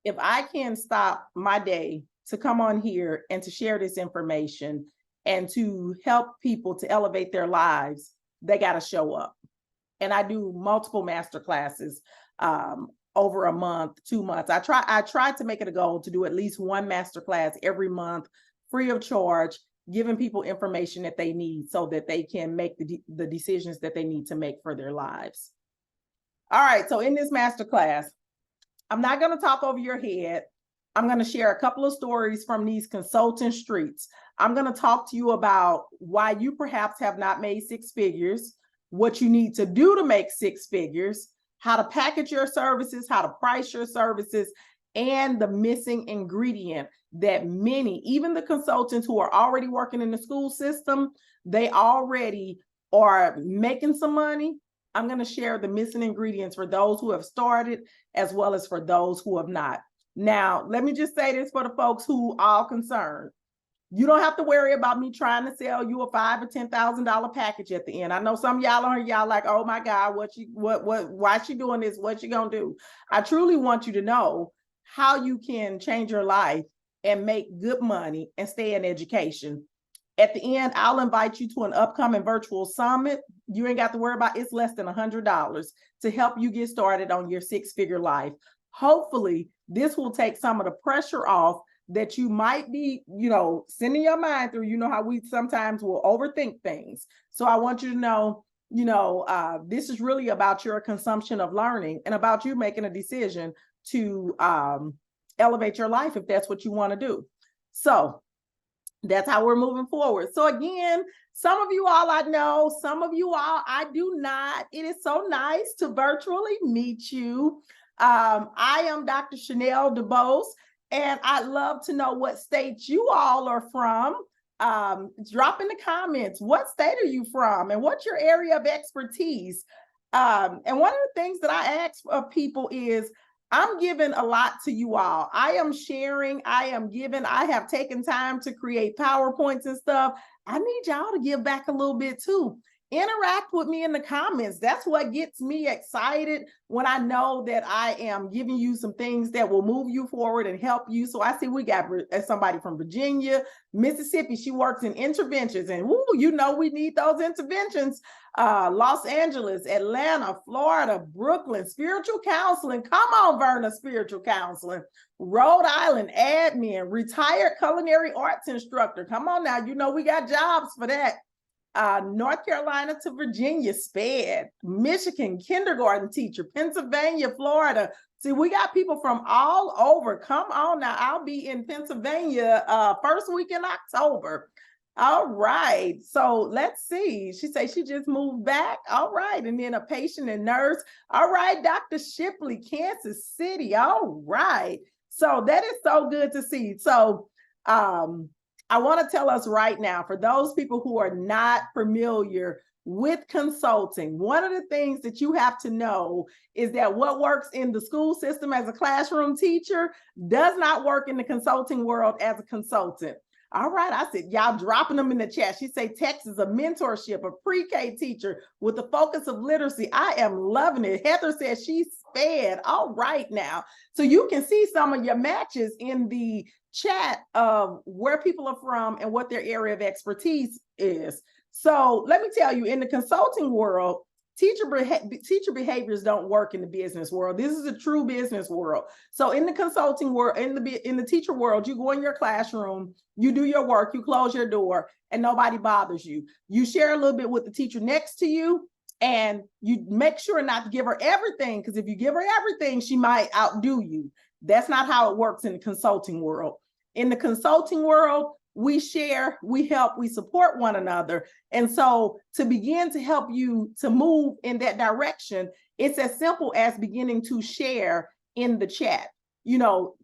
if I can stop my day to come on here and to share this information and to help people to elevate their lives, they got to show up. And I do multiple master classes over a month, 2 months. I try to make it a goal to do at least one master class every month, free of charge, giving people information that they need so that they can make the decisions that they need to make for their lives. All right, so in this master class, I'm not going to talk over your head. I'm going to share a couple of stories from these consulting streets. I'm going to talk to you about why you perhaps have not made six figures, what you need to do to make six figures, how to package your services, how to price your services, and the missing ingredient that many, even the consultants who are already working in the school system, they already are making some money. I'm going to share the missing ingredients for those who have started as well as for those who have not. Now, let me just say this for the folks who are concerned. You don't have to worry about me trying to sell you a $5,000 or $10,000 package at the end. I know some of y'all are like, oh my God, why is she doing this? What's she gonna do? I truly want you to know how you can change your life and make good money and stay in education. At the end, I'll invite you to an upcoming virtual summit. You ain't got to worry about it. It's less than $100 to help you get started on your six-figure life. Hopefully, this will take some of the pressure off that you might be, sending your mind through. You know how we sometimes will overthink things. So I want you to know, this is really about your consumption of learning and about you making a decision to elevate your life if that's what you want to do. So that's how we're moving forward. So again, some of you all I know, some of you all I do not. It is so nice to virtually meet you. I am Dr. Chanel DeBose, and I'd love to know what state you all are from. Drop in the comments, what state are you from and what's your area of expertise? And one of the things that I ask of people is, I'm giving a lot to you all. I am sharing, I am giving, I have taken time to create PowerPoints and stuff. I need y'all to give back a little bit too. Interact with me in the comments. That's what gets me excited when I know that I am giving you some things that will move you forward and help you. So I see we got somebody from Virginia, Mississippi. She works in interventions, and we need those interventions. Los Angeles, Atlanta, Florida, Brooklyn, spiritual counseling. Come on, Verna, spiritual counseling. Rhode Island, admin, retired culinary arts instructor. Come on now, we got jobs for that. North Carolina to Virginia, SPED, Michigan, kindergarten teacher, Pennsylvania, Florida. See, we got people from all over. Come on now, I'll be in Pennsylvania first week in October. All right, so let's see. She says she just moved back. All right, and then a patient and nurse. All right, Dr. Shipley, Kansas City. All right, so that is so good to see. So I want to tell us right now, for those people who are not familiar with consulting, one of the things that you have to know is that what works in the school system as a classroom teacher does not work in the consulting world as a consultant. All right, I said, y'all dropping them in the chat. She said, Texas, a mentorship, a pre-K teacher with the focus of literacy. I am loving it. Heather says she's SPED. All right now. So you can see some of your matches in the chat of where people are from and what their area of expertise is. So let me tell you, in the consulting world, teacher behaviors don't work in the business world. This is a true business world. So in the consulting world, in the teacher world, you go in your classroom, you do your work, you close your door, and nobody bothers you. You share a little bit with the teacher next to you, and you make sure not to give her everything, because if you give her everything, she might outdo you. That's not how it works in the consulting world. In the consulting world, we share, we help, we support one another. And so to begin to help you to move in that direction, it's as simple as beginning to share in the chat.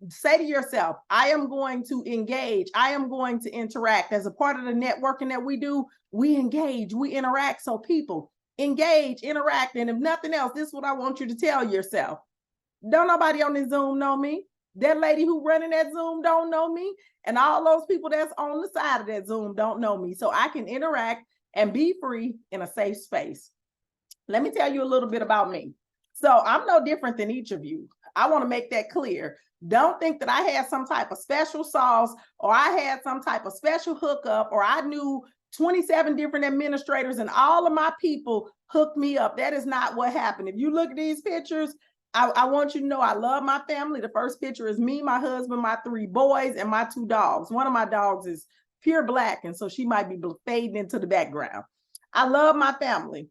Say to yourself, I am going to engage. I am going to interact. As a part of the networking that we do, we engage, we interact. So people engage, interact. And if nothing else, this is what I want you to tell yourself. Don't nobody on this Zoom know me. That lady who running that Zoom don't know me. And all those people that's on the side of that Zoom don't know me. So I can interact and be free in a safe space. Let me tell you a little bit about me. So I'm no different than each of you. I want to make that clear. Don't think that I had some type of special sauce, or I had some type of special hookup, or I knew 27 different administrators and all of my people hooked me up. That is not what happened. If you look at these pictures, I want you to know I love my family. The first picture is me, my husband, my 3 boys, and my 2 dogs. One of my dogs is pure black, and so she might be fading into the background. I love my family.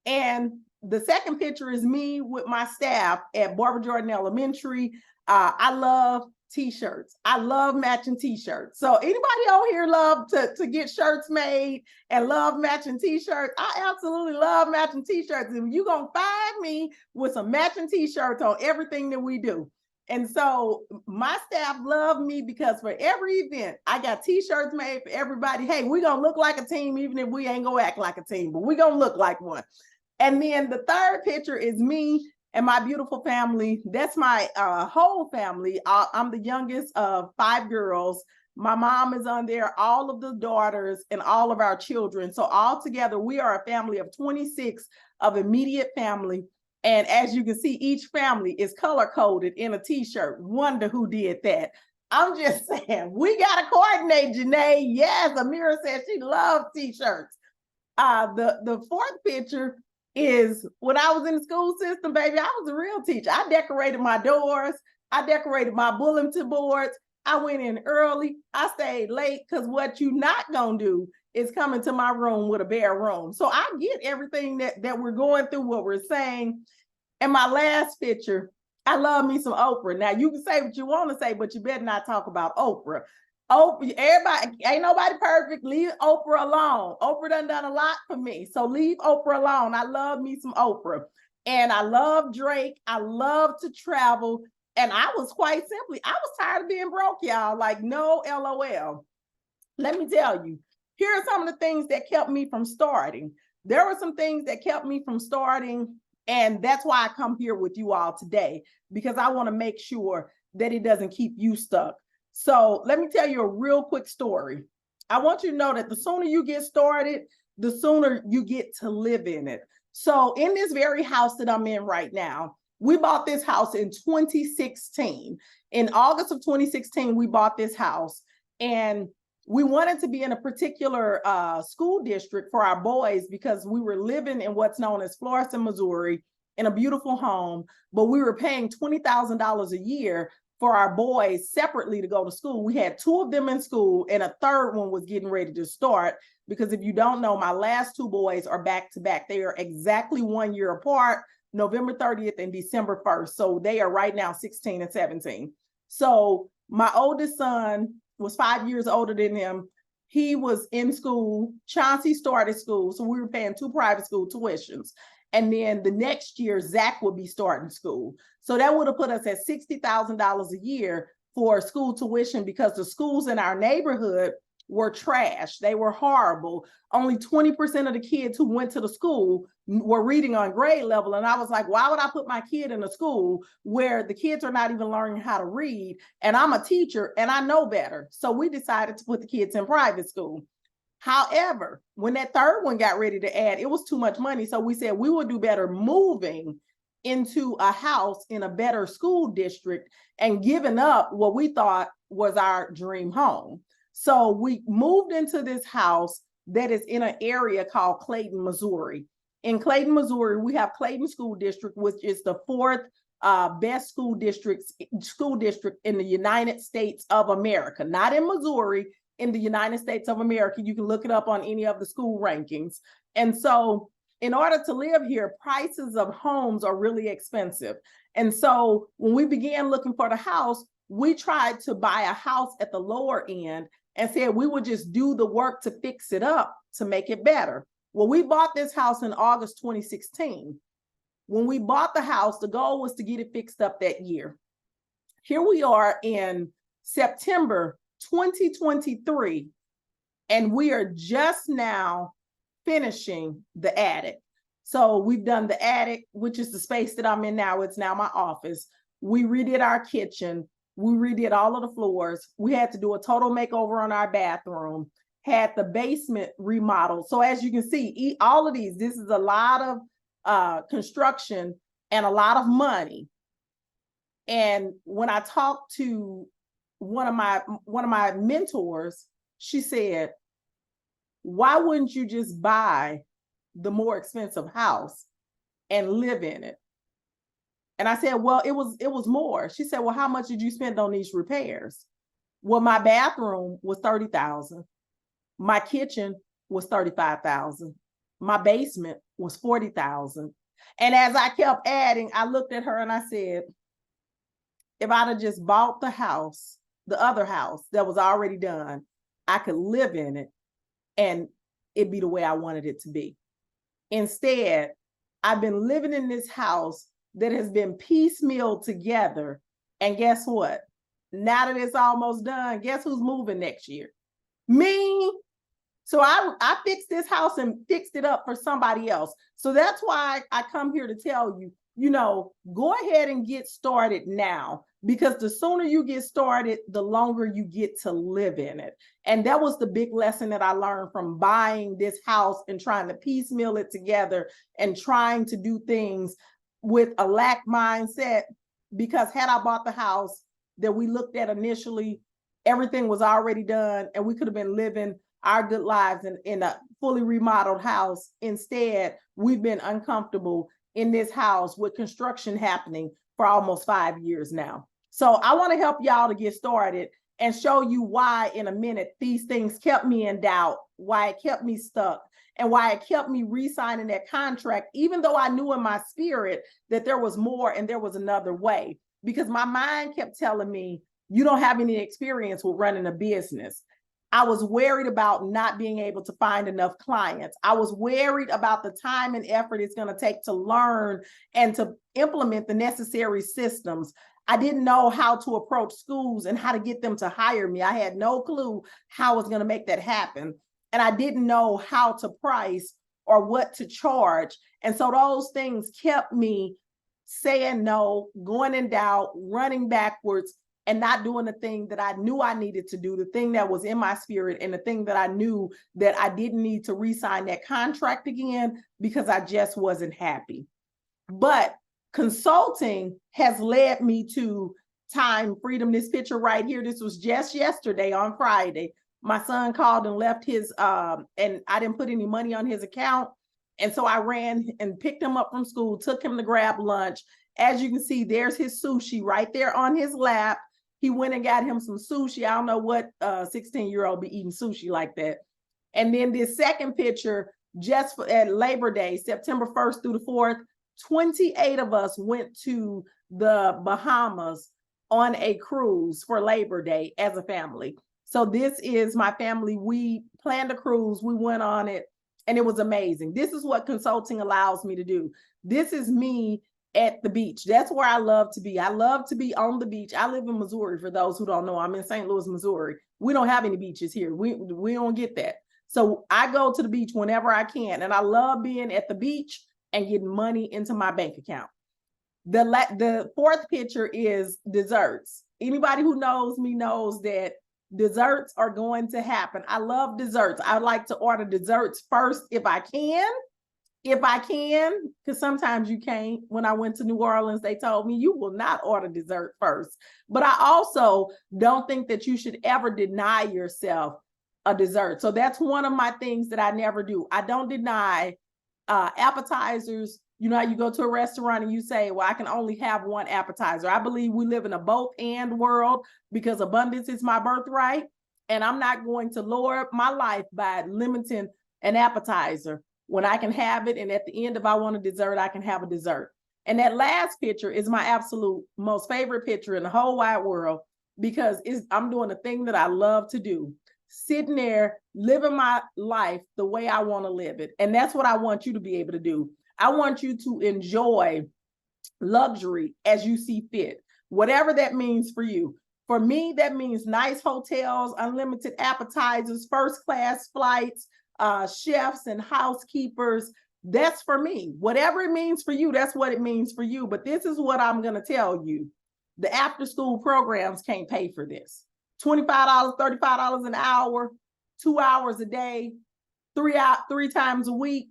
And the second picture is me with my staff at Barbara Jordan Elementary. I love t-shirts. I love matching t-shirts. So anybody out here love to get shirts made and love matching t-shirts? I absolutely love matching t-shirts. And you're going to find me with some matching t-shirts on everything that we do. And so my staff love me because for every event, I got t-shirts made for everybody. Hey, we're going to look like a team, even if we ain't going to act like a team, but we're going to look like one. And then the third picture is me and my beautiful family. That's my whole family. I'm the youngest of 5 girls. My mom is on there, all of the daughters and all of our children. So all together, we are a family of 26 of immediate family. And as you can see, each family is color-coded in a t-shirt. Wonder who did that. I'm just saying, we got to coordinate, Janae. Yes, Amira said she loves t-shirts. The fourth picture is when I was in the school system, baby, I was a real teacher. I decorated my doors. I decorated my bulletin boards. I went in early. I stayed late because what you not going to do is come into my room with a bare room. So I get everything that we're going through, what we're saying. And my last picture, I love me some Oprah. Now, you can say what you want to say, but you better not talk about Oprah. Oprah, everybody, ain't nobody perfect. Leave Oprah alone. Oprah done a lot for me. So leave Oprah alone. I love me some Oprah. And I love Drake. I love to travel. And I was quite simply, I was tired of being broke, y'all. Like, no LOL. Let me tell you, here are some of the things that kept me from starting. There were some things that kept me from starting. And that's why I come here with you all today, because I want to make sure that it doesn't keep you stuck. So let me tell you a real quick story. I want you to know that the sooner you get started, the sooner you get to live in it. So in this very house that I'm in right now, we bought this house in 2016. In August of 2016, we bought this house, and we wanted to be in a particular school district for our boys because we were living in what's known as Florissant, Missouri, in a beautiful home, but we were paying $20,000 a year for our boys separately to go to school. We had 2 of them in school, and a third one was getting ready to start, because if you don't know, my last 2 boys are back to back. They are exactly 1 year apart, November 30th and December 1st. So they are right now 16 and 17. So my oldest son was 5 years older than him. He was in school. Chauncey started school. So we were paying 2 private school tuitions. And then the next year, Zach would be starting school. So that would have put us at $60,000 a year for school tuition, because the schools in our neighborhood were trash. They were horrible. Only 20% of the kids who went to the school were reading on grade level. And I was like, why would I put my kid in a school where the kids are not even learning how to read? And I'm a teacher and I know better. So we decided to put the kids in private school. However, when that third one got ready to add, it was too much money. So we said we would do better moving into a house in a better school district and giving up what we thought was our dream home. So we moved into this house that is in an area called Clayton, Missouri. In Clayton, Missouri, we have Clayton School District, which is the 4th best school district in the United States of America, not in Missouri, in the United States of America. You can look it up on any of the school rankings. And so in order to live here, prices of homes are really expensive. And so when we began looking for the house, we tried to buy a house at the lower end and said we would just do the work to fix it up to make it better. Well, we bought this house in August 2016. When we bought the house, the goal was to get it fixed up that year. Here we are in September 2023, and we are just now finishing the attic. So we've done the attic, which is the space that I'm in now. It's now my office. We redid our kitchen. We redid all of the floors. We had to do a total makeover on our bathroom, had the basement remodeled. So as you can see, all of these, this is a lot of construction and a lot of money. And when I talked to one of my mentors, she said, why wouldn't you just buy the more expensive house and live in it? And I said, well, it was more. She said, well, how much did you spend on these repairs? Well, my bathroom was $30,000. My kitchen was $35,000. My basement was $40,000. And as I kept adding, I looked at her and I said, if I'd have just bought the house, the other house that was already done, I could live in it and it'd be the way I wanted it to be. Instead, I've been living in this house that has been piecemeal together. And guess what? Now that it's almost done, guess who's moving next year? Me. So I fixed this house and fixed it up for somebody else. So that's why I come here to tell you, go ahead and get started now, because the sooner you get started, the longer you get to live in it. And that was the big lesson that I learned from buying this house and trying to piecemeal it together and trying to do things with a lack mindset. Because had I bought the house that we looked at initially, everything was already done and we could have been living our good lives in a fully remodeled house. Instead, we've been uncomfortable in this house with construction happening for almost 5 years now. So I want to help y'all to get started and show you why in a minute these things kept me in doubt, why it kept me stuck, and why it kept me re-signing that contract, even though I knew in my spirit that there was more and there was another way, because my mind kept telling me, you don't have any experience with running a business. I was worried about not being able to find enough clients. I was worried about the time and effort it's going to take to learn and to implement the necessary systems. I didn't know how to approach schools and how to get them to hire me. I had no clue how I was going to make that happen. And I didn't know how to price or what to charge. And so those things kept me saying no, going in doubt, running backwards, and not doing the thing that I knew I needed to do, the thing that was in my spirit, and the thing that I knew that I didn't need to re-sign that contract again because I just wasn't happy. But consulting has led me to time freedom. This picture right here, this was just yesterday on Friday. My son called and left his, and I didn't put any money on his account. And so I ran and picked him up from school, took him to grab lunch. As you can see, there's his sushi right there on his lap. He went and got him some sushi. I don't know what 16-year-old be eating sushi like that. And then this second picture, just at Labor Day, September 1st through the 4th, 28 of us went to the Bahamas on a cruise for Labor Day as a family. So this is my family. We planned a cruise. We went on it, and it was amazing. This is what consulting allows me to do. This is me at the beach. That's where I love to be. I love to be on the beach. I live in Missouri. For those who don't know, I'm in St. Louis, Missouri. We don't have any beaches here. We don't get that. So I go to the beach whenever I can, and I love being at the beach and getting money into my bank account. The fourth picture is desserts. Anybody who knows me knows that desserts are going to happen. I love desserts. I like to order desserts first if I can, because sometimes you can't. When I went to New Orleans, they told me you will not order dessert first. But I also don't think that you should ever deny yourself a dessert. So that's one of my things that I never do. I don't deny appetizers. You know how you go to a restaurant and you say, well, I can only have one appetizer. I believe we live in a both and world because abundance is my birthright. And I'm not going to lower my life by limiting an appetizer when I can have it. And at the end, if I want a dessert, I can have a dessert. And that last picture is my absolute most favorite picture in the whole wide world, because I'm doing the thing that I love to do, sitting there, living my life the way I want to live it. And that's what I want you to be able to do. I want you to enjoy luxury as you see fit, whatever that means for you. For me, that means nice hotels, unlimited appetizers, first class flights, chefs and housekeepers. That's for me. Whatever it means for you, that's what it means for you. But this is what I'm going to tell you. The after school programs can't pay for this. $25, $35 an hour, 2 hours a day, three times a week.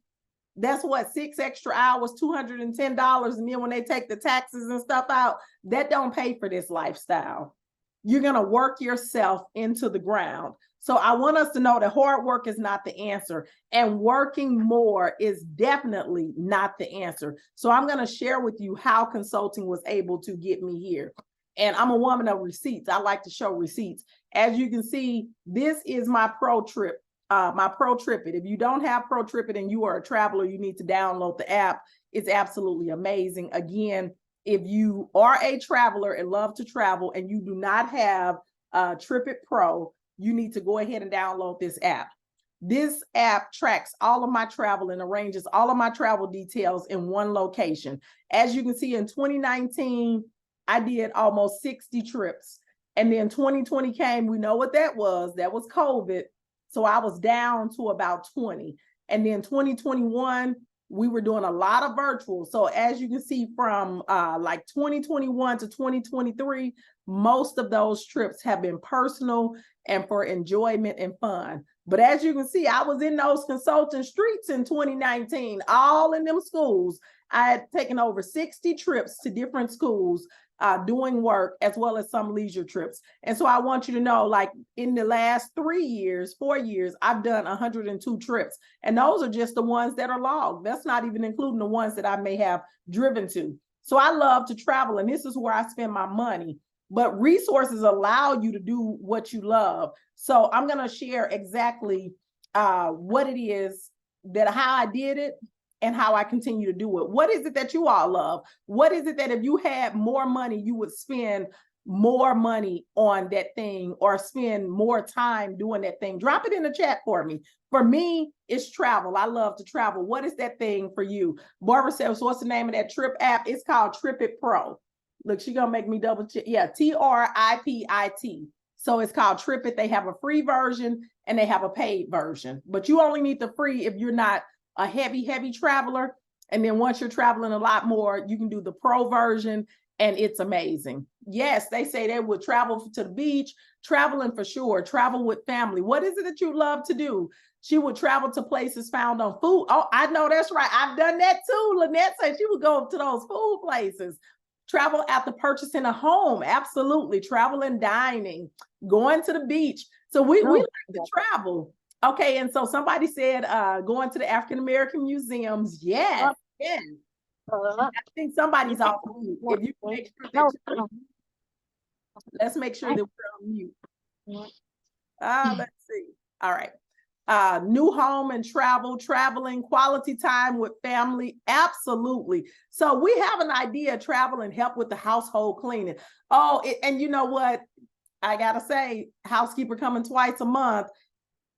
That's what, 6 extra hours, $210. And then when they take the taxes and stuff out, that don't pay for this lifestyle. You're going to work yourself into the ground. So I want us to know that hard work is not the answer, and working more is definitely not the answer. So I'm going to share with you how consulting was able to get me here. And I'm a woman of receipts. I like to show receipts. As you can see, this is my Pro Trip, my Pro Tripit. If you don't have Pro Tripit and you are a traveler, you need to download the app. It's absolutely amazing. Again, if you are a traveler and love to travel and you do not have Tripit Pro, you need to go ahead and download this app. This app tracks all of my travel and arranges all of my travel details in one location. As you can see, in 2019, I did almost 60 trips. And then 2020 came, we know what that was. That was COVID. So I was down to about 20. And then 2021, we were doing a lot of virtual. So as you can see, from like 2021 to 2023, most of those trips have been personal and for enjoyment and fun. But as you can see, I was in those consulting streets in 2019, all in them schools. I had taken over 60 trips to different schools, doing work, as well as some leisure trips. And so I want you to know, like, in the last 4 years, I've done 102 trips. And those are just the ones that are logged. That's not even including the ones that I may have driven to. So I love to travel, and this is where I spend my money. But resources allow you to do what you love. So I'm going to share exactly what it is, that how I did it, and how I continue to do it. What is it that you all love? What is it that if you had more money, you would spend more money on that thing or spend more time doing that thing? Drop it in the chat for me. For me, it's travel. I love to travel. What is that thing for you? Barbara says, what's the name of that trip app? It's called Tripit Pro. Look, she's gonna make me double check. Yeah, TRIPIT. So it's called Tripit. They have a free version and they have a paid version, but you only need the free if you're not a heavy traveler. And then once you're traveling a lot more, you can do the pro version, and it's amazing. Yes, they say they would travel to the beach, traveling for sure, travel with family. What is it that you love to do? She would travel to places found on food. Oh, I know that's right. I've done that too. Lynette said she would go to those food places. Travel after purchasing a home. Absolutely. Travel and dining, going to the beach. So we like to travel. Okay, and so somebody said going to the African American museums. Yes, yes. I think somebody's off mute. If you can make sure that let's make sure that we're on mute. Let's see. All right. New home and traveling, quality time with family. Absolutely. So we have an idea, travel and help with the household cleaning. Oh, and you know what? I gotta say, housekeeper coming twice a month.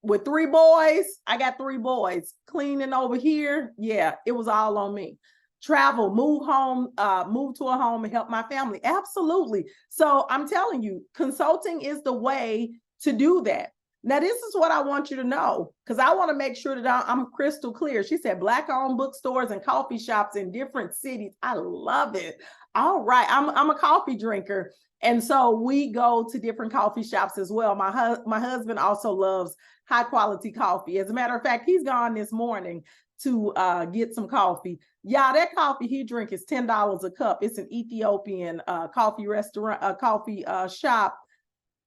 With 3 boys, I got 3 boys cleaning over here. Yeah, it was all on me. Travel, move home, move to a home and help my family. Absolutely. So I'm telling you, consulting is the way to do that. Now, this is what I want you to know, because I want to make sure that I'm crystal clear. She said Black-owned bookstores and coffee shops in different cities. I love it. All right. I'm a coffee drinker. And so we go to different coffee shops as well. My husband also loves high quality coffee. As a matter of fact, he's gone this morning to get some coffee. Yeah, that coffee he drinks is $10 a cup. It's an Ethiopian coffee restaurant, coffee shop.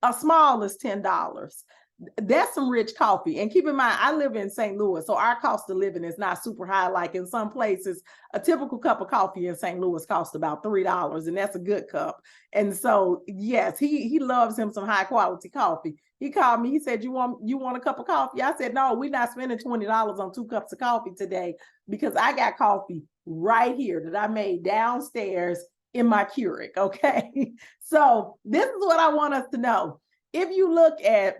A small is $10. That's some rich coffee. And keep in mind, I live in St. Louis, so our cost of living is not super high. Like in some places, a typical cup of coffee in St. Louis costs about $3, and that's a good cup. And so, yes, he loves him some high quality coffee. He called me. He said, you want a cup of coffee? I said, no, we're not spending $20 on 2 cups of coffee today, because I got coffee right here that I made downstairs in my Keurig. Okay. So this is what I want us to know. If you look at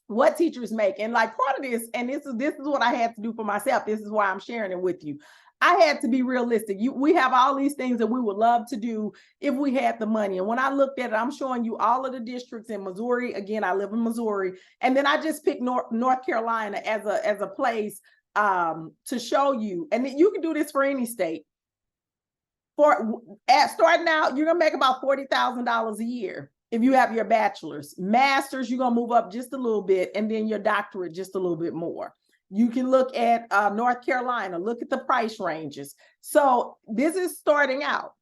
what teachers make, and like part of this, and this is what I had to do for myself. This is why I'm sharing it with you. I had to be realistic. We have all these things that we would love to do if we had the money. And when I looked at it, I'm showing you all of the districts in Missouri. Again, I live in Missouri. And then I just picked North Carolina as a place to show you. And you can do this for any state. Starting out, you're going to make about $40,000 a year. If you have your bachelor's, master's, you're going to move up just a little bit, and then your doctorate just a little bit more. You can look at North Carolina, look at the price ranges. So this is starting out.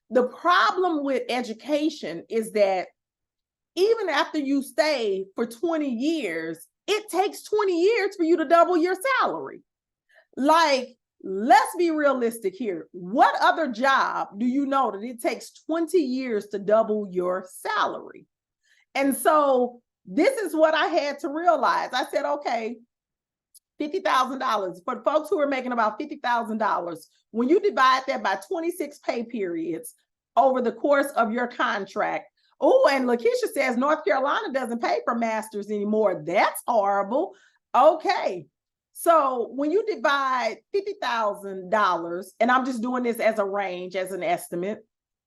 The problem with education is that even after you stay for 20 years, it takes 20 years for you to double your salary. Like, let's be realistic here. What other job do you know that it takes 20 years to double your salary? And so this is what I had to realize. I said, okay, $50,000 for the folks who are making about $50,000. When you divide that by 26 pay periods over the course of your contract. Oh, and Lakeisha says North Carolina doesn't pay for masters anymore. That's horrible. Okay. So when you divide $50,000, and I'm just doing this as a range, as an estimate,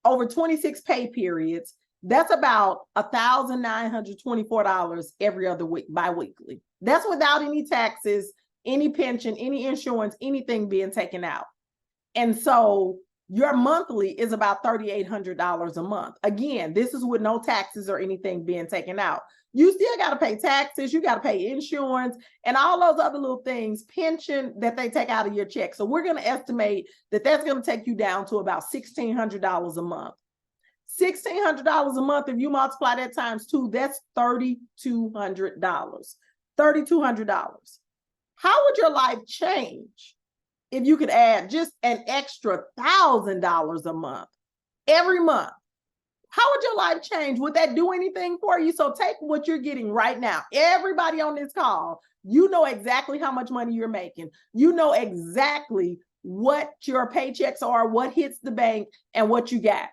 over 26 pay periods, that's about $1,924 every other week, biweekly. That's without any taxes, any pension, any insurance, anything being taken out. And so your monthly is about $3,800 a month. Again, this is with no taxes or anything being taken out. You still got to pay taxes, you got to pay insurance, and all those other little things, pension that they take out of your check. So we're going to estimate that that's going to take you down to about $1,600 a month. $1,600 a month, if you multiply that times 2, that's $3,200. $3,200. How would your life change if you could add just an extra $1,000 a month every month? How would your life change? Would that do anything for you? So take what you're getting right now. Everybody on this call, you know exactly how much money you're making. You know exactly what your paychecks are, what hits the bank, and what you got.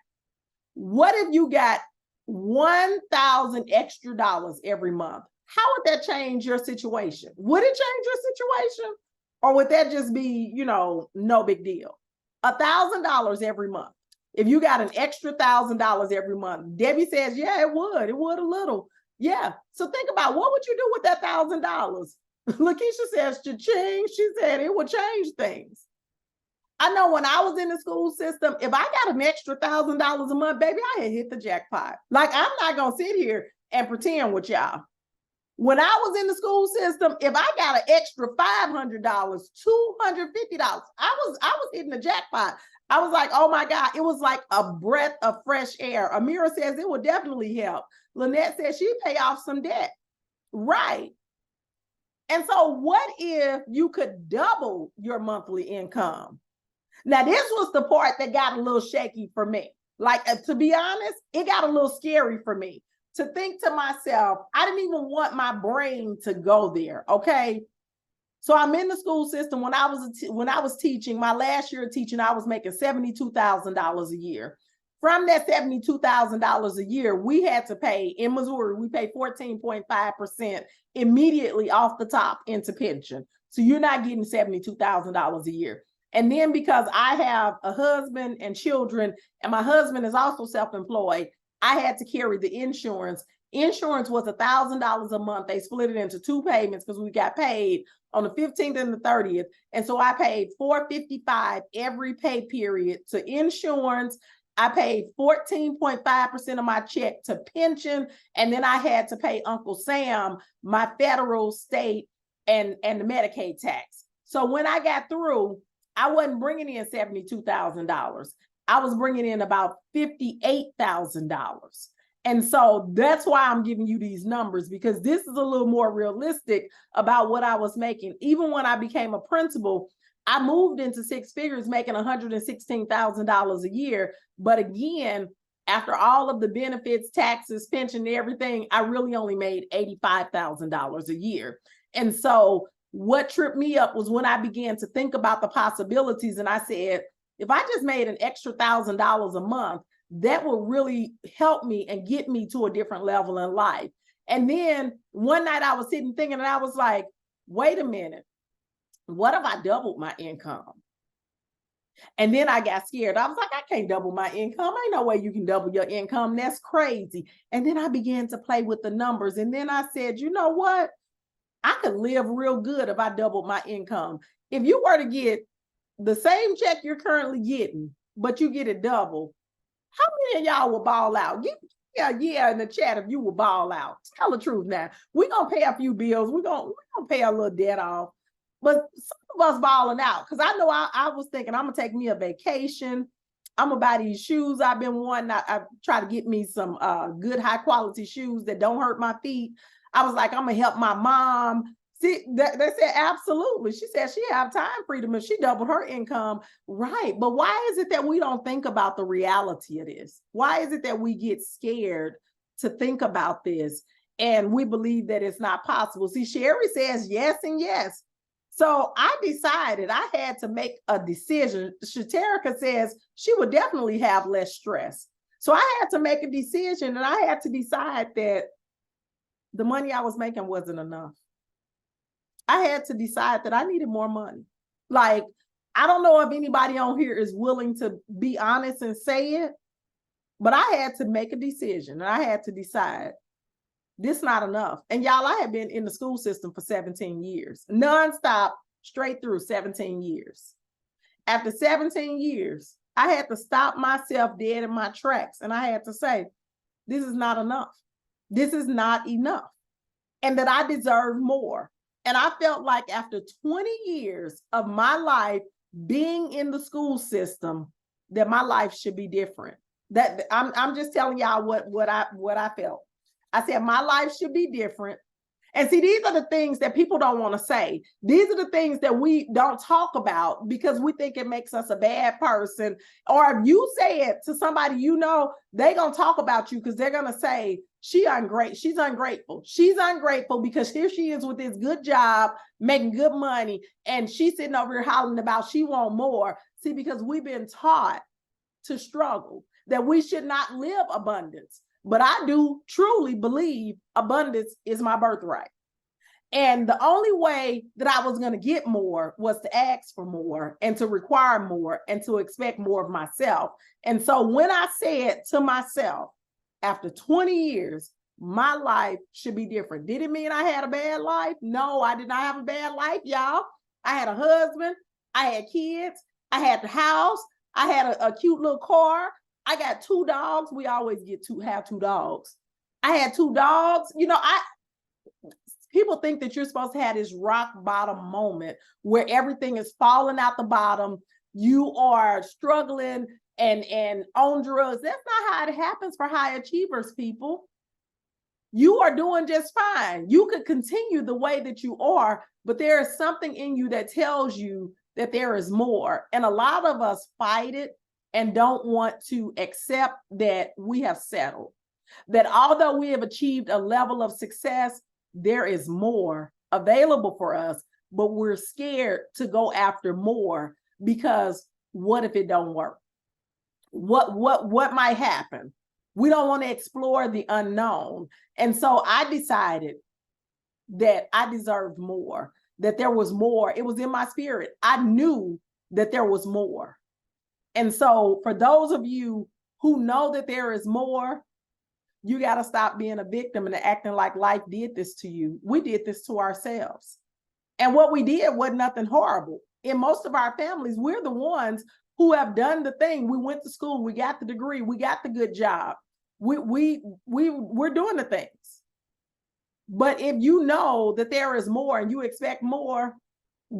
What if you got $1,000 extra dollars every month? How would that change your situation? Would it change your situation? Or would that just be, no big deal? $1,000 every month. If you got an extra $1,000 every month, Debbie says, yeah, it would. It would a little. Yeah. So think about, what would you do with that $1,000? Lakeisha says, cha-ching. She said it would change things. I know when I was in the school system, if I got an extra $1,000 a month, baby, I had hit the jackpot. Like, I'm not going to sit here and pretend with y'all. When I was in the school system, if I got an extra $500, $250, I was hitting the jackpot. I was like, oh my God, it was like a breath of fresh air. Amira says it would definitely help. Lynette says she'd pay off some debt. Right. And so what if you could double your monthly income? Now, this was the part that got a little shaky for me. Like, to be honest, it got a little scary for me to think to myself, I didn't even want my brain to go there, okay? So I'm in the school system. When I was teaching, my last year of teaching, I was making $72,000 a year. From that $72,000 a year, we had to pay, in Missouri, we pay 14.5% immediately off the top into pension. So you're not getting $72,000 a year. And then because I have a husband and children, and my husband is also self-employed, I had to carry the insurance. Insurance was $1,000 a month. They split it into 2 payments because we got paid on the 15th and the 30th. And so I paid $455 every pay period to insurance. I paid 14.5% of my check to pension. And then I had to pay Uncle Sam my federal, state, and the Medicaid tax. So when I got through, I wasn't bringing in $72,000. I was bringing in about $58,000. And so that's why I'm giving you these numbers, because this is a little more realistic about what I was making. Even when I became a principal, I moved into 6 figures making $116,000 a year. But again, after all of the benefits, taxes, pension, and everything, I really only made $85,000 a year. And so what tripped me up was when I began to think about the possibilities, and I said, if I just made an extra $1,000 a month, that will really help me and get me to a different level in life. And then one night I was sitting thinking, and I was like, wait a minute, what if I doubled my income? And then I got scared. I was like, I can't double my income. Ain't no way you can double your income. That's crazy. And then I began to play with the numbers. And then I said, you know what? I could live real good if I doubled my income. If you were to get the same check you're currently getting, but you get it double, how many of y'all will ball out? Yeah in the chat if you will ball out. Tell the truth now. We're going to pay a few bills. We're gonna pay a little debt off. But some of us balling out, because I know I was thinking, I'm going to take me a vacation. I'm going to buy these shoes I've been wanting. I try to get me some good high quality shoes that don't hurt my feet. I was like, I'm going to help my mom. See, they said, absolutely. She said she have time freedom if she doubled her income. Right. But why is it that we don't think about the reality of this? Why is it that we get scared to think about this and we believe that it's not possible? See, Sherry says yes and yes. So I decided I had to make a decision. Shaterica says she would definitely have less stress. So I had to make a decision, and I had to decide that the money I was making wasn't enough. I had to decide that I needed more money. Like, I don't know if anybody on here is willing to be honest and say it, but I had to make a decision, and I had to decide this is not enough. And y'all, I have been in the school system for 17 years, nonstop, straight through 17 years. After 17 years, I had to stop myself dead in my tracks. And I had to say, this is not enough. This is not enough. And that I deserve more. And I felt like after 20 years of my life being in the school system, that my life should be different. That I'm just telling y'all what I felt. I said, my life should be different. And see, these are the things that people don't want to say. These are the things that we don't talk about because we think it makes us a bad person. Or if you say it to somebody you know, they're going to talk about you because they're going to say, she's ungrateful. She's ungrateful because here she is with this good job, making good money, and she's sitting over here hollering about she want more. See, because we've been taught to struggle, that we should not live abundance. But I do truly believe abundance is my birthright. And the only way that I was going to get more was to ask for more and to require more and to expect more of myself. And so when I said to myself, after 20 years, my life should be different. Did it mean I had a bad life? No, I did not have a bad life, y'all. I had a husband. I had kids. I had the house. I had a cute little car. I got 2 dogs. We always have 2 dogs. I had 2 dogs. You know, people think that you're supposed to have this rock bottom moment where everything is falling out the bottom. You are struggling and on drugs. That's not how it happens for high achievers, people. You are doing just fine. You could continue the way that you are, but there is something in you that tells you that there is more. And a lot of us fight it and don't want to accept that we have settled. That although we have achieved a level of success, there is more available for us, but we're scared to go after more because what if it don't work? What might happen? We don't want to explore the unknown. And so I decided that I deserved more, that there was more. It was in my spirit. I knew that there was more. And so for those of you who know that there is more, you got to stop being a victim and acting like life did this to you. We did this to ourselves. And what we did wasn't nothing horrible. In most of our families, we're the ones who have done the thing. We went to school, we got the degree, we got the good job. We're doing the things. But if you know that there is more and you expect more,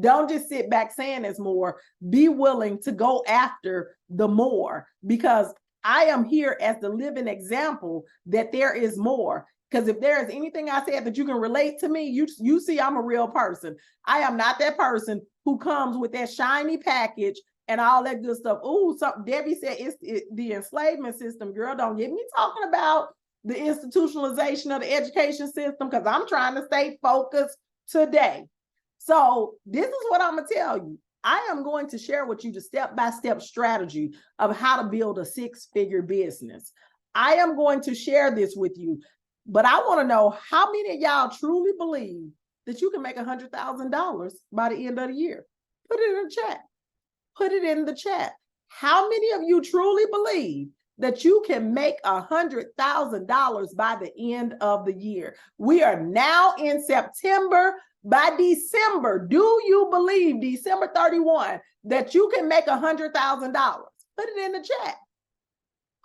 don't just sit back saying there's more. Be willing to go after the more, because I am here as the living example that there is more. Because if there is anything I said that you can relate to me, you see I'm a real person. I am not that person who comes with that shiny package and all that good stuff. Ooh, Debbie said it's the enslavement system. Girl, don't get me talking about the institutionalization of the education system, because I'm trying to stay focused today. So this is what I'm going to tell you. I am going to share with you the step-by-step strategy of how to build a 6-figure business. I am going to share this with you, but I want to know how many of y'all truly believe that you can make $100,000 by the end of the year. Put it in the chat. Put it in the chat. How many of you truly believe that you can make $100,000 by the end of the year? We are now in September. By December, do you believe December 31 that you can make $100,000? Put it in the chat.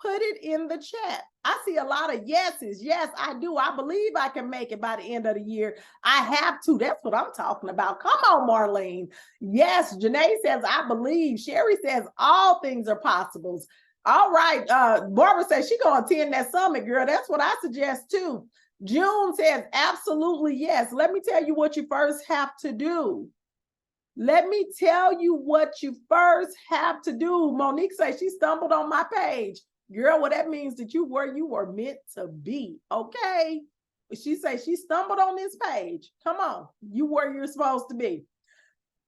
Put it in the chat. I see a lot of yeses. Yes, I do. I believe I can make it by the end of the year. I have to. That's what I'm talking about. Come on, Marlene. Yes, Janae says, I believe. Sherry says, all things are possible. All right. Barbara says she gonna attend that summit, girl. That's what I suggest too. June says, absolutely yes. Let me tell you what you first have to do. Let me tell you what you first have to do. Monique says she stumbled on my page. Girl, well, that means that you were meant to be, okay? She says she stumbled on this page. Come on, you where you're supposed to be.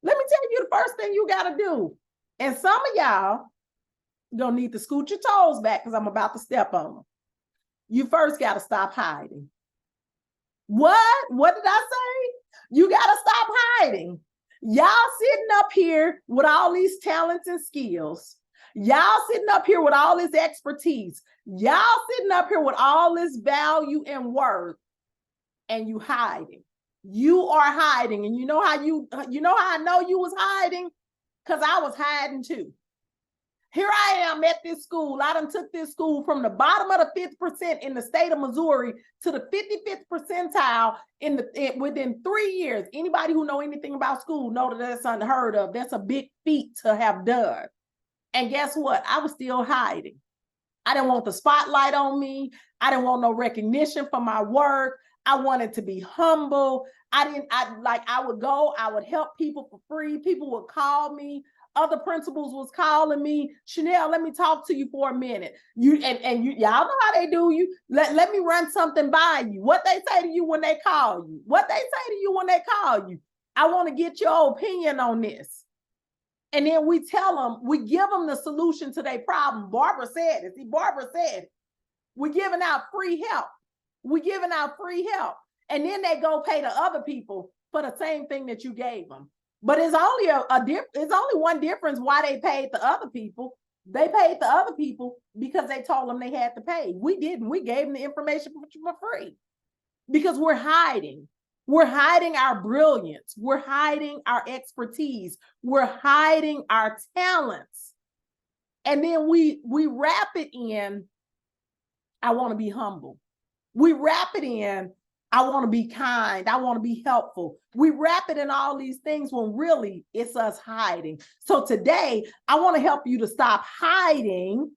Let me tell you the first thing you got to do. And some of y'all gonna need to scoot your toes back because I'm about to step on them. You first got to stop hiding. What? What did I say? You got to stop hiding. Y'all sitting up here with all these talents and skills. Y'all sitting up here with all this expertise. Y'all sitting up here with all this value and worth, and you hiding. You are hiding. And you know how I know you was hiding? Because I was hiding too. Here I am at this school. I done took this school from the bottom of the 5th% in the state of Missouri to the 55th percentile within 3 years. Anybody who know anything about school know that that's unheard of. That's a big feat to have done. And guess what? I was still hiding. I didn't want the spotlight on me. I didn't want no recognition for my work. I wanted to be humble. I would go, I would help people for free. People would call me. Other principals was calling me, Chanel, let me talk to you for a minute. Y'all know how they do you. Let me run something by you. What they say to you when they call you. What they say to you when they call you. I want to get your opinion on this. And then we tell them, we give them the solution to their problem. Barbara said it. See, Barbara said it. We're giving out free help. We're giving out free help. And then they go pay the other people for the same thing that you gave them. But it's only it's only one difference why they paid the other people. They paid the other people because they told them they had to pay. We didn't. We gave them the information for free because we're hiding. We're hiding our brilliance. We're hiding our expertise. We're hiding our talents. And then we wrap it in, I want to be humble. We wrap it in, I want to be kind. I want to be helpful. We wrap it in all these things when really it's us hiding. So today, I want to help you to stop hiding.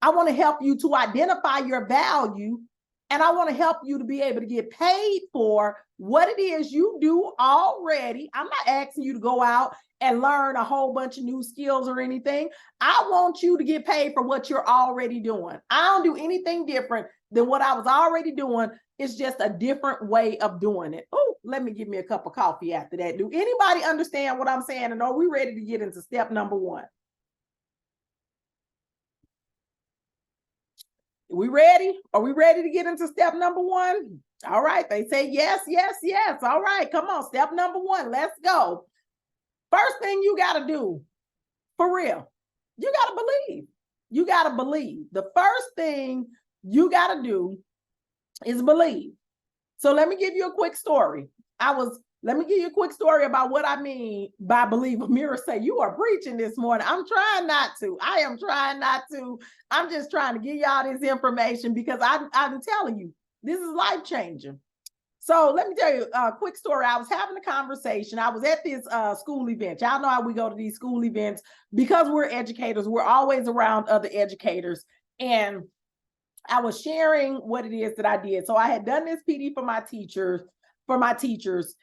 I want to help you to identify your value. And I want to help you to be able to get paid for what it is you do already. I'm not asking you to go out and learn a whole bunch of new skills or anything. I want you to get paid for what you're already doing. I don't do anything different than what I was already doing. It's just a different way of doing it. Oh, let me give me a cup of coffee after that. Do anybody understand what I'm saying? And are we ready to get into step number 1? We ready? Are we ready to get into step number 1? All right. They say yes, yes, yes. All right. Come on. Step number 1. Let's go. First thing you got to do, for real, you got to believe. You got to believe. The first thing you got to do is believe. So let me give you a quick story. Let me give you a quick story about what I mean by believe. Amira say, you are preaching this morning. I'm trying not to. I am trying not to. I'm just trying to give y'all this information because I'm telling you, this is life-changing. So let me tell you a quick story. I was having a conversation. I was at this school event. Y'all know how we go to these school events. Because we're educators, we're always around other educators. And I was sharing what it is that I did. So I had done this PD for my teachers.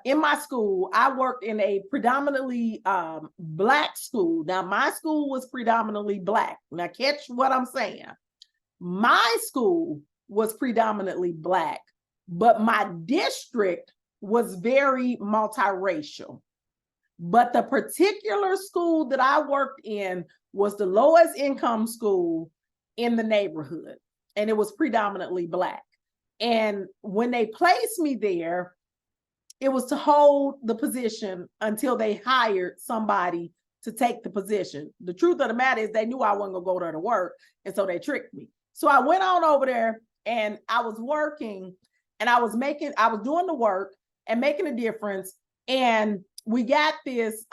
In my school, I worked in a predominantly Black school. Now, my school was predominantly Black. Now, catch what I'm saying. My school was predominantly Black, but my district was very multiracial. But the particular school that I worked in was the lowest income school in the neighborhood, and it was predominantly Black. And when they placed me there, it was to hold the position until they hired somebody to take the position. The truth of the matter is they knew I wasn't gonna go there to work, and so they tricked me. So I went on over there and I was working and I was doing the work and making a difference. And we got this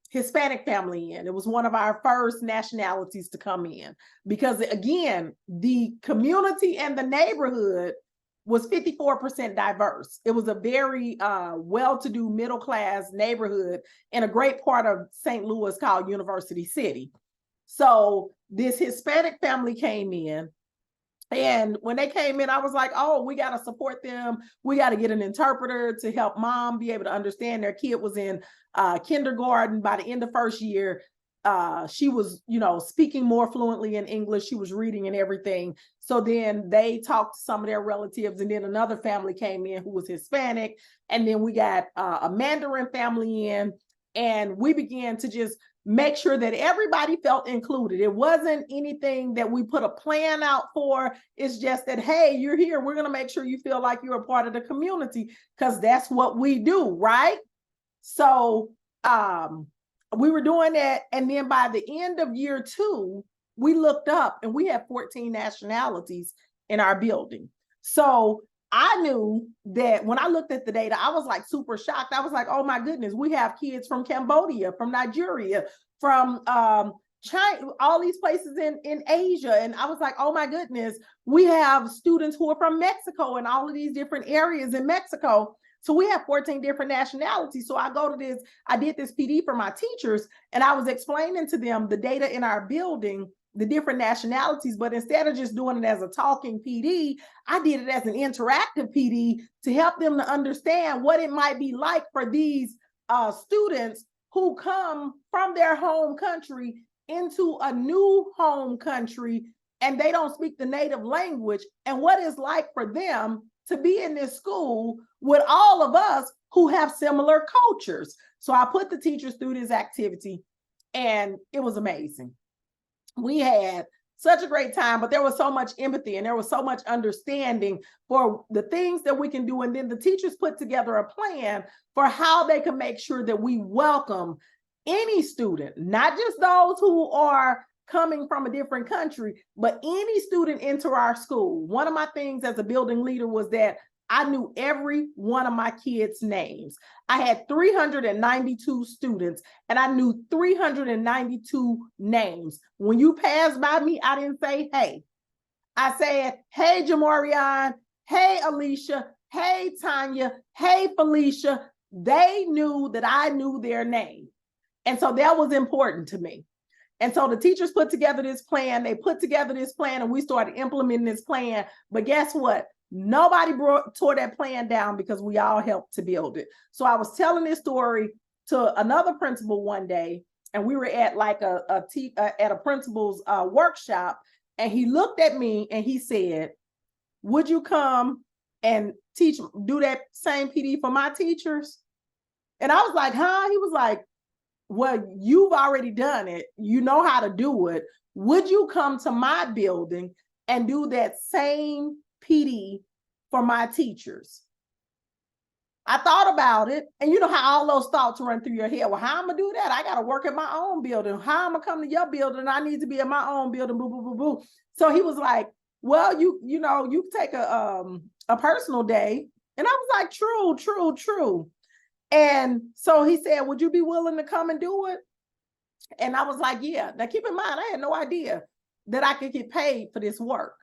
Hispanic family in. It was one of our first nationalities to come in because, again, the community and the neighborhood was 54% diverse. It was a very well-to-do middle-class neighborhood in a great part of St. Louis called University City. So this Hispanic family came in. And when they came in, I was like, oh, we got to support them. We got to get an interpreter to help mom be able to understand. Their kid was in kindergarten. By the end of first year, she was, speaking more fluently in English. She was reading and everything. So then they talked to some of their relatives. And then another family came in who was Hispanic. And then we got a Mandarin family in. And we began to just make sure that everybody felt included. It wasn't anything that we put a plan out for. It's just that, hey, you're here. We're going to make sure you feel like you're a part of the community because that's what we do, right? So we were doing that. And then by the end of year 2, we looked up and we had 14 nationalities in our building. So I knew that when I looked at the data, I was like super shocked. I was like, oh my goodness, we have kids from Cambodia, from Nigeria, from China, all these places in Asia. And I was like, oh my goodness, we have students who are from Mexico and all of these different areas in Mexico. So we have 14 different nationalities. So I did this PD for my teachers, and I was explaining to them the data in our building, the different nationalities, but instead of just doing it as a talking PD, I did it as an interactive PD to help them to understand what it might be like for these students who come from their home country into a new home country and they don't speak the native language, and what it's like for them to be in this school with all of us who have similar cultures. So I put the teachers through this activity, and it was amazing. We had such a great time, but there was so much empathy and there was so much understanding for the things that we can do. And then the teachers put together a plan for how they can make sure that we welcome any student, not just those who are coming from a different country, but any student into our school. One of my things as a building leader was that I knew every one of my kids' names. I had 392 students, and I knew 392 names. When you passed by me, I didn't say, hey. I said, hey, Jamorian, hey, Alicia, hey, Tanya, hey, Felicia. They knew that I knew their name. And so that was important to me. And so the teachers put together this plan. They put together this plan, and we started implementing this plan. But guess what? Nobody tore that plan down because we all helped to build it. So I was telling this story to another principal one day, and we were at like at a principal's workshop, and he looked at me and he said, would you come and do that same PD for my teachers? And I was like, huh? He was like, well, you've already done it. You know how to do it. Would you come to my building and do that same PD for my teachers? I thought about it, and you know how all those thoughts run through your head. Well, how am I gonna do that? I got to work at my own building. How am I gonna come to your building? I need to be in my own building. Boo, boo, boo, boo. So he was like, well, you take a personal day. And I was like, true. And so he said, would you be willing to come and do it? And I was like, yeah. Now keep in mind, I had no idea that I could get paid for this work.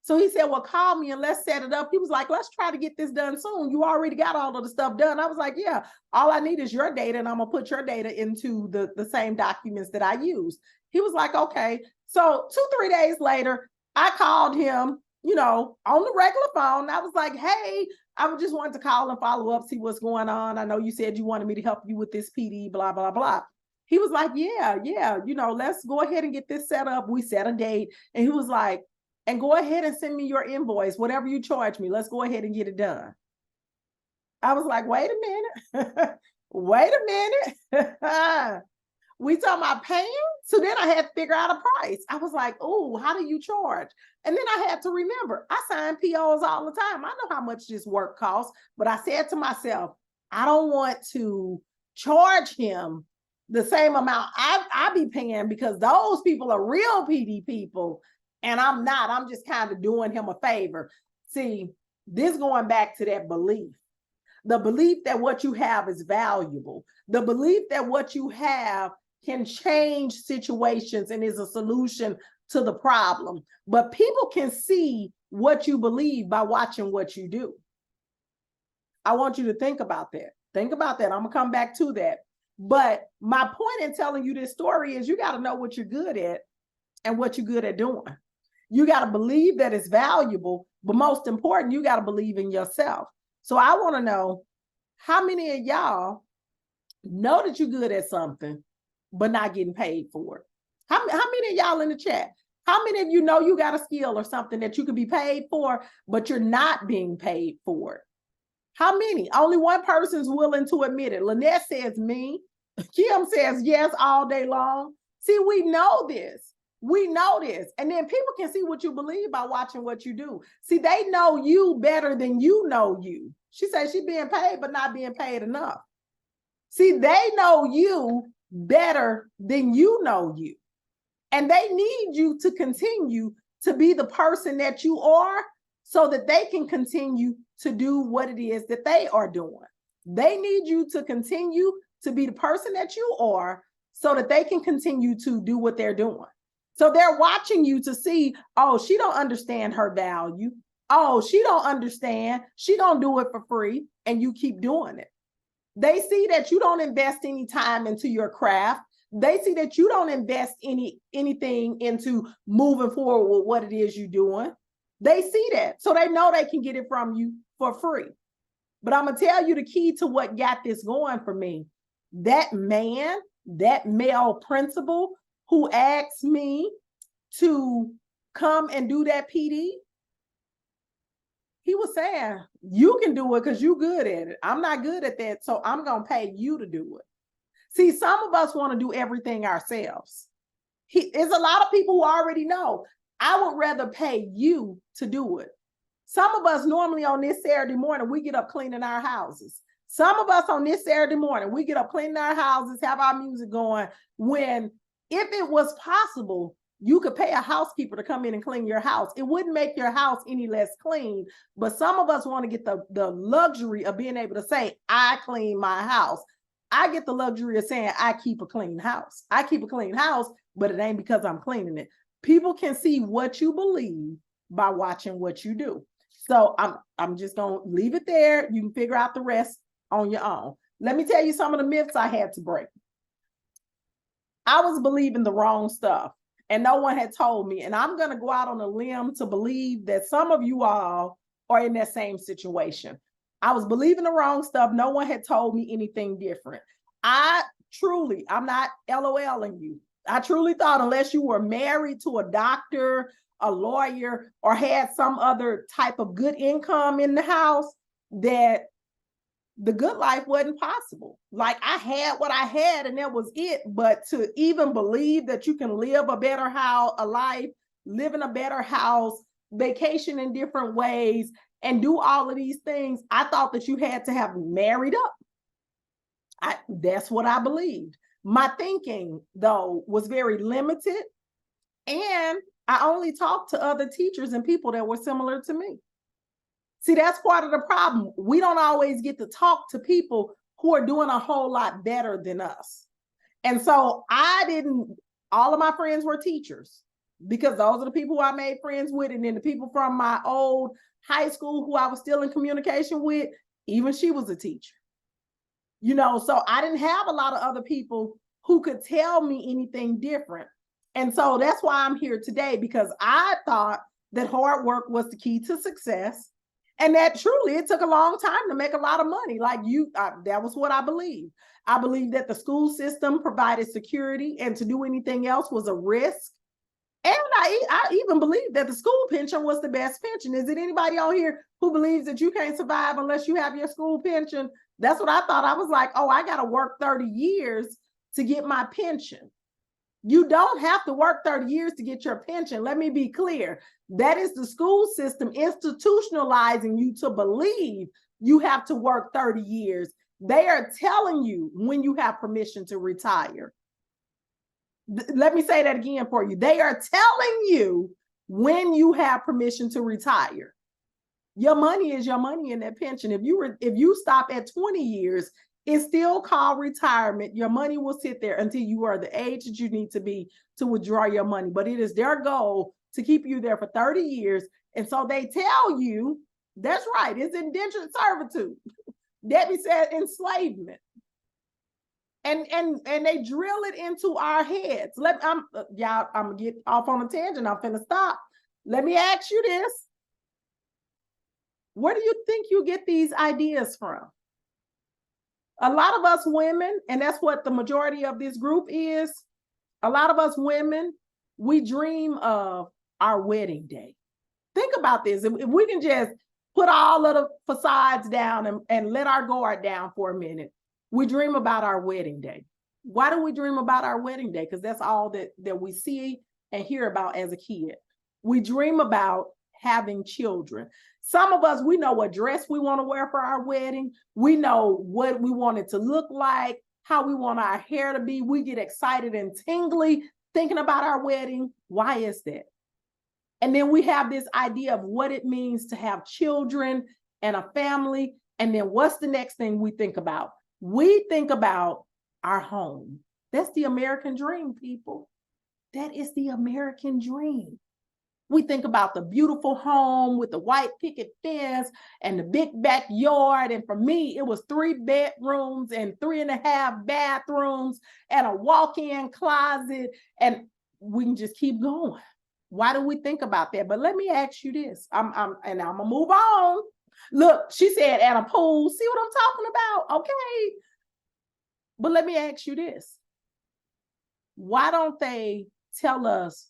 So he said, well, call me and let's set it up. He was like, let's try to get this done soon. You already got all of the stuff done. I was like, yeah, all I need is your data, and I'm going to put your data into the same documents that I use. He was like, okay. So 2-3 days later, I called him, on the regular phone. I was like, hey, I just wanted to call and follow up, see what's going on. I know you said you wanted me to help you with this PD, blah, blah, blah. He was like, yeah, let's go ahead and get this set up. We set a date, and he was like, and go ahead and send me your invoice, whatever you charge me. Let's go ahead and get it done. I was like, wait a minute. Wait a minute. We talking about paying? So then I had to figure out a price. I was like, oh, how do you charge? And then I had to remember, I sign POs all the time. I know how much this work costs, but I said to myself, I don't want to charge him the same amount I be paying, because those people are real PD people. And I'm not. I'm just kind of doing him a favor. See, this going back to that belief. the belief that what you have is valuable, the belief that what you have can change situations and is a solution to the problem. But people can see what you believe by watching what you do. I want you to think about that. Think about that. I'm going to come back to that. But my point in telling you this story is you got to know what you're good at and what you're good at doing. You got to believe that it's valuable, but most important, you got to believe in yourself. So I want to know, how many of y'all know that you're good at something, but not getting paid for it? How many of y'all in the chat? How many of you know you got a skill or something that you could be paid for, but you're not being paid for it? How many? Only one person's willing to admit it. Lynette says me. Kim says yes all day long. See, we know this. We know this. And then people can see what you believe by watching what you do. See, they know you better than you know you. She says she's being paid, but not being paid enough. See, they know you better than you know you. And they need you to continue to be the person that you are so that they can continue to do what it is that they are doing. They need you to continue to be the person that you are so that they can continue to do what they're doing. So they're watching you to see, oh, she don't understand her value. Oh, she don't understand. She don't do it for free. And you keep doing it. They see that you don't invest any time into your craft. They see that you don't invest anything into moving forward with what it is you're doing. They see that. So they know they can get it from you for free. But I'm going to tell you the key to what got this going for me. That man, that male principal who asked me to come and do that PD, he was saying, you can do it because you're good at it. I'm not good at that, so I'm going to pay you to do it. See, some of us want to do everything ourselves. There's a lot of people who already know, I would rather pay you to do it. Some of us normally on this Saturday morning, we get up cleaning our houses. Some of us on this Saturday morning, we get up cleaning our houses, have our music going, when if it was possible, you could pay a housekeeper to come in and clean your house. It wouldn't make your house any less clean, but some of us want to get the luxury of being able to say, I clean my house. I get the luxury of saying, I keep a clean house. I keep a clean house, but it ain't because I'm cleaning it. People can see what you believe by watching what you do. So I'm just going to leave it there. You can figure out the rest on your own. Let me tell you some of the myths I had to break. I was believing the wrong stuff and no one had told me. And I'm going to go out on a limb to believe that some of you all are in that same situation. I was believing the wrong stuff. No one had told me anything different. I'm not LOLing you. I truly thought unless you were married to a doctor, a lawyer, or had some other type of good income in the house, that the good life wasn't possible. Like I had what I had and that was it. But to even believe that you can live a better life, live in a better house, vacation in different ways, and do all of these things, I thought that you had to have married up. That's what I believed. My thinking, though, was very limited. And I only talked to other teachers and people that were similar to me. See, that's part of the problem. We don't always get to talk to people who are doing a whole lot better than us. And so all of my friends were teachers because those are the people who I made friends with. And then the people from my old high school who I was still in communication with, even she was a teacher. So I didn't have a lot of other people who could tell me anything different. And so that's why I'm here today, because I thought that hard work was the key to success. And that truly, it took a long time to make a lot of money. That was what I believed. I believed that the school system provided security and to do anything else was a risk. And I even believed that the school pension was the best pension. Is it anybody on here who believes that you can't survive unless you have your school pension? That's what I thought. I was like, oh, I got to work 30 years to get my pension. You don't have to work 30 years to get your pension. Let me be clear. That is the school system institutionalizing you to believe you have to work 30 years. They are telling you when you have permission to retire. Let me say that again for you. They are telling you when you have permission to retire. Your money is your money in that pension. If you stop at 20 years, it's still called retirement. Your money will sit there until you are the age that you need to be to withdraw your money. But it is their goal to keep you there for 30 years. And so they tell you, that's right, it's indentured servitude. Debbie said enslavement. And they drill it into our heads. I'm gonna get off on a tangent. I'm finna stop. Let me ask you this. Where do you think you get these ideas from? A lot of us women, and that's what the majority of this group is, a lot of us women, we dream of our wedding day. Think about this. If we can just put all of the facades down and let our guard down for a minute, we dream about our wedding day. Why do we dream about our wedding day? Because that's all that we see and hear about as a kid. We dream about having children. Some of us, we know what dress we want to wear for our wedding. We know what we want it to look like, how we want our hair to be. We get excited and tingly thinking about our wedding. Why is that? And then we have this idea of what it means to have children and a family. And then what's the next thing we think about? We think about our home. That's the American dream, people. That is the American dream. We think about the beautiful home with the white picket fence and the big backyard. And for me, it was 3 bedrooms and 3.5 bathrooms and a walk-in closet. And we can just keep going. Why do we think about that? But let me ask you this. I'm gonna move on. Look, she said at a pool. See what I'm talking about? Okay. But let me ask you this. Why don't they tell us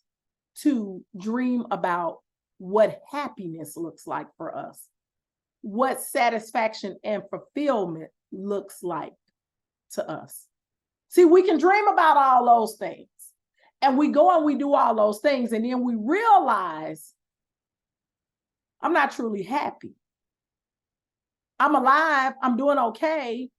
to dream about what happiness looks like for us? What satisfaction and fulfillment looks like to us? See, we can dream about all those things. And we go and we do all those things. And then we realize I'm not truly happy. I'm alive. I'm doing okay.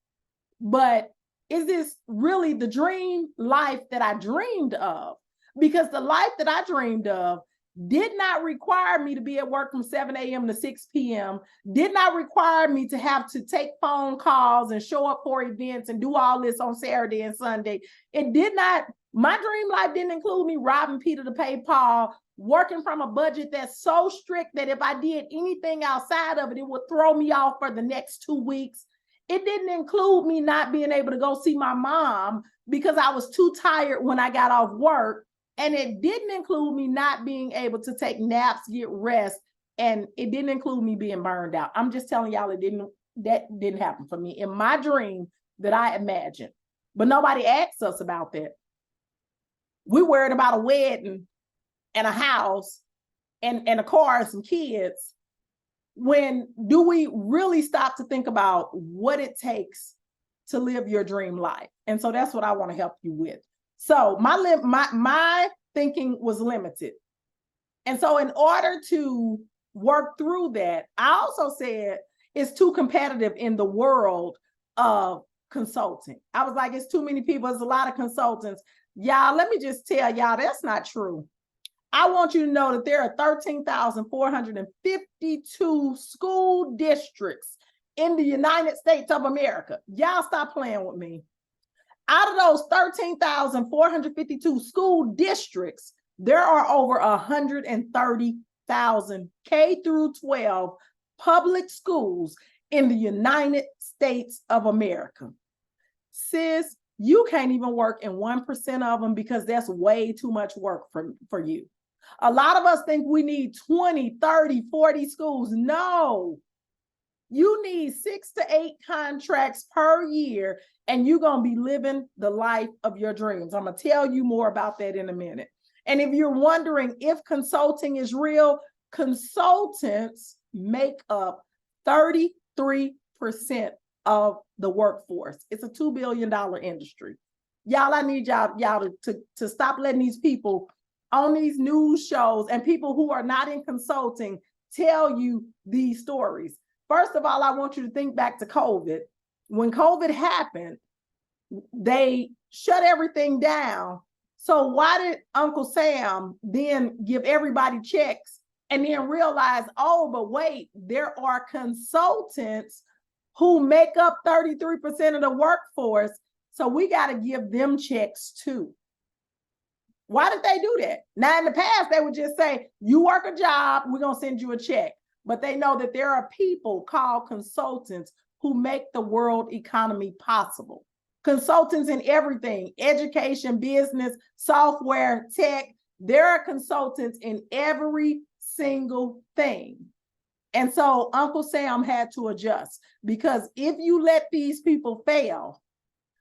But is this really the dream life that I dreamed of? Because the life that I dreamed of did not require me to be at work from 7 a.m. to 6 p.m., did not require me to have to take phone calls and show up for events and do all this on Saturday and Sunday. It did not, my dream life didn't include me robbing Peter to pay Paul, working from a budget that's so strict that if I did anything outside of it, it would throw me off for the next 2 weeks. It didn't include me not being able to go see my mom because I was too tired when I got off work. And it didn't include me not being able to take naps, get rest, and it didn't include me being burned out. I'm just telling y'all that didn't happen for me in my dream that I imagined. But nobody asked us about that. We worried about a wedding and a house and a car and some kids. When do we really stop to think about what it takes to live your dream life? And so that's what I want to help you with. So my thinking was limited. And so in order to work through that, I also said it's too competitive in the world of consulting. I was like, it's too many people. There's a lot of consultants. Y'all, let me just tell y'all, that's not true. I want you to know that there are 13,452 school districts in the United States of America. Y'all stop playing with me. Out of those 13,452 school districts, there are over 130,000 K through 12 public schools in the United States of America. Sis, you can't even work in 1% of them because that's way too much work for you. A lot of us think we need 20, 30, 40 schools. No. You need 6 to 8 contracts per year, and you're going to be living the life of your dreams. I'm going to tell you more about that in a minute. And if you're wondering if consulting is real, consultants make up 33% of the workforce. It's a $2 billion industry. Y'all, I need y'all to stop letting these people on these news shows and people who are not in consulting tell you these stories. First of all, I want you to think back to COVID. When COVID happened, they shut everything down. So why did Uncle Sam then give everybody checks and then realize, oh, but wait, there are consultants who make up 33% of the workforce. So we got to give them checks too. Why did they do that? Now, in the past, they would just say, you work a job, we're going to send you a check. But they know that there are people called consultants who make the world economy possible. Consultants in everything, education, business, software, tech. There are consultants in every single thing. And so Uncle Sam had to adjust, because if you let these people fail,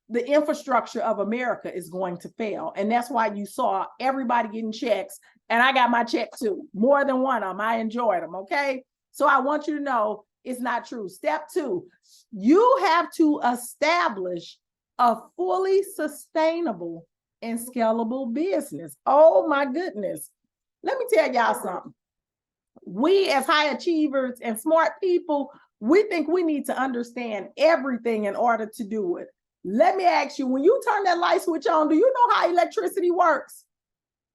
the infrastructure of America is going to fail. And that's why you saw everybody getting checks. And I got my check too, more than one of them. I enjoyed them, okay? So I want you to know it's not true. Step 2, you have to establish a fully sustainable and scalable business. Oh my goodness. Let me tell y'all something. We as high achievers and smart people, we think we need to understand everything in order to do it. Let me ask you, when you turn that light switch on, do you know how electricity works?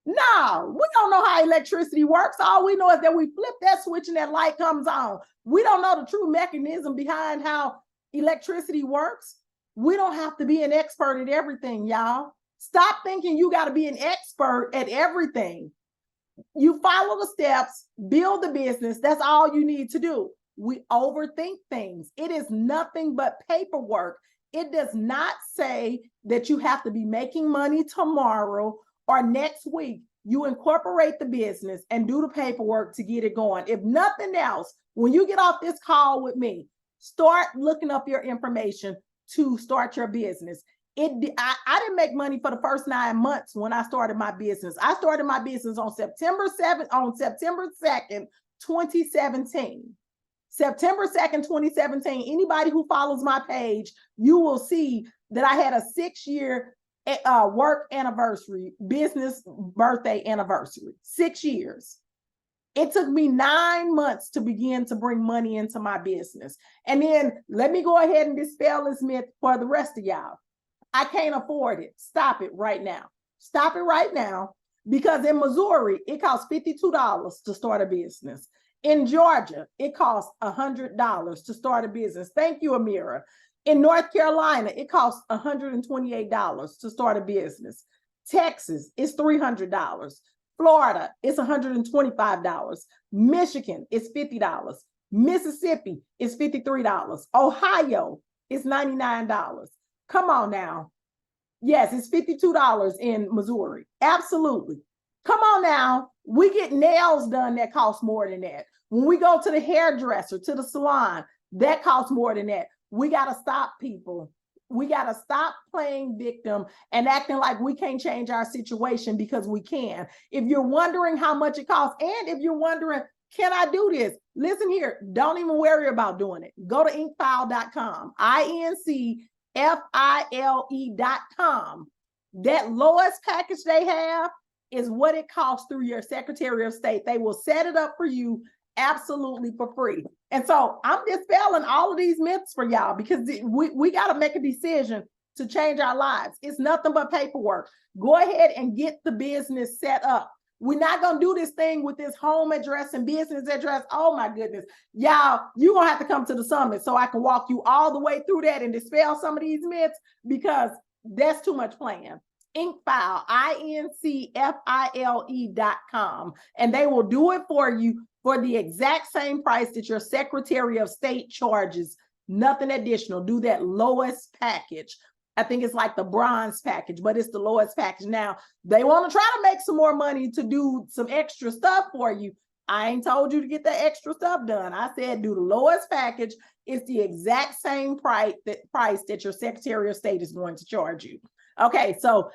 No, we don't know how electricity works. All we know is that we flip that switch and that light comes on. We don't know the true mechanism behind how electricity works. We don't have to be an expert at everything, y'all. Stop thinking you got to be an expert at everything. You follow the steps, build the business. That's all you need to do. We overthink things. It is nothing but paperwork. It does not say that you have to be making money tomorrow or next week. You incorporate the business and do the paperwork to get it going. If nothing else, when you get off this call with me, start looking up your information to start your business. I didn't make money for the first 9 months when I started my business. I started my business on September 2nd, 2017. September 2nd, 2017. Anybody who follows my page, you will see that I had a 6-year work anniversary, business birthday anniversary, 6 years. It took me 9 months to begin to bring money into my business. And then let me go ahead and dispel this myth for the rest of y'all. I can't afford it. Stop it right now. Stop it right now. Because in Missouri, it costs $52 to start a business. In Georgia, it costs $100 to start a business. Thank you, Amira. In North Carolina, it costs $128 to start a business. Texas, it's $300. Florida, it's $125. Michigan, it's $50. Mississippi, it's $53. Ohio, it's $99. Come on now. Yes, it's $52 in Missouri. Absolutely. Come on now. We get nails done that cost more than that. When we go to the hairdresser, to the salon, that costs more than that. We got to stop, people. We got to stop playing victim and acting like we can't change our situation, because we can. If you're wondering how much it costs, and if you're wondering, can I do this? Listen here, don't even worry about doing it. Go to inkfile.com, INCFILE.com. That lowest package they have is what it costs through your Secretary of State. They will set it up for you absolutely for free. And so I'm dispelling all of these myths for y'all, because we got to make a decision to change our lives. It's nothing but paperwork. Go ahead and get the business set up. We're not going to do this thing with this home address and business address. Oh my goodness. Y'all, you're going to have to come to the summit so I can walk you all the way through that and dispel some of these myths, because that's too much playing. Inkfile, INCFILE.com. And they will do it for you for the exact same price that your Secretary of State charges. Nothing additional. Do that lowest package. I think it's like the bronze package, but it's the lowest package. Now, they want to try to make some more money to do some extra stuff for you. I ain't told you to get the extra stuff done. I said do the lowest package. It's the exact same price that your Secretary of State is going to charge you. Okay, so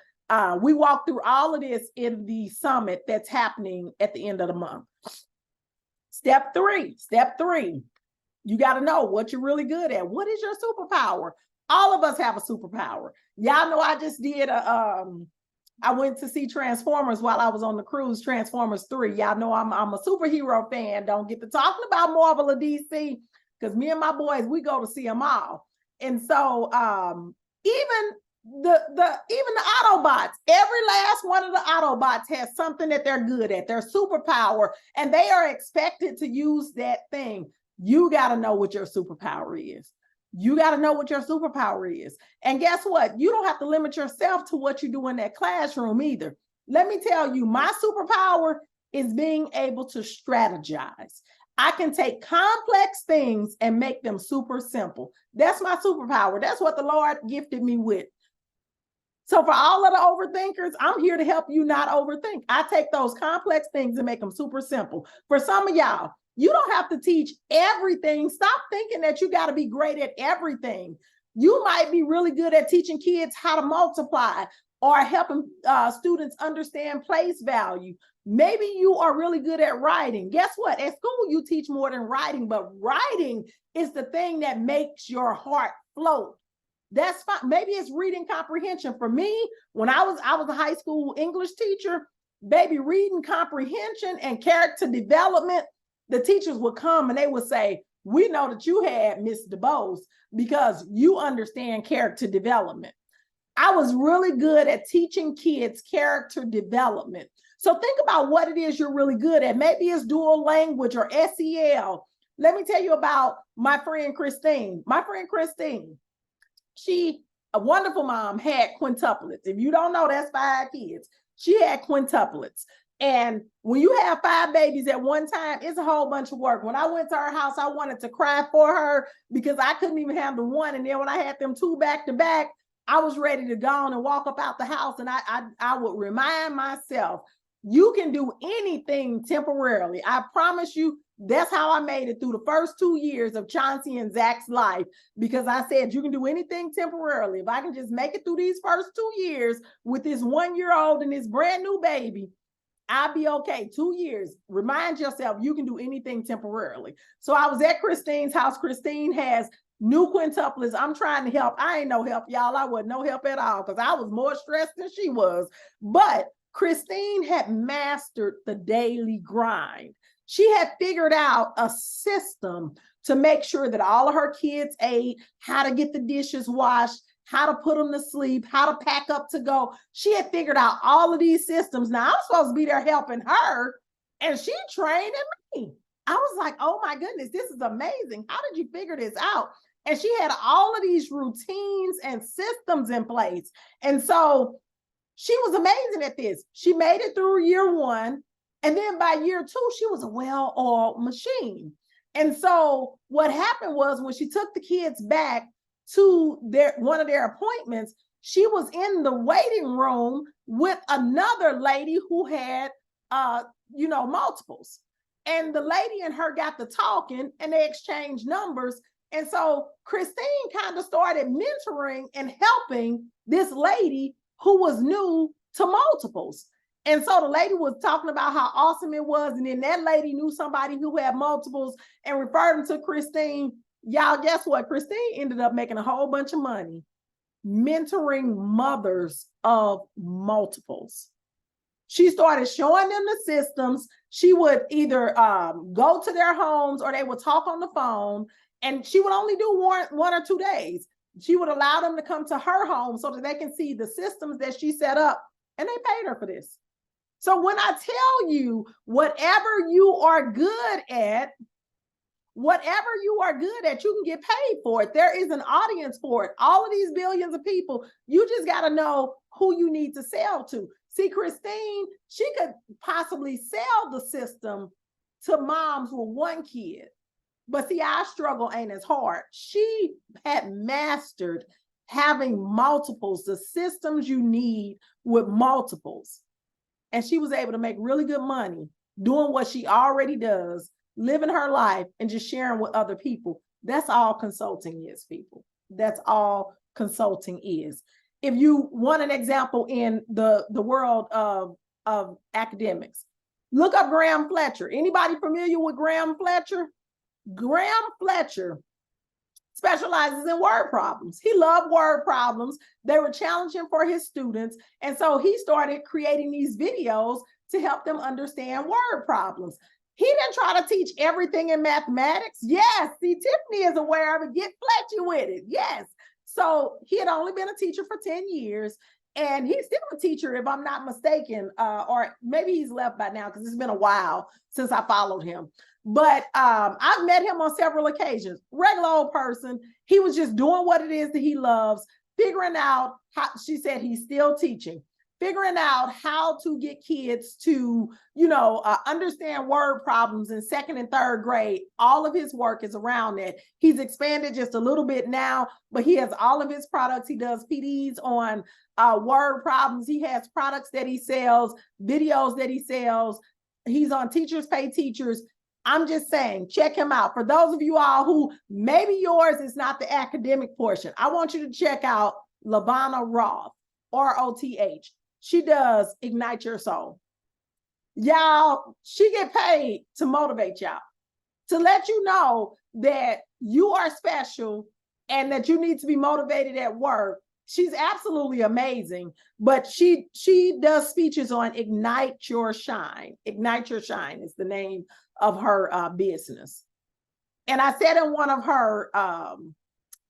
we walked through all of this in the summit that's happening at the end of the month. Step three, you got to know what you're really good at. What is your superpower? All of us have a superpower. Y'all know I just did I went to see Transformers while I was on the cruise, Transformers 3. Y'all know I'm a superhero fan. Don't get to talking about Marvel or DC, because me and my boys, we go to see them all. And so even Even the Autobots, every last one of the Autobots has something that they're good at, their superpower, and they are expected to use that thing. You got to know what your superpower is. You got to know what your superpower is. And guess what? You don't have to limit yourself to what you do in that classroom either. Let me tell you, my superpower is being able to strategize. I can take complex things and make them super simple. That's my superpower. That's what the Lord gifted me with. So for all of the overthinkers, I'm here to help you not overthink. I take those complex things and make them super simple. For some of y'all, you don't have to teach everything. Stop thinking that you got to be great at everything. You might be really good at teaching kids how to multiply or helping students understand place value. Maybe you are really good at writing. Guess what? At school, you teach more than writing, but writing is the thing that makes your heart float. That's fine. Maybe it's reading comprehension. For me, when I was a high school English teacher, baby, reading comprehension and character development, the teachers would come and they would say, we know that you had Miss DeBose because you understand character development. I was really good at teaching kids character development. So think about what it is you're really good at. Maybe it's dual language or SEL. Let me tell you about my friend Christine. My friend Christine, she, a wonderful mom, had quintuplets. If you don't know, that's 5 kids. She had quintuplets. And when you have 5 babies at one time, it's a whole bunch of work. When I went to her house, I wanted to cry for her because I couldn't even handle one. And then when I had them 2 back to back, I was ready to go on and walk up out the house. And I would remind myself, you can do anything temporarily. I promise you, that's how I made it through the first 2 years of Chauncey and Zach's life, because I said, you can do anything temporarily. If I can just make it through these first 2 years with this 1-year-old and this brand new baby, I'll be okay. 2 years. Remind yourself, you can do anything temporarily. So I was at Christine's house. Christine has new quintuplets. I'm trying to help. I ain't no help, y'all. I wasn't no help at all because I was more stressed than she was. But Christine had mastered the daily grind. She had figured out a system to make sure that all of her kids ate, how to get the dishes washed, how to put them to sleep, how to pack up to go. She had figured out all of these systems. Now I'm supposed to be there helping her, and she trained me. I was like, oh my goodness, this is amazing. How did you figure this out? And she had all of these routines and systems in place. And so she was amazing at this. She made it through year 1. And then by year 2, she was a well-oiled machine. And so what happened was when she took the kids back to one of their appointments, she was in the waiting room with another lady who had, multiples. And the lady and her got to talking and they exchanged numbers. And so Christine kind of started mentoring and helping this lady who was new to multiples. And so the lady was talking about how awesome it was. And then that lady knew somebody who had multiples and referred them to Christine. Y'all, guess what? Christine ended up making a whole bunch of money mentoring mothers of multiples. She started showing them the systems. She would either go to their homes or they would talk on the phone. And she would only do one or 2 days. She would allow them to come to her home so that they can see the systems that she set up. And they paid her for this. So when I tell you, whatever you are good at, you can get paid for it. There is an audience for it. All of these billions of people, you just got to know who you need to sell to. See, Christine, she could possibly sell the system to moms with 1 kid. But see, our struggle ain't as hard. She had mastered having multiples, the systems you need with multiples. And she was able to make really good money doing what she already does, living her life and just sharing with other people. That's all consulting is, people. That's all consulting is. If you want an example in the world of academics, look up Graham Fletcher. Anybody familiar with Graham Fletcher? Graham Fletcher specializes in word problems. He loved word problems. They were challenging for his students. And so he started creating these videos to help them understand word problems. He didn't try to teach everything in mathematics. Yes, see, Tiffany is aware of it. Get Fletcher with it. Yes. So he had only been a teacher for 10 years. And he's still a teacher, if I'm not mistaken, or maybe he's left by now because it's been a while since I followed him. But I've met him on several occasions. Regular old person. He was just doing what it is that he loves, figuring out how, she said he's still teaching, figuring out how to get kids to, understand word problems in second and third grade. All of his work is around that. He's expanded just a little bit now, but he has all of his products. He does PDs on word problems. He has products that he sells, videos that he sells. He's on Teachers Pay Teachers. I'm just saying, check him out. For those of you all who maybe yours is not the academic portion, I want you to check out Lavana Roth, Roth. She does Ignite Your Soul. Y'all, she get paid to motivate y'all, to let you know that you are special and that you need to be motivated at work. She's absolutely amazing, but she does speeches on Ignite Your Shine. Ignite Your Shine is the name of her business. And I said in one of her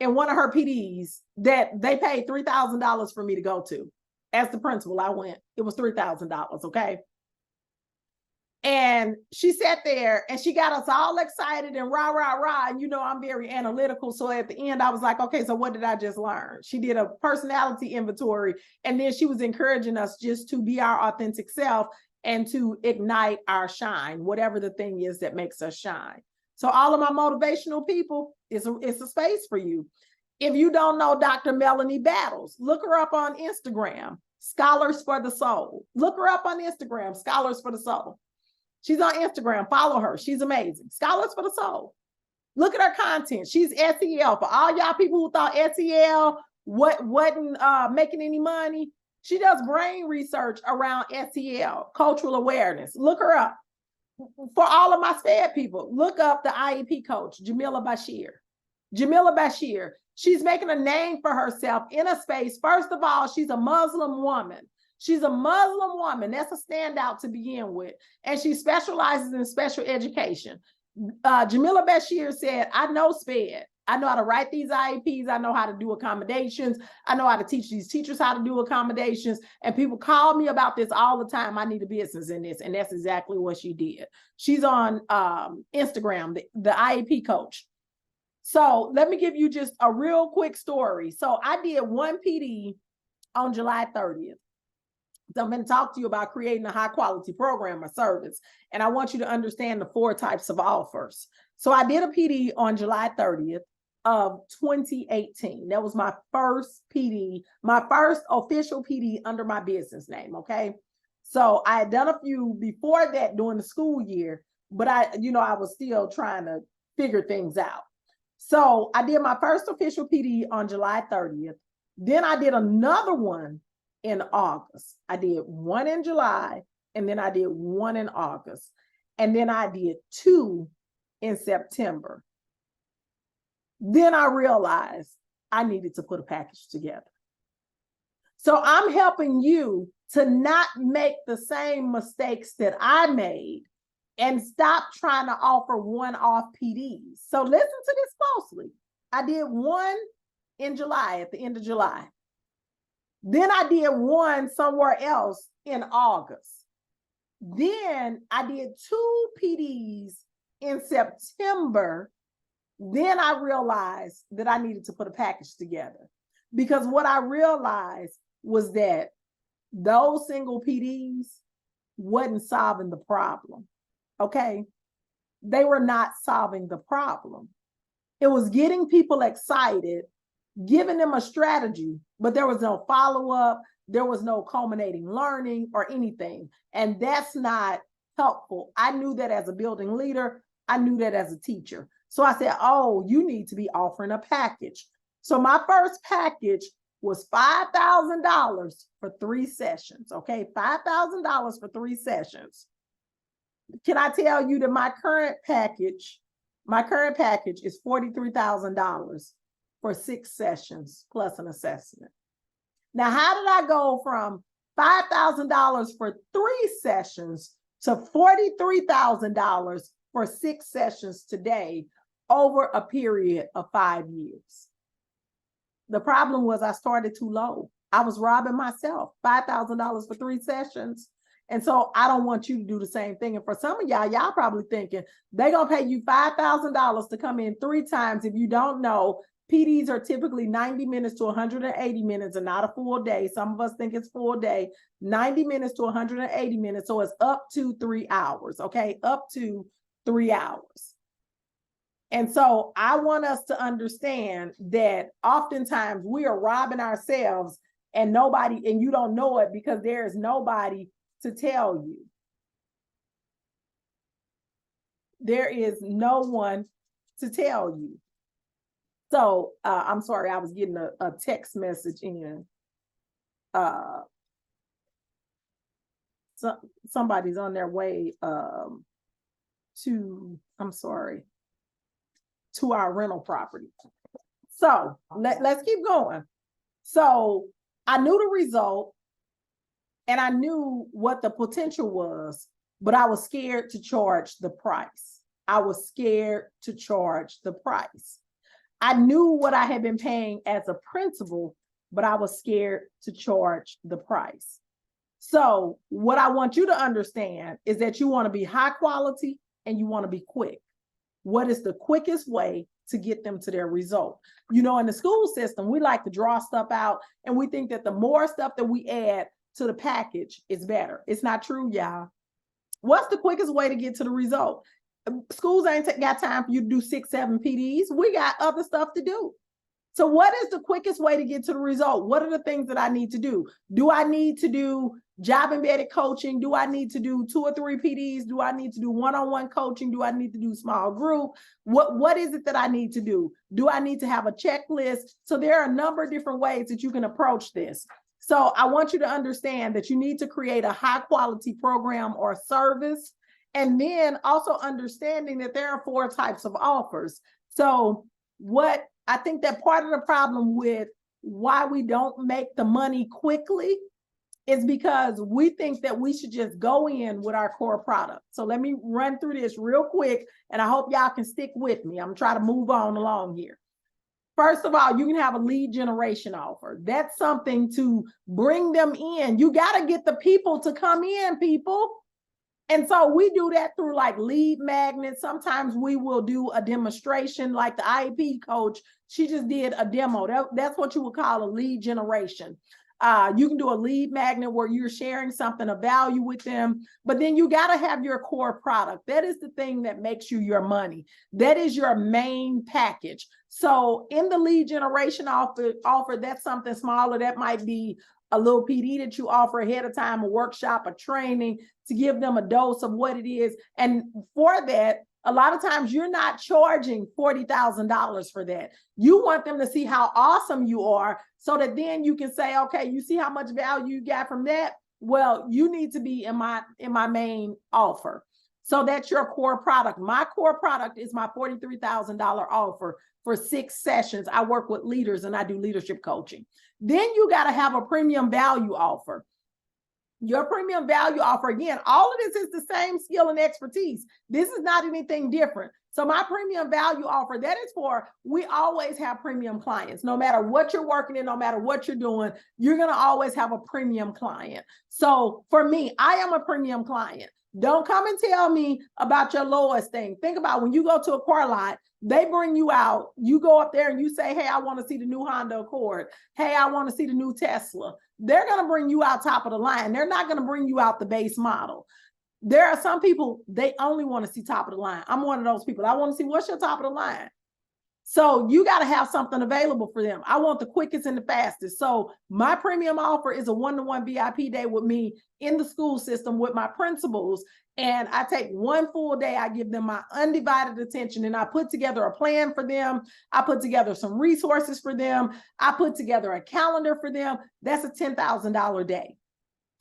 PDs that they paid $3,000 for me to go to. As the principal, I went. It was $3,000, okay? And she sat there and she got us all excited and rah, rah, rah. And I'm very analytical. So at the end, I was like, okay, so what did I just learn? She did a personality inventory. And then she was encouraging us just to be our authentic self and to ignite our shine, whatever the thing is that makes us shine. So all of my motivational people, it's a space for you. If you don't know Dr. Melanie Battles, look her up on Instagram, Scholars for the Soul. Look her up on Instagram, Scholars for the Soul. She's on Instagram. Follow her. She's amazing. Scholars for the Soul. Look at her content. She's SEL. For all y'all people who thought SEL wasn't making any money, she does brain research around SEL, cultural awareness. Look her up. For all of my SPED people, look up the IEP coach, Jamila Bashir. Jamila Bashir. She's making a name for herself in a space. First of all, she's a Muslim woman. She's a Muslim woman. That's a standout to begin with. And she specializes in special education. Jamila Bashir said, I know SPED. I know how to write these IEPs. I know how to do accommodations. I know how to teach these teachers how to do accommodations. And people call me about this all the time. I need a business in this. And that's exactly what she did. She's on Instagram, the IEP coach. So let me give you just a real quick story. So I did one PD on July 30th. So I'm going to talk to you about creating a high quality program or service. And I want you to understand the 4 types of offers. So I did a PD on July 30th of 2018. That was my first PD, my first official PD under my business name. Okay. So I had done a few before that during the school year, but I was still trying to figure things out. So I did my first official PD on July 30th. Then I did another one in August. I did one in July, and then I did one in August. And then I did 2 in September. Then I realized I needed to put a package together. So I'm helping you to not make the same mistakes that I made and stop trying to offer one-off PDs. So listen to this closely. I did one in July, at the end of July. Then I did one somewhere else in August. Then I did 2 PDs in September. Then I realized that I needed to put a package together, because what I realized was that those single PDs wasn't solving the problem. Okay. They were not solving the problem. It was getting people excited, giving them a strategy, but there was no follow-up. There was no culminating learning or anything. And that's not helpful. I knew that as a building leader. I knew that as a teacher. So I said, oh, you need to be offering a package. So my first package was $5,000 for 3 sessions. Okay, $5,000 for 3 sessions. Can I tell you that my current package is $43,000 for 6 sessions plus an assessment. Now, how did I go from $5,000 for 3 sessions to $43,000 for 6 sessions today over a period of 5 years? The problem was I started too low. I was robbing myself, $5,000 for 3 sessions. And so I don't want you to do the same thing. And for some of y'all probably thinking they're going to pay you $5,000 to come in 3 times. If you don't know, PDs are typically 90 minutes to 180 minutes and not a full day. Some of us think it's full day, 90 minutes to 180 minutes. So it's up to 3 hours, okay? Up to 3 hours. And so I want us to understand that oftentimes we are robbing ourselves and you don't know it because there is nobody to tell you. There is no one to tell you. So I'm sorry, I was getting a text message in. Somebody's on their way to our rental property. So let's keep going. So I knew the result and I knew what the potential was, but I was scared to charge the price. I was scared to charge the price. I knew what I had been paying as a principal, but I was scared to charge the price. So what I want you to understand is that you want to be high quality and you want to be quick. What is the quickest way to get them to their result? You know, in the school system, we like to draw stuff out and we think that the more stuff that we add to the package is better. It's not true, y'all. What's the quickest way to get to the result? Schools ain't got time for you to do 6, 7 PDs. We got other stuff to do. So what is the quickest way to get to the result? What are the things that I need to do? Do I need to do job embedded coaching? Do I need to do 2 or 3 PDs? Do I need to do one-on-one coaching? Do I need to do small group? What is it that I need to do? Do I need to have a checklist? So there are a number of different ways that you can approach this. So I want you to understand that you need to create a high quality program or service. And then also understanding that there are 4 types of offers. So what I think that part of the problem with why we don't make the money quickly is because we think that we should just go in with our core product. So let me run through this real quick, and I hope y'all can stick with me. I'm trying to move on along here. First of all, you can have a lead generation offer. That's something to bring them in. You got to get the people to come in, people. And so we do that through like lead magnets. Sometimes we will do a demonstration like the IEP coach. She just did a demo. That's what you would call a lead generation. You can do a lead magnet where you're sharing something of value with them, but then you got to have your core product. That is the thing that makes you your money. That is your main package. So in the lead generation offer, that's something smaller. That might be a little PD that you offer ahead of time, a workshop, a training to give them a dose of what it is. And for that, a lot of times you're not charging $40,000 for that. You want them to see how awesome you are so that then you can say, okay, you see how much value you got from that? Well, you need to be in my main offer. So that's your core product. My core product is my $43,000 offer for 6 sessions. I work with leaders and I do leadership coaching. Then you got to have a premium value offer. Your premium value offer, again, all of this is the same skill and expertise. This is not anything different. So my premium value offer, that is for, we always have premium clients. No matter what you're working in, no matter what you're doing, you're going to always have a premium client. So for me, I am a premium client. Don't come and tell me about your lowest thing. Think about when you go to a car lot, they bring you out, you go up there and you say, hey, I want to see the new Honda Accord. Hey, I want to see the new Tesla. They're going to bring you out top of the line. They're not going to bring you out the base model. There are some people, they only want to see top of the line. I'm one of those people. I want to see what's your top of the line. So you got to have something available for them. I want the quickest and the fastest. So my premium offer is a 1-to-1 VIP day with me in the school system with my principals. And I take 1 full day. I give them my undivided attention and I put together a plan for them. I put together some resources for them. I put together a calendar for them. That's a $10,000 day.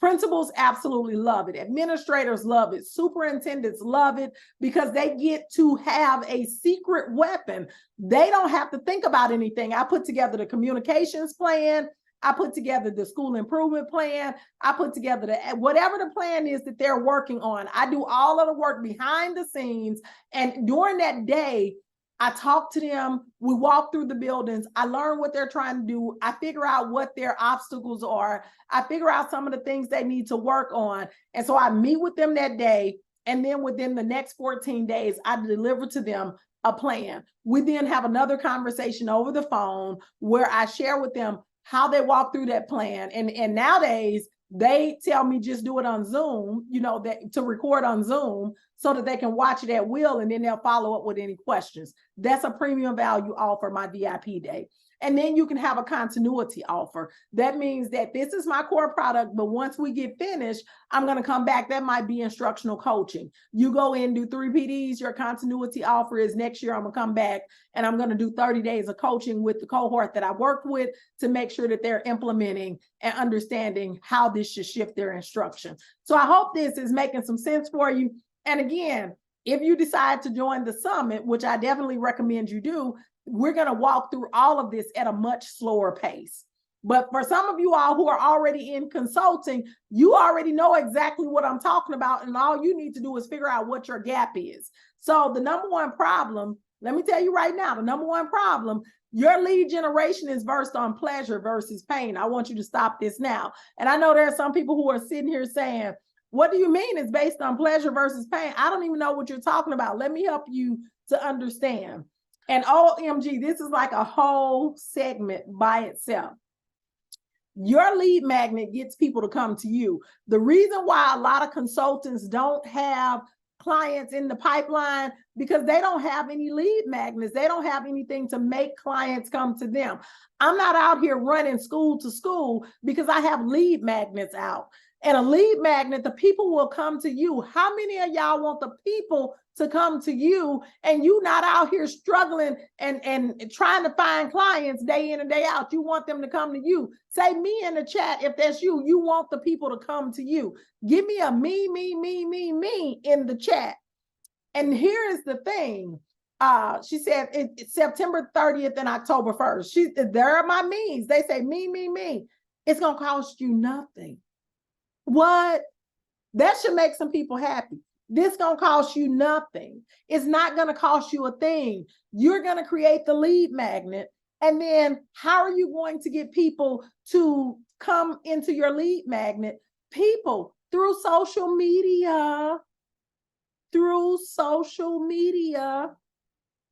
Principals absolutely love it. Administrators love it. Superintendents love it because they get to have a secret weapon. They don't have to think about anything. I put together the communications plan. I put together the school improvement plan. I put together whatever the plan is that they're working on. I do all of the work behind the scenes. And during that day, I talk to them. We walk through the buildings. I learn what they're trying to do. I figure out what their obstacles are. I figure out some of the things they need to work on. And so I meet with them that day. And then within the next 14 days, I deliver to them a plan. We then have another conversation over the phone where I share with them how they walk through that plan. And nowadays, they tell me just do it on Zoom, that to record on Zoom so that they can watch it at will, and then they'll follow up with any questions. That's a premium value offer, my VIP day. And then you can have a continuity offer. That means that this is my core product, but once we get finished, I'm going to come back. That might be instructional coaching. You go in, do 3 PDs. Your continuity offer is next year, I'm going to come back and I'm going to do 30 days of coaching with the cohort that I worked with to make sure that they're implementing and understanding how this should shift their instruction. So I hope this is making some sense for you. And again, if you decide to join the summit, which I definitely recommend you do, we're going to walk through all of this at a much slower pace. But for some of you all who are already in consulting, you already know exactly what I'm talking about. And all you need to do is figure out what your gap is. So the number one problem, let me tell you right now, the number one problem, your lead generation is versed on pleasure versus pain. I want you to stop this now. And I know there are some people who are sitting here saying, what do you mean it's based on pleasure versus pain? I don't even know what you're talking about. Let me help you to understand. And OMG, this is like a whole segment by itself. Your lead magnet gets people to come to you. The reason why a lot of consultants don't have clients in the pipeline, because they don't have any lead magnets. They don't have anything to make clients come to them. I'm not out here running school to school because I have lead magnets out. And a lead magnet, the people will come to you. How many of y'all want the people to come to you and you not out here struggling and trying to find clients day in and day out? You want them to come to you. Say me in the chat if that's you. You want the people to come to you. Give me a me in the chat. And here is the thing. She said it's September 30th and October 1st. There are my me's. They say me. It's going to cost you nothing. What? That should make some people happy. This gonna cost you nothing. It's not gonna cost you a thing. You're gonna create the lead magnet. And then how are you going to get people to come into your lead magnet? People through social media.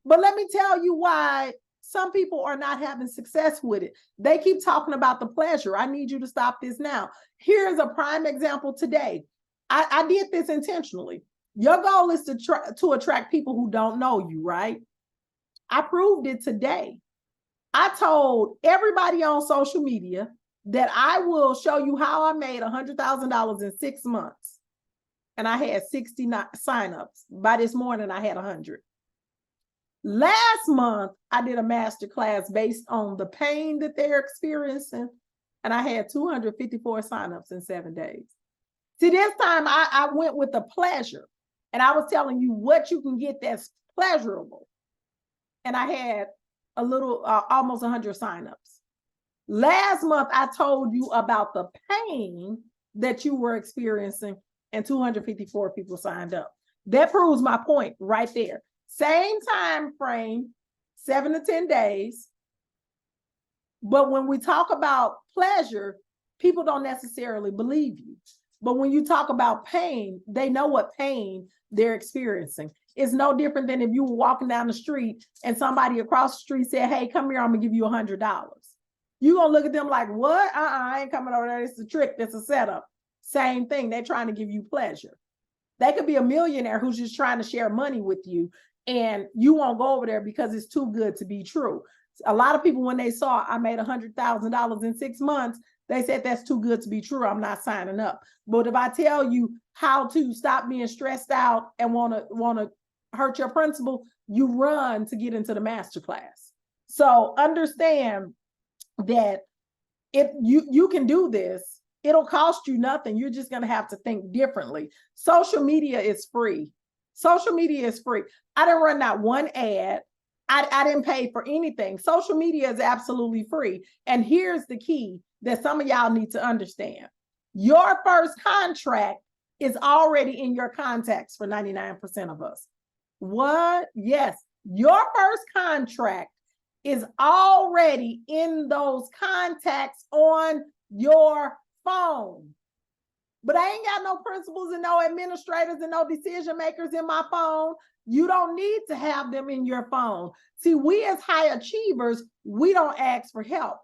But let me tell you why some people are not having success with it. They keep talking about the pleasure. I need you to stop this now. Here's a prime example today. I did this intentionally. Your goal is to attract people who don't know you, right? I proved it today. I told everybody on social media that I will show you how I made $100,000 in 6 months. And I had 69 signups. By this morning, I had 100. Last month, I did a masterclass based on the pain that they're experiencing, and I had 254 signups in 7 days. See, this time I went with the pleasure, and I was telling you what you can get that's pleasurable. And I had a little, almost 100 signups. Last month, I told you about the pain that you were experiencing, and 254 people signed up. That proves my point right there. Same time frame, 7 to 10 days. But when we talk about pleasure, people don't necessarily believe you. But when you talk about pain, they know what pain they're experiencing. It's no different than if you were walking down the street and somebody across the street said, hey, come here, I'm gonna give you $100. You're gonna look at them like, what? I ain't coming over there. It's a trick, it's a setup. Same thing, they're trying to give you pleasure. They could be a millionaire who's just trying to share money with you, and you won't go over there because it's too good to be true. A lot of people, when they saw I made $100,000 in 6 months, they said that's too good to be true. I'm not signing up. But if I tell you how to stop being stressed out and want to hurt your principal, you run to get into the masterclass. So understand that if you can do this, it'll cost you nothing. You're just going to have to think differently. Social media is free. Social media is free. I didn't run not one ad. I didn't pay for anything. Social media is absolutely free. And here's the key that some of y'all need to understand. Your first contract is already in your contacts for 99% of us. What? Yes. Your first contract is already in those contacts on your phone. But I ain't got no principals and no administrators and no decision makers in my phone. You don't need to have them in your phone. See, we as high achievers, we don't ask for help.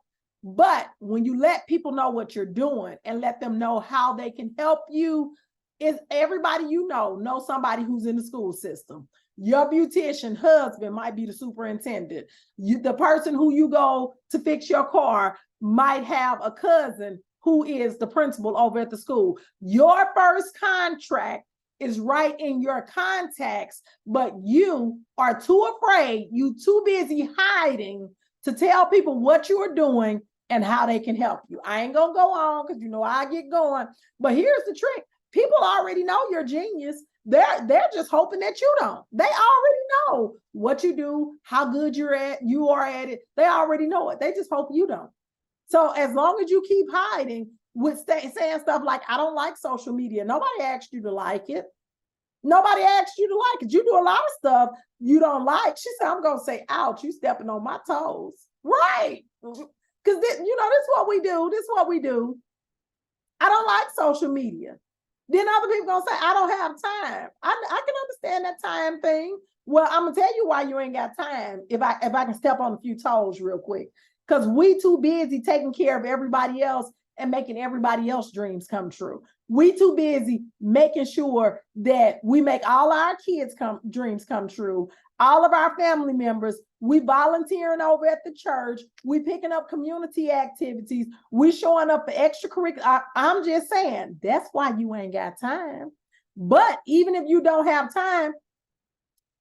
But when you let people know what you're doing and let them know how they can help you, is everybody you know somebody who's in the school system. Your beautician husband might be the superintendent. The person who you go to fix your car might have a cousin who is the principal over at the school. Your first contract is right in your contacts, but you are too afraid, you too busy hiding to tell people what you are doing and how they can help you. I ain't gonna go on because you know I get going, but here's the trick. People already know you're genius. They're just hoping that you don't. They already know what you do, how good you are at it. They already know it. They just hope you don't. So as long as you keep hiding with saying stuff like, I don't like social media. Nobody asked you to like it. Nobody asked you to like it. You do a lot of stuff you don't like. She said, I'm going to say, ouch, you stepping on my toes. Right. Because this is what we do. This is what we do. I don't like social media. Then other people going to say, I don't have time. I can understand that time thing. Well, I'm going to tell you why you ain't got time if I can step on a few toes real quick. Because we too busy taking care of everybody else and making everybody else's dreams come true. We too busy making sure that we make all our kids' dreams come true. All of our family members, we volunteering over at the church. We picking up community activities. We showing up for extracurricular. I'm just saying, that's why you ain't got time. But even if you don't have time,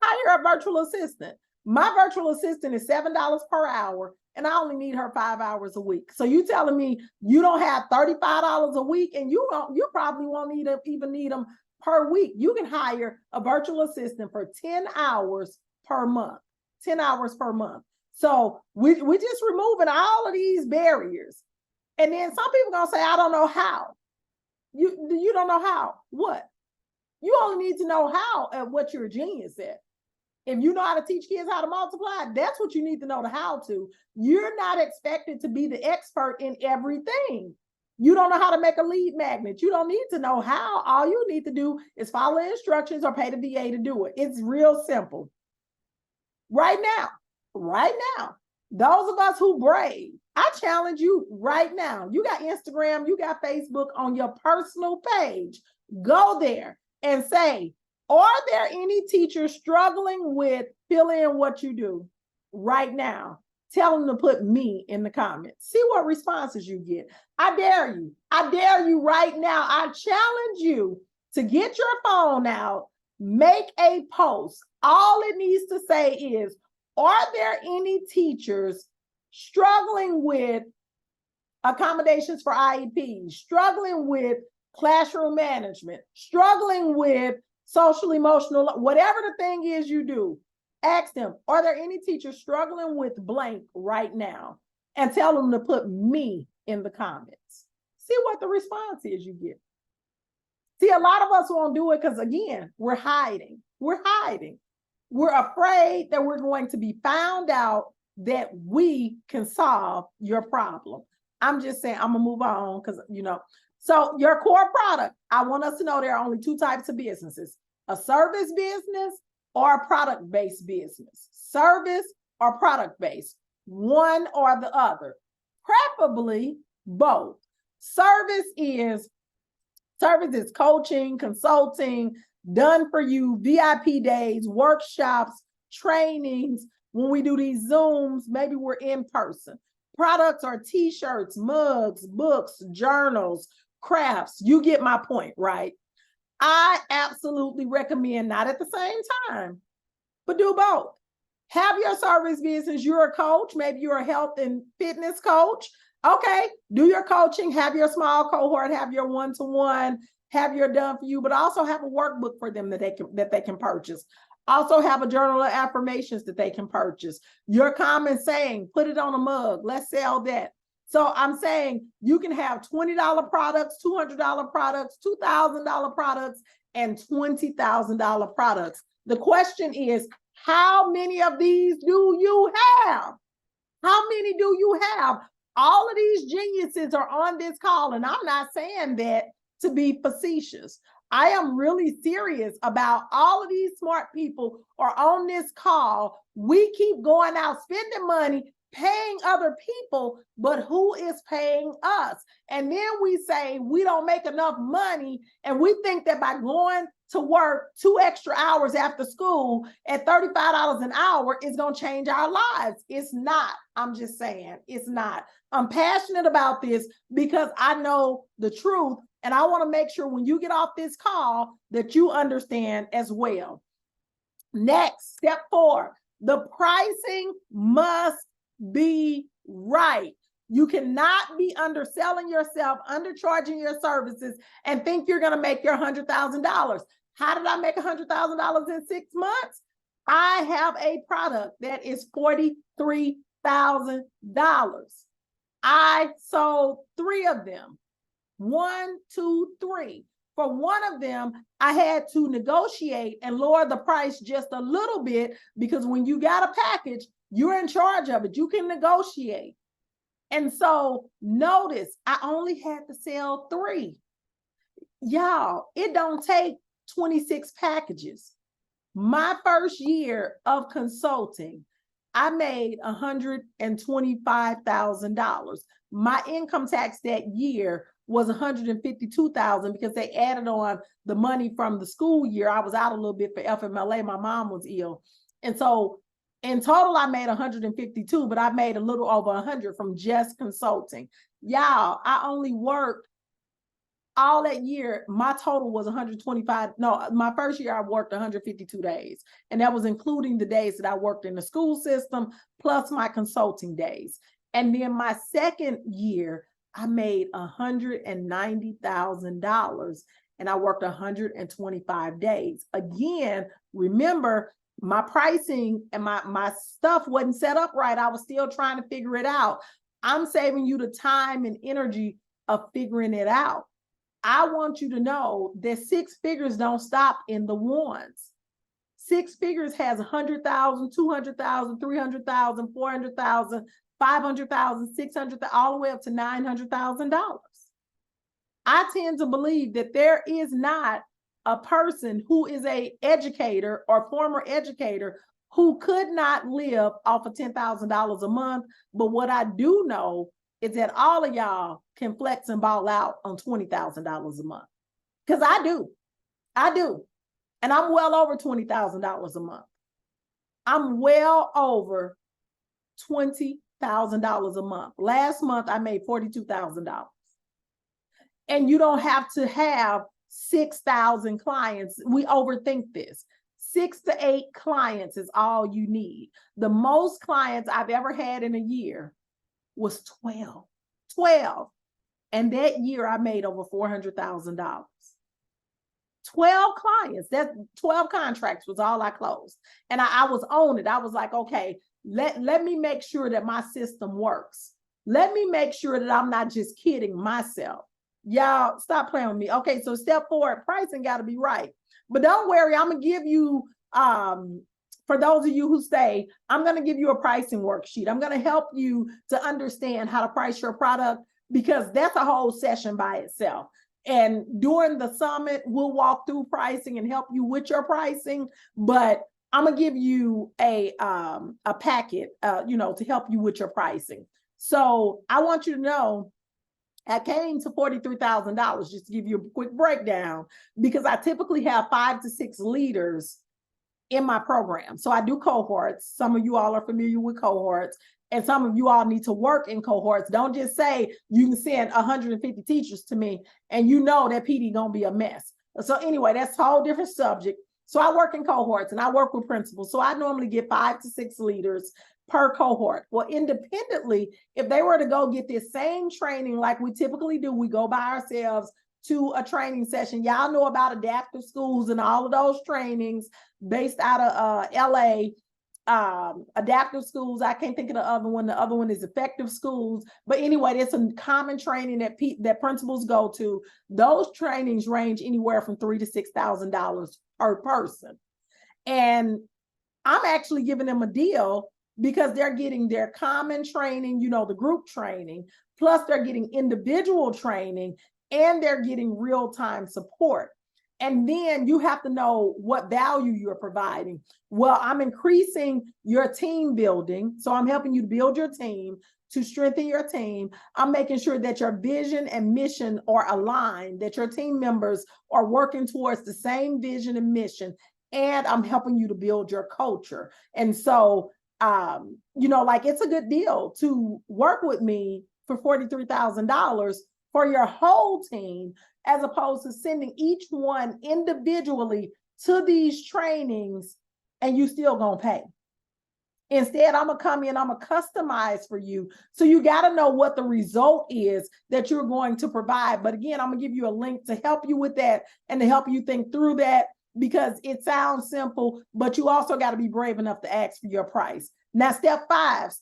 hire a virtual assistant. My virtual assistant is $7 per hour, and I only need her 5 hours a week. So you telling me you don't have $35 a week, and you probably won't even need them per week. You can hire a virtual assistant for 10 hours per month. 10 hours per month. So we're just removing all of these barriers. And then some people gonna say, I don't know how. You don't know how. What? You only need to know how at what you're a genius at. If you know how to teach kids how to multiply, that's what you need to know the how to. You're not expected to be the expert in everything. You don't know how to make a lead magnet. You don't need to know how. All you need to do is follow the instructions or pay the VA to do it. It's real simple. Right now, those of us who brave, I challenge you right now. You got Instagram, you got Facebook on your personal page. Go there and say, are there any teachers struggling with fill in what you do right now? Tell them to put me in the comments. See what responses you get. I dare you. I dare you right now. I challenge you to get your phone out, make a post. All it needs to say is, are there any teachers struggling with accommodations for IEPs, struggling with classroom management, struggling with social emotional, whatever the thing is you do? Ask them, are there any teachers struggling with blank right now? And tell them to put me in the comments. See what the response is you get. See, a lot of us won't do it because, again, we're hiding. We're hiding. We're afraid that we're going to be found out that we can solve your problem. I'm just saying, I'm going to move on because, So your core product, I want us to know there are only two types of businesses, a service business or a product-based business. Service or product-based, one or the other, preferably both. Service is coaching, consulting, done for you, VIP days, workshops, trainings. When we do these Zooms, maybe we're in person. Products are t-shirts, mugs, books, journals, crafts. You get my point, right? I absolutely recommend, not at the same time, but do both. Have your service business. You're a coach. Maybe you're a health and fitness coach. Okay, do your coaching, have your small cohort, have your one-to-one, have your done for you, but also have a workbook for them that they can purchase. Also have a journal of affirmations that they can purchase. Your common saying, put it on a mug. Let's sell that. So I'm saying you can have $20 products, $200 products, $2,000 products, and $20,000 products. The question is, How many of these do you have? How many do you have? All of these geniuses are on this call, and I'm not saying that to be facetious. I am really serious about all of these smart people are on this call. We keep going out spending money, paying other people, but who is paying us? And then we say we don't make enough money, and we think that by going to work 2 extra hours after school at $35 an hour is going to change our lives. It's not. I'm just saying, it's not. I'm passionate about this because I know the truth, and I want to make sure when you get off this call that you understand as well. Next, step 4, the pricing must be right. You cannot be underselling yourself, undercharging your services, and think you're going to make your $100,000. How did I make $100,000 in 6 months? I have a product that is $43,000. I sold 3 of them. 1, 2, 3. For one of them, I had to negotiate and lower the price just a little bit, because when you got a package, you're in charge of it. You can negotiate. And so notice I only had to sell 3. Y'all, it don't take 26 packages. My first year of consulting, I made $125,000. My income tax that year was $152,000 because they added on the money from the school year. I was out a little bit for FMLA. My mom was ill. And so in total, I made 152, but I made a little over 100 from just consulting. Y'all, I only worked all that year. My total was 125. No, my first year I worked 152 days. And that was including the days that I worked in the school system, plus my consulting days. And then my second year, I made $190,000 and I worked 125 days. Again, remember, my pricing and my stuff wasn't set up right. I was still trying to figure it out. I'm saving you the time and energy of figuring it out. I want you to know that 6 figures don't stop in the ones. 6 figures has 100,000, 200,000, 300,000, 400,000, 500,000, 600,000, all the way up to $900,000. I tend to believe that there is not a person who is an educator or former educator who could not live off of $10,000 a month. But what I do know is that all of y'all can flex and ball out on $20,000 a month. Because I do. And I'm well over $20,000 a month. I'm well over $20,000 a month. Last month, I made $42,000. And you don't have to have 6,000 clients. We overthink this. 6 to 8 clients is all you need. The most clients I've ever had in a year was 12. And that year I made over $400,000. 12 clients, that 12 contracts was all I closed. And I was on it. I was like, okay, let me make sure that my system works. Let me make sure that I'm not just kidding myself. Y'all stop playing with me. Okay, so step 4, pricing got to be right. But don't worry, I'm going to give you, for those of you who stay, I'm going to give you a pricing worksheet. I'm going to help you to understand how to price your product, because that's a whole session by itself. And during the summit, we'll walk through pricing and help you with your pricing. But I'm going to give you a packet, to help you with your pricing. So I want you to know, I came to $43,000, just to give you a quick breakdown, because I typically have 5 to 6 leaders in my program. So I do cohorts. Some of you all are familiar with cohorts, and some of you all need to work in cohorts. Don't just say you can send 150 teachers to me and you know that PD gonna be a mess. So anyway, that's a whole different subject. So I work in cohorts and I work with principals. So I normally get 5 to 6 leaders per cohort. Well, independently, if they were to go get this same training like we typically do, we go by ourselves to a training session. Y'all know about adaptive schools and all of those trainings based out of LA. Adaptive schools, I can't think of the other one. The other one is effective schools. But anyway, there's some common training that principals go to. Those trainings range anywhere from $3,000 to $6,000 per person. And I'm actually giving them a deal because they're getting their common training, the group training, plus they're getting individual training, and they're getting real-time support. And then you have to know what value you're providing. Well, I'm increasing your team building. So I'm helping you to build your team, to strengthen your team. I'm making sure that your vision and mission are aligned, that your team members are working towards the same vision and mission. And I'm helping you to build your culture. And so, it's a good deal to work with me for $43,000 for your whole team, as opposed to sending each one individually to these trainings and you still gonna pay. Instead, I'm gonna come in, I'm gonna customize for you. So you gotta know what the result is that you're going to provide. But again, I'm gonna give you a link to help you with that and to help you think through that, because it sounds simple, but you also gotta be brave enough to ask for your price. Now, step five,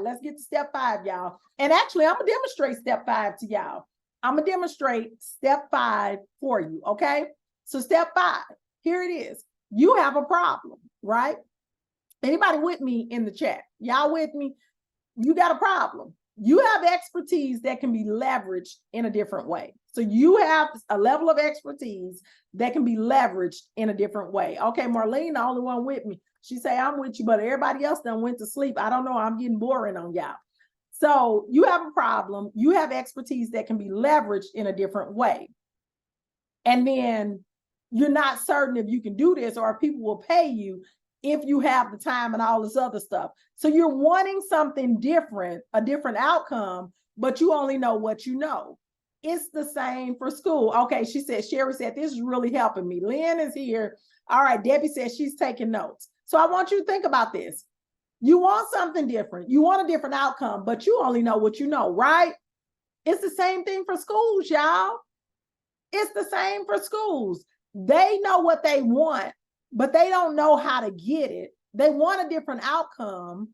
let's get to step 5, y'all. And actually, I'm gonna demonstrate step 5 to y'all. I'm gonna demonstrate step 5 for you, okay? So step 5, here it is. You have a problem, right? Anybody with me in the chat? Y'all with me? You got a problem. You have expertise that can be leveraged in a different way. So you have a level of expertise that can be leveraged in a different way. Okay, Marlene, the only one with me. She say, I'm with you, but everybody else done went to sleep. I don't know, I'm getting boring on y'all. So you have a problem. You have expertise that can be leveraged in a different way. And then you're not certain if you can do this or if people will pay you if you have the time and all this other stuff. So you're wanting something different, a different outcome, but you only know what you know. It's the same for school. Okay, Sherry said, this is really helping me. Lynn is here. All right, Debbie says she's taking notes. So I want you to think about this. You want something different. You want a different outcome, but you only know what you know, right? It's the same thing for schools, y'all. It's the same for schools. They know what they want, but they don't know how to get it. They want a different outcome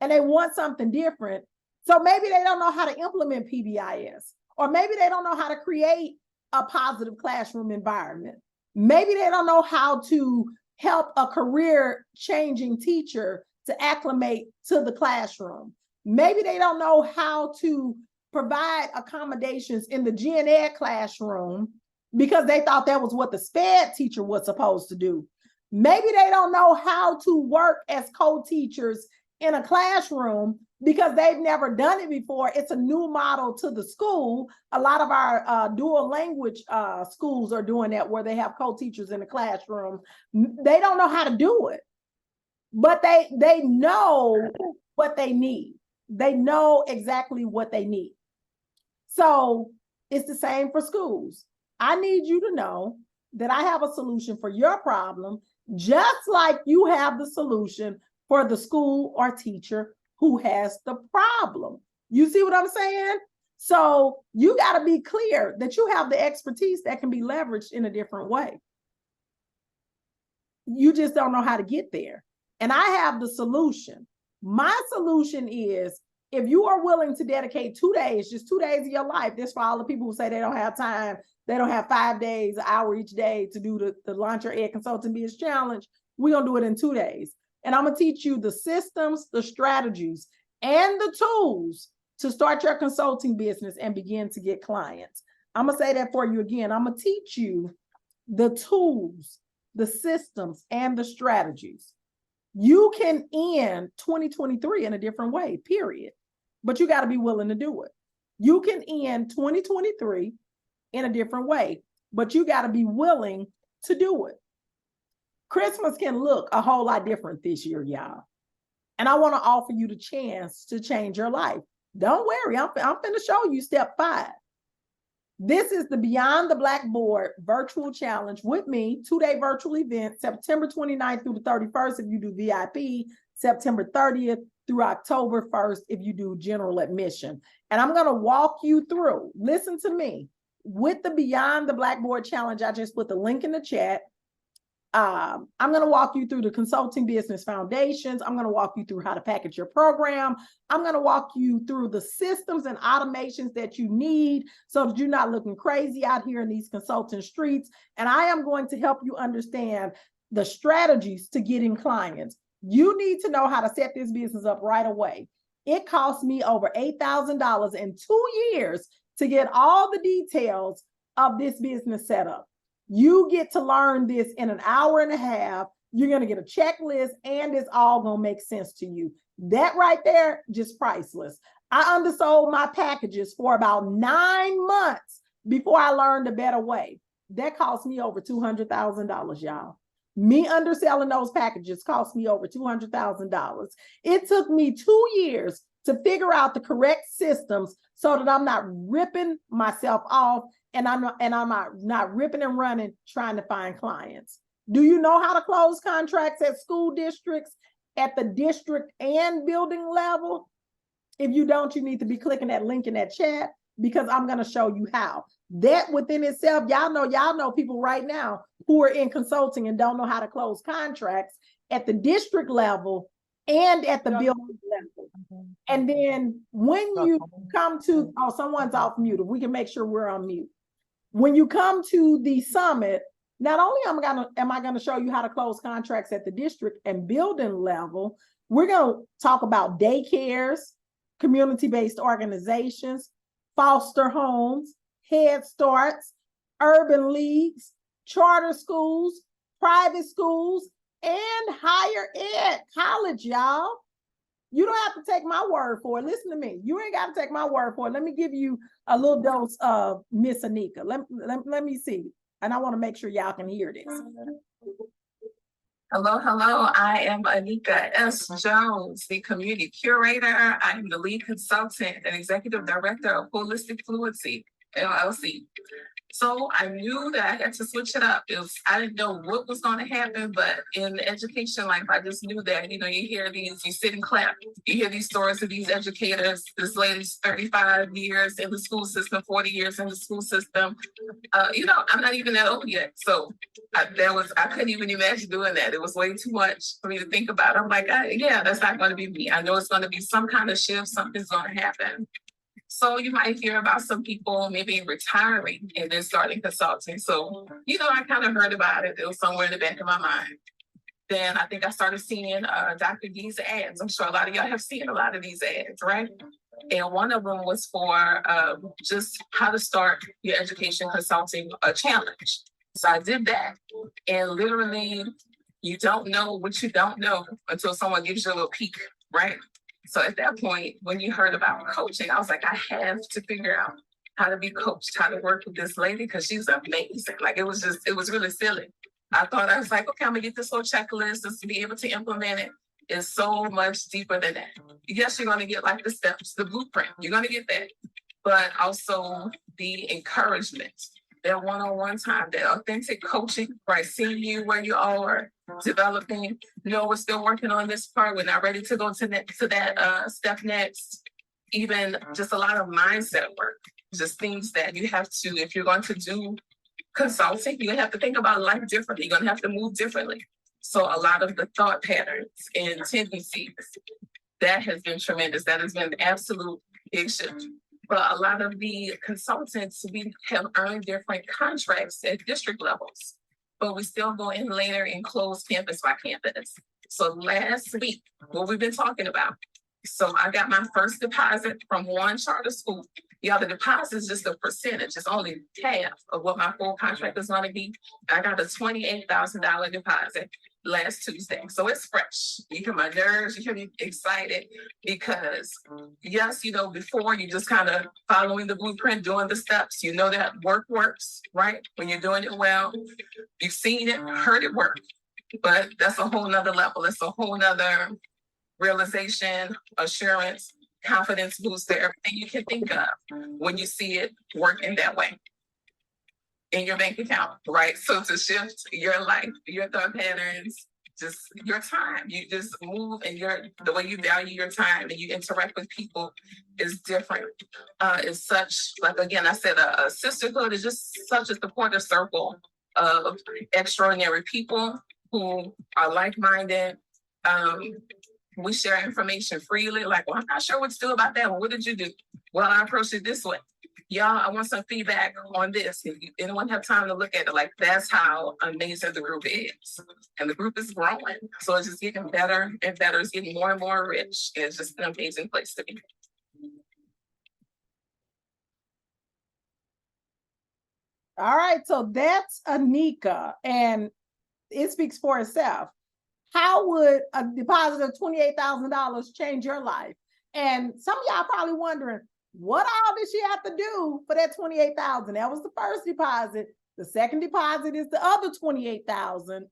and they want something different. So maybe they don't know how to implement PBIS, or maybe they don't know how to create a positive classroom environment. Maybe they don't know how to help a career-changing teacher to acclimate to the classroom. Maybe they don't know how to provide accommodations in the gen ed classroom because they thought that was what the SPED teacher was supposed to do. Maybe they don't know how to work as co-teachers in a classroom because they've never done it before. It's a new model to the school. A lot of our dual language schools are doing that, where they have co-teachers in the classroom. They don't know how to do it, but they know what they need. They know exactly what they need. So it's the same for schools. I need you to know that I have a solution for your problem, just like you have the solution for the school or teacher who has the problem. You see what I'm saying? So you got to be clear that you have the expertise that can be leveraged in a different way. You just don't know how to get there. And I have the solution. My solution is, if you are willing to dedicate 2 days, just 2 days of your life, this for all the people who say they don't have time, they don't have 5 days, an hour each day to do the Launch Your Ed Consulting Biz Challenge, we're going to do it in 2 days. And I'm going to teach you the systems, the strategies, and the tools to start your consulting business and begin to get clients. I'm going to say that for you again. I'm going to teach you the tools, the systems, and the strategies. You can end 2023 in a different way, period. But you got to be willing to do it. You can end 2023 in a different way, but you got to be willing to do it. Christmas can look a whole lot different this year, y'all. And I want to offer you the chance to change your life. Don't worry, I'm going to show you step 5. This is the Beyond the Blackboard virtual challenge with me, 2-day virtual event, September 29th through the 31st if you do VIP, September 30th through October 1st if you do general admission. And I'm going to walk you through, listen to me, with the Beyond the Blackboard challenge. I just put the link in the chat. I'm going to walk you through the consulting business foundations. I'm going to walk you through how to package your program. I'm going to walk you through the systems and automations that you need so that you're not looking crazy out here in these consulting streets. And I am going to help you understand the strategies to getting clients. You need to know how to set this business up right away. It cost me over $8,000 in 2 years to get all the details of this business set up. You get to learn this in an hour and a half. You're going to get a checklist, and it's all going to make sense to you. That right there, just priceless. I undersold my packages for about 9 months before I learned a better way. That cost me over $200,000, y'all. Me underselling those packages cost me over $200,000. It took me 2 years to figure out the correct systems so that I'm not ripping myself off and I'm not ripping and running trying to find clients. Do you know how to close contracts at school districts, at the district and building level? If you don't, you need to be clicking that link in that chat, because I'm going to show you how. That within itself, y'all know people right now who are in consulting and don't know how to close contracts at the district level and at the building level. And then when you come to, someone's off mute. If we can make sure we're on mute. When you come to the summit, not only am I going to show you how to close contracts at the district and building level, we're going to talk about daycares, community-based organizations, foster homes, Head Starts, urban leagues, charter schools, private schools, and higher ed, college, y'all. You don't have to take my word for it. Listen to me. You ain't got to take my word for it. Let me give you a little dose of Miss Anika. Let me see. And I want to make sure y'all can hear this. Hello. I am Anika S. Jones, the community curator. I am the lead consultant and executive director of Holistic Fluency, LLC. So I knew that I had to switch it up. I didn't know what was going to happen, but in education life, I just knew that, you hear these, you sit and clap. You hear these stories of these educators. This lady's 35 years in the school system, 40 years in the school system. I'm not even that old yet. So I couldn't even imagine doing that. It was way too much for me to think about. I'm like, yeah, that's not going to be me. I know it's going to be some kind of shift. Something's going to happen. So you might hear about some people maybe retiring and then starting consulting. So, I kind of heard about it. It was somewhere in the back of my mind. Then I think I started seeing Dr. D's ads. I'm sure a lot of y'all have seen a lot of these ads, right? And one of them was for just how to start your education consulting challenge. So I did that. And literally, you don't know what you don't know until someone gives you a little peek, right? So at that point, when you heard about coaching, I was like, I have to figure out how to be coached, how to work with this lady, because she's amazing. Like, it was really silly. I was like, okay, I'm gonna get this whole checklist just to be able to implement it. It's so much deeper than that. Yes, you're gonna get like the steps, the blueprint, you're gonna get that, but also the encouragement, that one-on-one time, that authentic coaching, right? Seeing you where you are, developing, we're still working on this part. We're not ready to go to that step next. Even just a lot of mindset work, just things that you have to, if you're going to do consulting, you're going to have to think about life differently. You're going to have to move differently. So a lot of the thought patterns and tendencies, that has been tremendous. That has been an absolute big shift. But a lot of the consultants, we have earned different contracts at district levels, but we still go in later and close campus by campus. So last week, what we've been talking about. So I got my first deposit from one charter school. The other deposit is just a percentage. It's only half of what my full contract is going to be. I got a $28,000 deposit last Tuesday. So it's fresh. You hear my nerves, you hear me excited, because yes, before you just kind of following the blueprint, doing the steps, that work works, right? When you're doing it well, you've seen it, heard it work, but that's a whole nother level. It's a whole nother realization, assurance, confidence booster, everything you can think of when you see it work in that way in your bank account, right? So to shift your life, your thought patterns, just your time, you just move, and the way you value your time and you interact with people is different. It's such, like, again, I said, a sisterhood is just such a supportive circle of extraordinary people who are like-minded. We share information freely. Like, well, I'm not sure what to do about that. Well, what did you do? Well, I approached it this way. y'all, I want some feedback on this. If anyone have time to look at it, like that's how amazing the group is. And the group is growing. So it's just getting better and better. It's getting more and more rich. It's just an amazing place to be. All right, so that's Anika, and it speaks for itself. How would a deposit of $28,000 change your life? And some of y'all probably wondering, what all did she have to do for that $28,000? That was the first deposit. The second deposit is the other $28,000.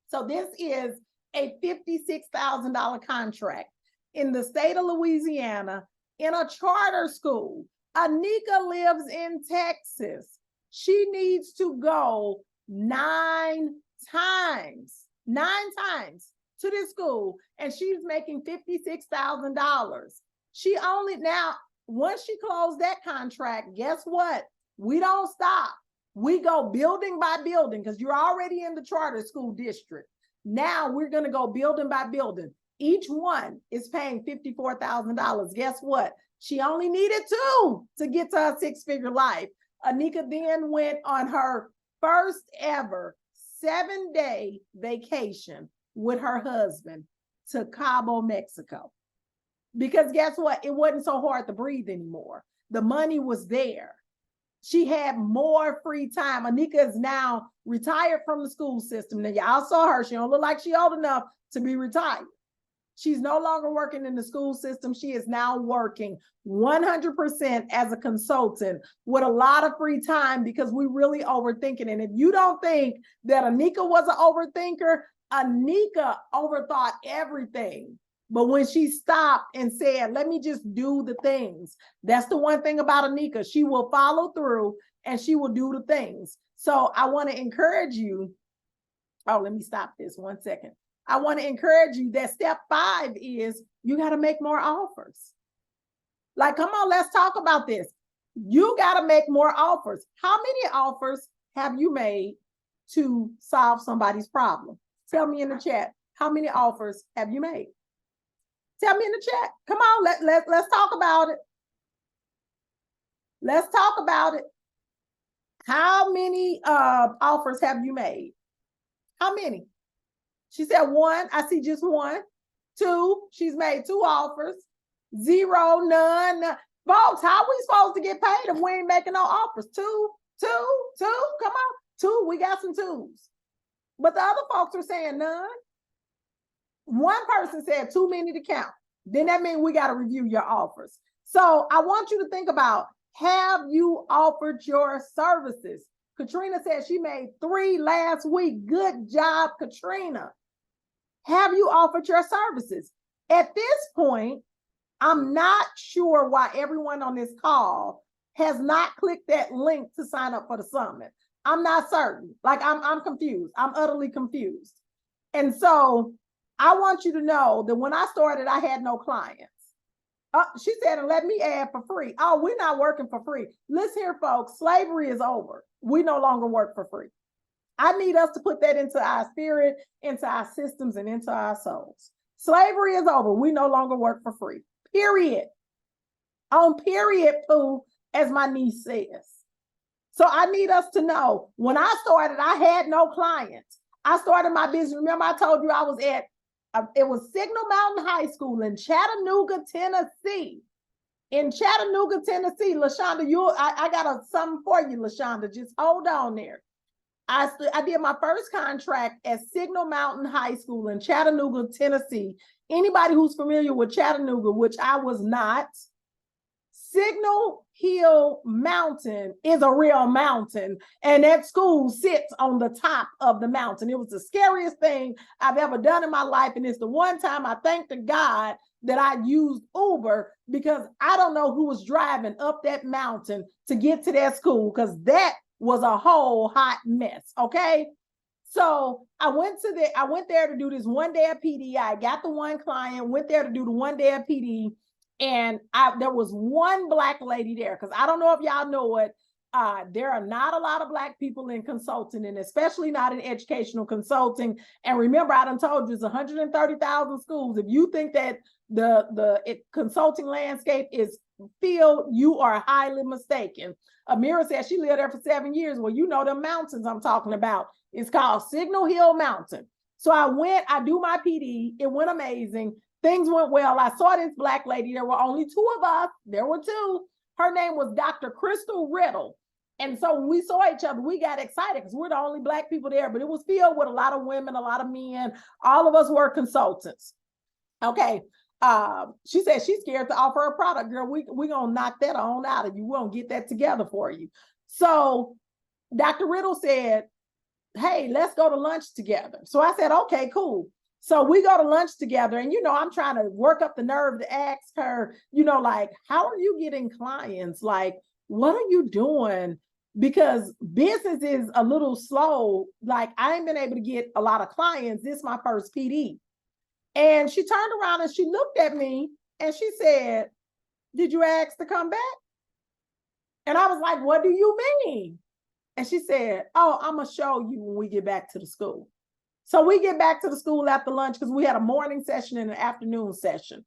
So this is a $56,000 contract in the state of Louisiana in a charter school. Anika lives in Texas. She needs to go 9 times to this school, and she's making $56,000. She only now, once she closed that contract, guess what? We don't stop. We go building by building because you're already in the charter school district. Now we're going to go building by building. Each one is paying $54,000. Guess what? She only needed 2 to get to her 6-figure life. Anika then went on her first ever 7-day vacation with her husband to Cabo, Mexico. Because guess what? It wasn't so hard to breathe anymore. The money was there. She had more free time. Anika is now retired from the school system. Now, y'all saw her. She don't look like she's old enough to be retired. She's no longer working in the school system. She is now working 100% as a consultant with a lot of free time because we really overthinking. And if you don't think that Anika was an overthinker, Anika overthought everything. But when she stopped and said, let me just do the things, that's the one thing about Anika. She will follow through and she will do the things. So I want to encourage you. Oh, let me stop this 1 second. I want to encourage you that step 5 is you got to make more offers. Like, come on, let's talk about this. You got to make more offers. How many offers have you made to solve somebody's problem? Tell me in the chat. How many offers have you made? Tell me in the chat. Come on, let's talk about it. Let's talk about it. How many offers have you made? How many? She said 1. I see just 1. 2. She's made 2 offers. 0, none. Folks, how are we supposed to get paid if we ain't making no offers? 2. Come on. 2. We got some 2s. But the other folks are saying none. One person said too many to count. Then that means we got to review your offers. So I want you to think about, have you offered your services? Katrina said she made 3 last week. Good job, Katrina. Have you offered your services? At this point, I'm not sure why everyone on this call has not clicked that link to sign up for the summit. I'm not certain. Like, I'm confused. I'm utterly confused. And so I want you to know that when I started, I had no clients. She said, and let me add for free. Oh, we're not working for free. Listen here, folks, slavery is over. We no longer work for free. I need us to put that into our spirit, into our systems, and into our souls. Slavery is over. We no longer work for free. Period. On period, poo, as my niece says. So I need us to know, when I started, I had no clients. I started my business. Remember, I told you I was at, it was Signal Mountain High School in Chattanooga, Tennessee. In Chattanooga, Tennessee, LaShonda, I got something for you, LaShonda. Just hold on there. I did my first contract at Signal Mountain High School in Chattanooga, Tennessee. Anybody who's familiar with Chattanooga, which I was not, Signal Hill Mountain is a real mountain, and that school sits on the top of the mountain. It was the scariest thing I've ever done in my life, and it's the one time I thank to God that I used Uber, because I don't know who was driving up that mountain to get to that school, because that was a whole hot mess. Okay. So I went there to do this 1 day of PD. I got the one client, went there to do the 1 day of PD. And there was one Black lady there, because I don't know if y'all know it. There are not a lot of Black people in consulting, and especially not in educational consulting. And remember, I done told you it's 130,000 schools. If you think that the consulting landscape is filled, you are highly mistaken. Amira said she lived there for 7 years. Well, you know the mountains I'm talking about. It's called Signal Hill Mountain. So I do my PD. It went amazing. Things went well. I saw this Black lady. There were only 2 of us. There were 2. Her name was Dr. Crystal Riddle. And so when we saw each other, we got excited because we're the only Black people there, but it was filled with a lot of women, a lot of men. All of us were consultants. Okay. She said she's scared to offer a product. Girl, we're going to knock that on out of you. We're going to get that together for you. So Dr. Riddle said, hey, let's go to lunch together. So I said, okay, cool. So we go to lunch together, and, I'm trying to work up the nerve to ask her, like, how are you getting clients? Like, what are you doing? Because business is a little slow. Like, I ain't been able to get a lot of clients. This is my first PD. And she turned around and she looked at me and she said, did you ask to come back? And I was like, what do you mean? And she said, oh, I'm going to show you when we get back to the school. So we get back to the school after lunch because we had a morning session and an afternoon session.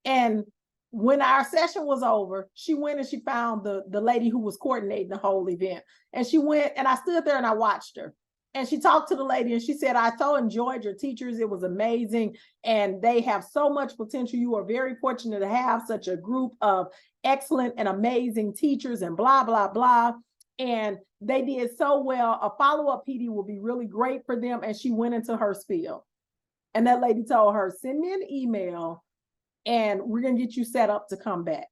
And when our session was over, she went and she found the lady who was coordinating the whole event. And she went, and I stood there and I watched her. And she talked to the lady and she said, I so enjoyed your teachers. It was amazing. And they have so much potential. You are very fortunate to have such a group of excellent and amazing teachers and blah, blah, blah. And they did so well. A follow-up PD will be really great for them. And she went into her spiel. And that lady told her, send me an email and we're going to get you set up to come back.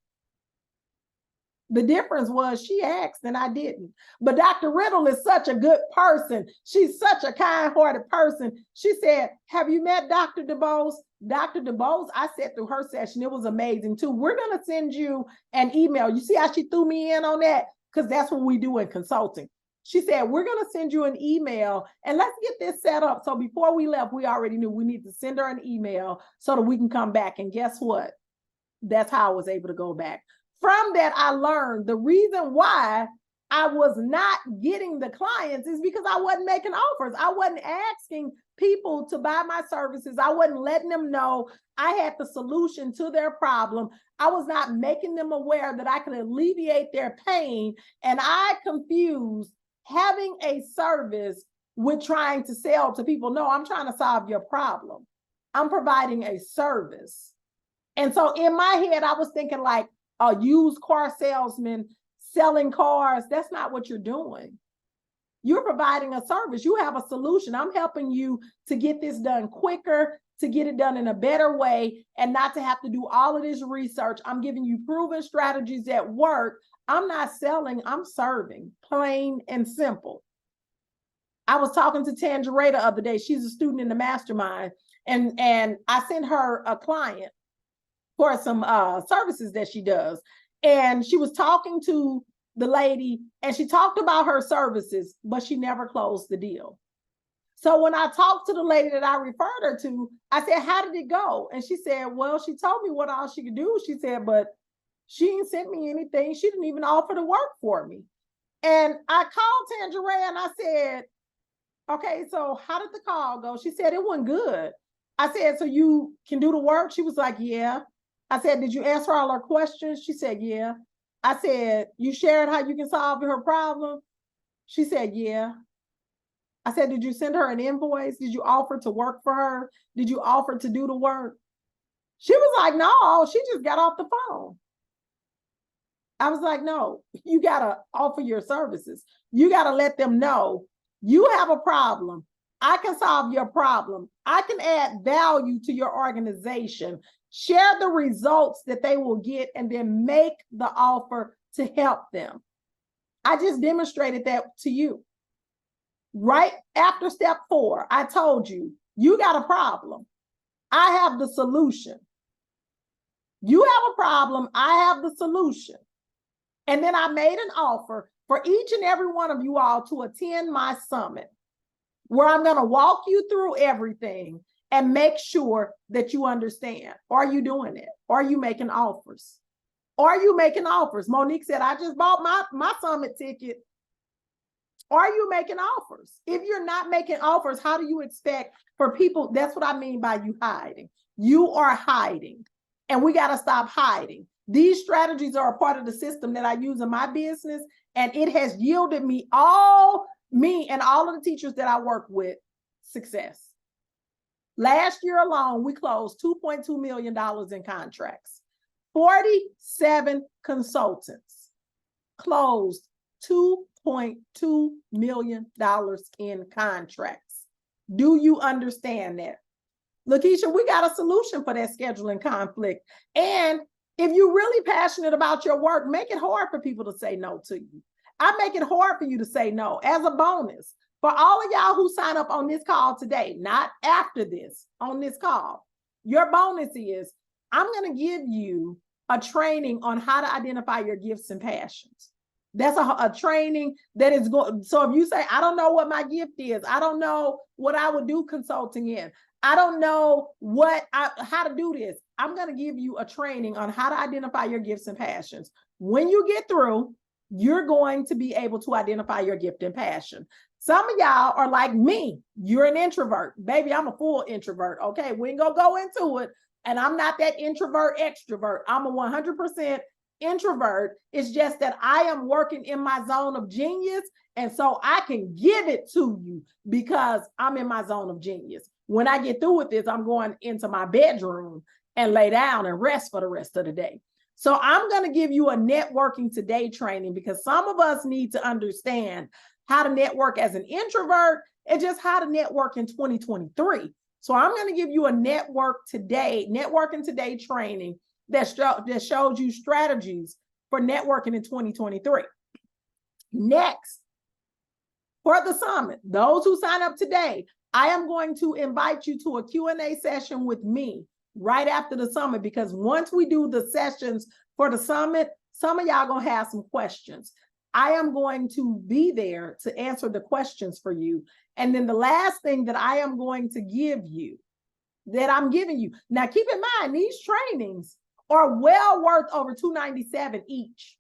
The difference was she asked and I didn't. But Dr. Riddle is such a good person. She's such a kind-hearted person. She said, have you met Dr. DeBose? Dr. DeBose, I sat through her session. It was amazing too. We're going to send you an email. You see how she threw me in on that? Because that's what we do in consulting. She said, we're going to send you an email and let's get this set up. So before we left, we already knew we need to send her an email so that we can come back. And guess what? That's how I was able to go back. From that, I learned the reason why I was not getting the clients is because I wasn't making offers. I wasn't asking people to buy my services. I wasn't letting them know I had the solution to their problem. I was not making them aware that I could alleviate their pain. And I confused having a service with trying to sell to people. No, I'm trying to solve your problem. I'm providing a service. And so in my head, I was thinking like, a used car salesman selling cars. That's not what you're doing. You're providing a service. You have a solution. I'm helping you to get this done quicker, to get it done in a better way, and not to have to do all of this research. I'm giving you proven strategies that work. I'm not selling, I'm serving, plain and simple. I was talking to Tangerita the other day. She's a student in the mastermind, and I sent her a client for some services that she does. And she was talking to the lady and she talked about her services, but she never closed the deal. So when I talked to the lady that I referred her to, I said, how did it go? And she said, well, she told me what all she could do. She said, but she didn't send me anything. She didn't even offer to work for me. And I called Tangeray and I said, okay, so how did the call go? She said, it went good. I said, so you can do the work? She was like, yeah. I said, did you answer all her questions? She said, yeah. I said, you shared how you can solve her problem? She said, yeah. I said, did you send her an invoice? Did you offer to work for her? Did you offer to do the work? She was like, no, she just got off the phone. I was like, no, you got to offer your services. You got to let them know you have a problem. I can solve your problem. I can add value to your organization. Share the results that they will get and then make the offer to help them. I just demonstrated that to you. Right after step 4, I told you, you got a problem. I have the solution. You have a problem. I have the solution. And then I made an offer for each and every one of you all to attend my summit, where I'm going to walk you through everything and make sure that you understand. Are you doing it? Are you making offers? Are you making offers? Monique said, I just bought my summit ticket. Are you making offers? If you're not making offers, how do you expect for people? That's what I mean by you hiding. You are hiding, and we got to stop hiding. These strategies are a part of the system that I use in my business, and it has yielded me and all of the teachers that I work with success. Last year alone, we closed $2.2 million in contracts. 47 consultants closed $2.2 million in contracts. Do you understand that? Lakeisha, we got a solution for that scheduling conflict. And if you're really passionate about your work, make it hard for people to say no to you. I make it hard for you to say no. As a bonus, for all of y'all who sign up on this call today, not after this, on this call, your bonus is I'm going to give you a training on how to identify your gifts and passions. That's a training that is going. So if you say, I don't know what my gift is, I don't know what I would do consulting in, I don't know how to do this, I'm going to give you a training on how to identify your gifts and passions. When you get through, you're going to be able to identify your gift and passion. Some of y'all are like me. You're an introvert. Baby, I'm a full introvert. Okay, we ain't gonna go into it. And I'm not that introvert extrovert. I'm a 100% introvert. It's just that I am working in my zone of genius. And so I can give it to you because I'm in my zone of genius. When I get through with this, I'm going into my bedroom and lay down and rest for the rest of the day. So I'm going to give you a networking today training because some of us need to understand how to network as an introvert and just how to network in 2023. So I'm going to give you a networking today training that shows you strategies for networking in 2023. Next, for the summit, those who sign up today, I am going to invite you to a Q&A session with me right after the summit, because once we do the sessions for the summit, some of y'all going to have some questions. I am going to be there to answer the questions for you. And then the last thing that I am going to give you, that I'm giving you. Now, keep in mind, these trainings are well worth over $297 each.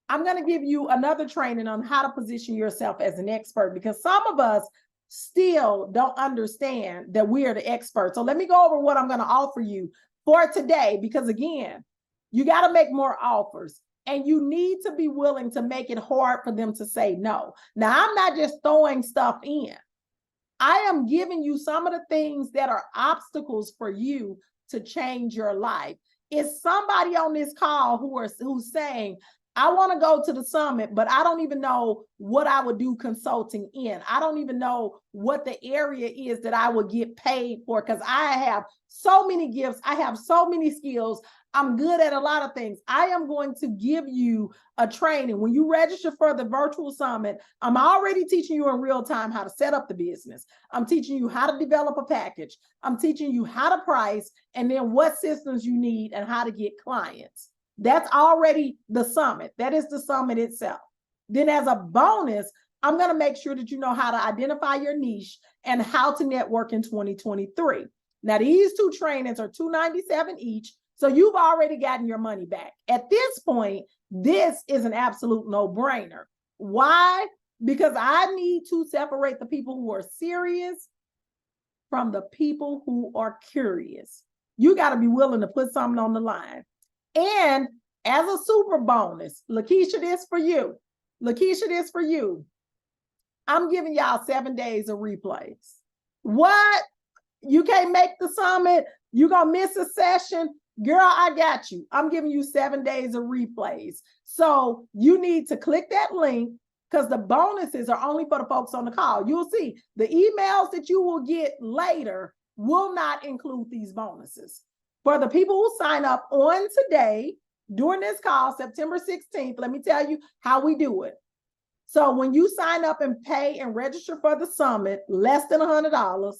I'm going to give you another training on how to position yourself as an expert, because some of us still don't understand that we are the experts. So let me go over what I'm going to offer you for today, because again, you got to make more offers. And you need to be willing to make it hard for them to say no. Now, I'm not just throwing stuff in. I am giving you some of the things that are obstacles for you to change your life. Is somebody on this call who's saying, I want to go to the summit, but I don't even know what I would do consulting in. I don't even know what the area is that I would get paid for, because I have so many gifts. I have so many skills. I'm good at a lot of things. I am going to give you a training. When you register for the virtual summit, I'm already teaching you in real time how to set up the business. I'm teaching you how to develop a package. I'm teaching you how to price, and then what systems you need and how to get clients. That's already the summit. That is the summit itself. Then as a bonus, I'm going to make sure that you know how to identify your niche and how to network in 2023. Now, these two trainings are $297 each. So you've already gotten your money back. At this point, this is an absolute no-brainer. Why? Because I need to separate the people who are serious from the people who are curious. You got to be willing to put something on the line. And as a super bonus, Lakeisha, this for you. Lakeisha, this for you. I'm giving y'all 7 days of replays. What? You can't make the summit? You're going to miss a session? Girl, I got you. I'm giving you 7 days of replays. So you need to click that link, because the bonuses are only for the folks on the call. You'll see the emails that you will get later will not include these bonuses. For the people who sign up on today, during this call, September 16th, let me tell you how we do it. So when you sign up and pay and register for the summit, less than $100,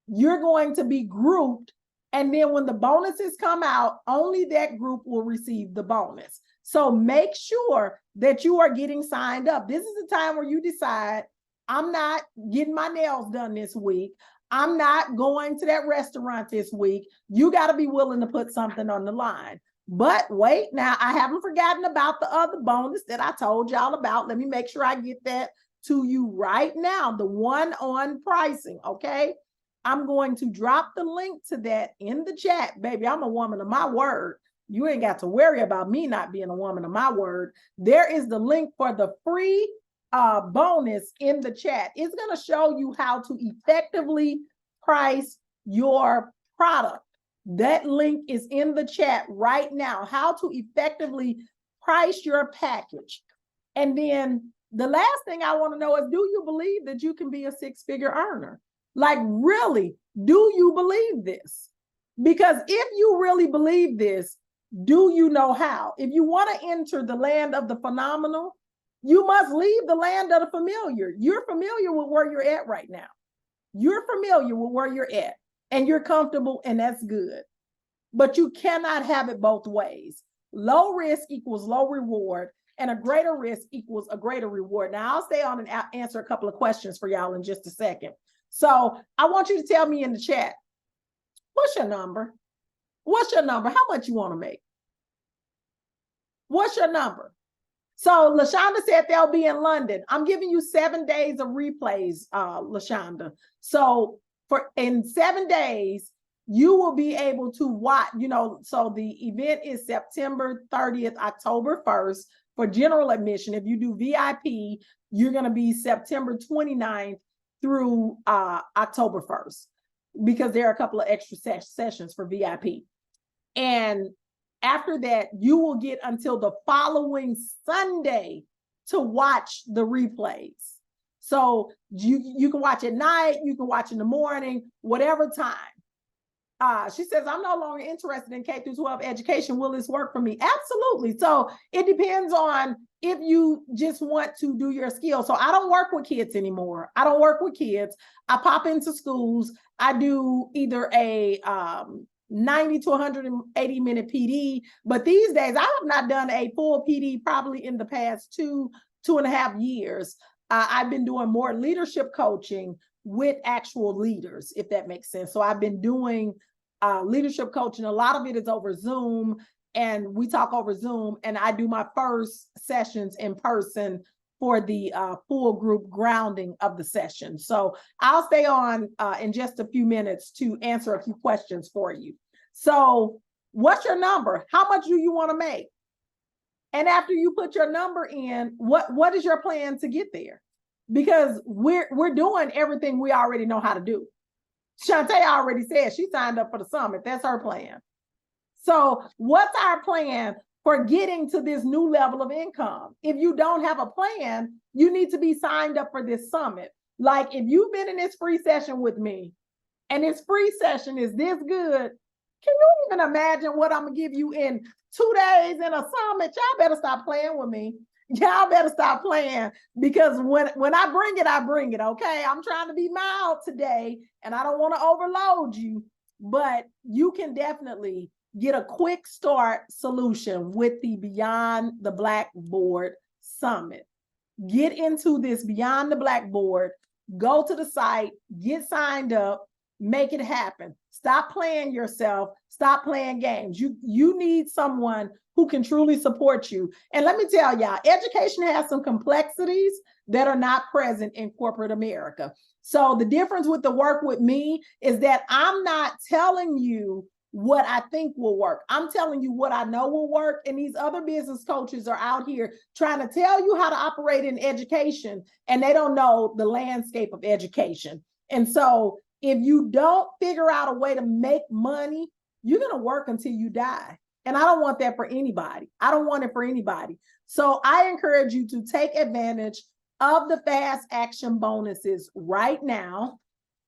you're going to be grouped. And then when the bonuses come out, only that group will receive the bonus. So make sure that you are getting signed up. This is the time where you decide, I'm not getting my nails done this week. I'm not going to that restaurant this week. You got to be willing to put something on the line. But wait, now I haven't forgotten about the other bonus that I told y'all about. Let me make sure I get that to you right now, the one on pricing, okay? I'm going to drop the link to that in the chat. Baby, I'm a woman of my word. You ain't got to worry about me not being a woman of my word. There is the link for the free bonus in the chat. It's going to show you how to effectively price your product. That link is in the chat right now, how to effectively price your package. And then the last thing I want to know is, do you believe that you can be a six-figure earner? Like, really, do you believe this? Because if you really believe this, do you know how? If you want to enter the land of the phenomenal, you must leave the land of the familiar. You're familiar with where you're at right now. You're familiar with where you're at and you're comfortable, and that's good. But you cannot have it both ways. Low risk equals low reward, and a greater risk equals a greater reward. Now, I'll stay on and answer a couple of questions for y'all in just a second. So I want you to tell me in the chat, what's your number? What's your number? How much you want to make? What's your number? So LaShonda said they'll be in London. I'm giving you 7 days of replays, LaShonda. So in 7 days, you will be able to watch, so the event is September 30th, October 1st for general admission. If you do VIP, you're going to be September 29th through October 1st, because there are a couple of extra sessions for VIP. And after that, you will get until the following Sunday to watch the replays. So you can watch at night, you can watch in the morning, whatever time. She says, I'm no longer interested in K through 12 education. Will this work for me? Absolutely. So it depends on if you just want to do your skill. So I don't work with kids anymore. I don't work with kids. I pop into schools. I do either a 90 to 180 minute PD. But these days, I have not done a full PD probably in the past 2.5 years. I've been doing more leadership coaching with actual leaders, if that makes sense. So I've been doing leadership coaching. A lot of it is over Zoom, and we talk over Zoom, and I do my first sessions in person for the full group grounding of the session. So I'll stay on in just a few minutes to answer a few questions for you. So what's your number? How much do you want to make? And after you put your number in, what is your plan to get there? Because we're doing everything we already know how to do. Shantae already said she signed up for the summit. That's her plan. So what's our plan for getting to this new level of income? If you don't have a plan, you need to be signed up for this summit. Like, if you've been in this free session with me and this free session is this good, can you even imagine what I'm gonna give you in 2 days in a summit? Y'all better stop playing with me. Y'all better stop playing, because when I bring it, okay? I'm trying to be mild today, and I don't want to overload you, but you can definitely get a quick start solution with the Beyond the Blackboard Summit. Get into this Beyond the Blackboard, go to the site, get signed up, make it happen. Stop playing yourself. Stop playing games. You need someone who can truly support you. And let me tell y'all, education has some complexities that are not present in corporate America. So the difference with the work with me is that I'm not telling you what I think will work. I'm telling you what I know will work. And these other business coaches are out here trying to tell you how to operate in education, and they don't know the landscape of education. And so if you don't figure out a way to make money, you're going to work until you die. And I don't want that for anybody. I don't want it for anybody. So I encourage you to take advantage of the fast action bonuses right now.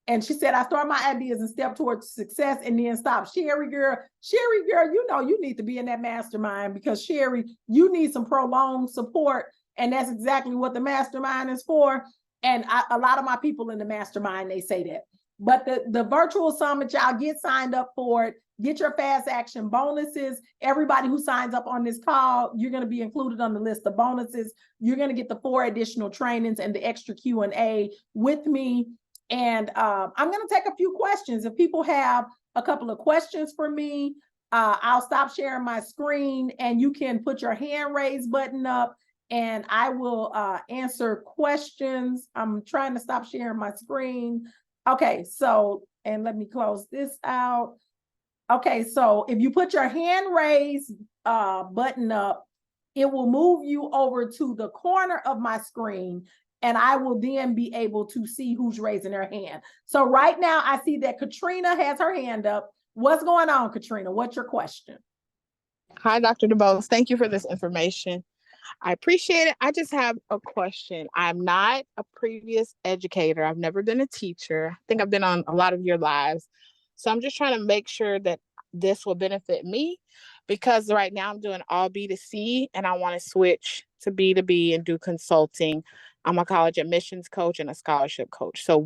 And she said, I start my ideas and step towards success and then stop. Sherry girl, you need to be in that mastermind, because Sherry, you need some prolonged support. And that's exactly what the mastermind is for. And a lot of my people in the mastermind, they say that. But the virtual summit, y'all get signed up for it. Get your fast action bonuses. Everybody who signs up on this call, you're going to be included on the list of bonuses. You're going to get the 4 additional trainings and the extra Q&A with me. And I'm going to take a few questions. If people have a couple of questions for me, I'll stop sharing my screen and you can put your hand raise button up and I will answer questions. I'm trying to stop sharing my screen. Okay, so, and let me close this out. Okay, so if you put your hand raise button up, it will move you over to the corner of my screen and I will then be able to see who's raising their hand. So right now I see that Katrina has her hand up. What's going on, Katrina? What's your question? Hi, Dr. DeBose. Thank you for this information. I appreciate it. I just have a question. I'm not a previous educator. I've never been a teacher. I think I've been on a lot of your lives. So I'm just trying to make sure that this will benefit me because right now I'm doing all B2C and I want to switch to B2B and do consulting. I'm a college admissions coach and a scholarship coach. So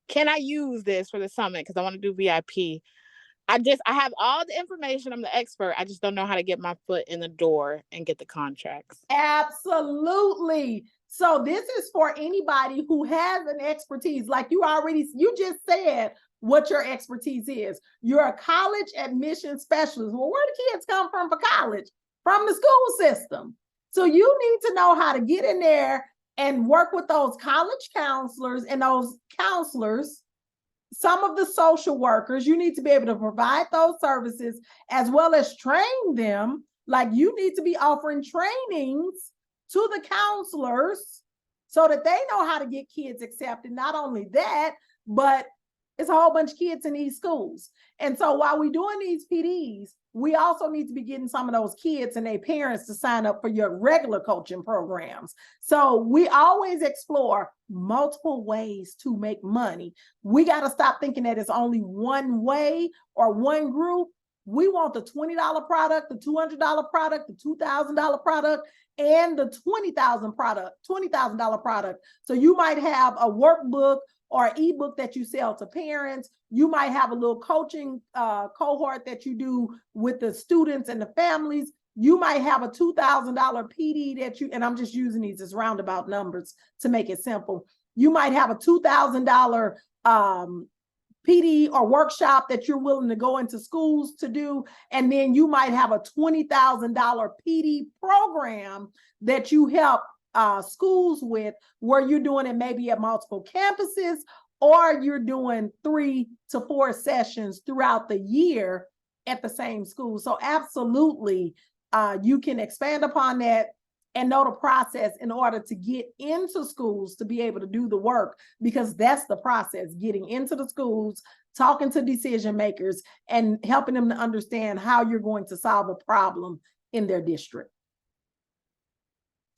can I use this for the summit? Because I want to do VIP. I have all the information. I'm the expert. I just don't know how to get my foot in the door and get the contracts. Absolutely. So this is for anybody who has an expertise. Like you just said what your expertise is. You're a college admission specialist. Well, where do kids come from for college? From the school system. So you need to know how to get in there and work with those college counselors and those counselors, some of the social workers. You need to be able to provide those services as well as train them. Like you need to be offering trainings to the counselors so that they know how to get kids accepted. Not only that, but it's a whole bunch of kids in these schools. And so while we're doing these PDs, we also need to be getting some of those kids and their parents to sign up for your regular coaching programs. So we always explore multiple ways to make money. We got to stop thinking that it's only one way or one group. We want the $20 product, the $200 product, the $2,000 product, and the $20,000 product. So you might have a workbook or ebook that you sell to parents. You might have a little coaching cohort that you do with the students and the families. You might have a $2,000 PD that and I'm just using these as roundabout numbers to make it simple. You might have a $2,000 PD or workshop that you're willing to go into schools to do. And then you might have a $20,000 PD program that you help schools with, where you're doing it maybe at multiple campuses, or you're doing 3 to 4 sessions throughout the year at the same school. So absolutely, you can expand upon that and know the process in order to get into schools to be able to do the work, because that's the process, getting into the schools, talking to decision makers, and helping them to understand how you're going to solve a problem in their district.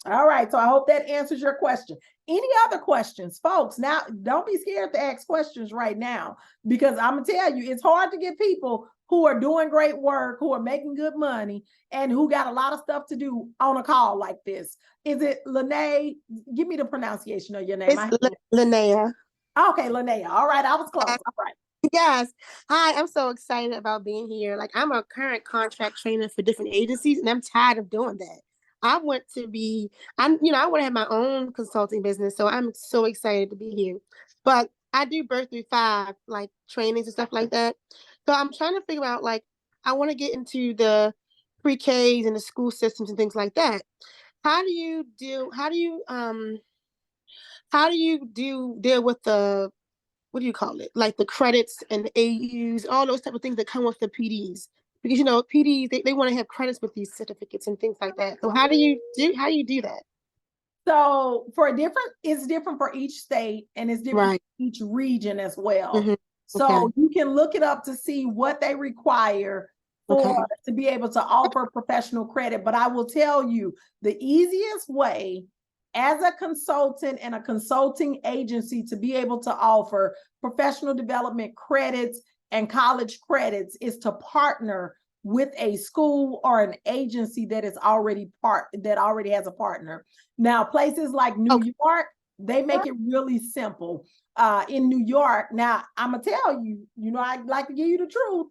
All right, so I hope that answers your question. Any other questions, folks? Now, don't be scared to ask questions right now, because I'm gonna tell you, it's hard to get people who are doing great work, who are making good money, and who got a lot of stuff to do on a call like this. Is it Lene? Give me the pronunciation of your name. It's Linnea. Okay, Linnea. All right, I was close. All right. Yes. Hi, I'm so excited about being here. Like, I'm a current contract trainer for different agencies, and I'm tired of doing that. I want to have my own consulting business. So I'm so excited to be here. But I do birth through 5, like trainings and stuff like that. So I'm trying to figure out, like, I want to get into the pre-Ks and the school systems and things like that. How do you deal with the, what do you call it? Like the credits and the AUs, all those type of things that come with the PDs. Because PDs, they want to have credits with these certificates and things like that. So how do you do that? So it's different for each state, and it's different for each region as well. Mm-hmm. So you can look it up to see what they require to be able to offer professional credit. But I will tell you, the easiest way as a consultant and a consulting agency to be able to offer professional development credits and college credits is to partner with a school or an agency that is already has a partner. Now, places like New York, they make it really simple. In New York, now I'm gonna tell you, I'd like to give you the truth.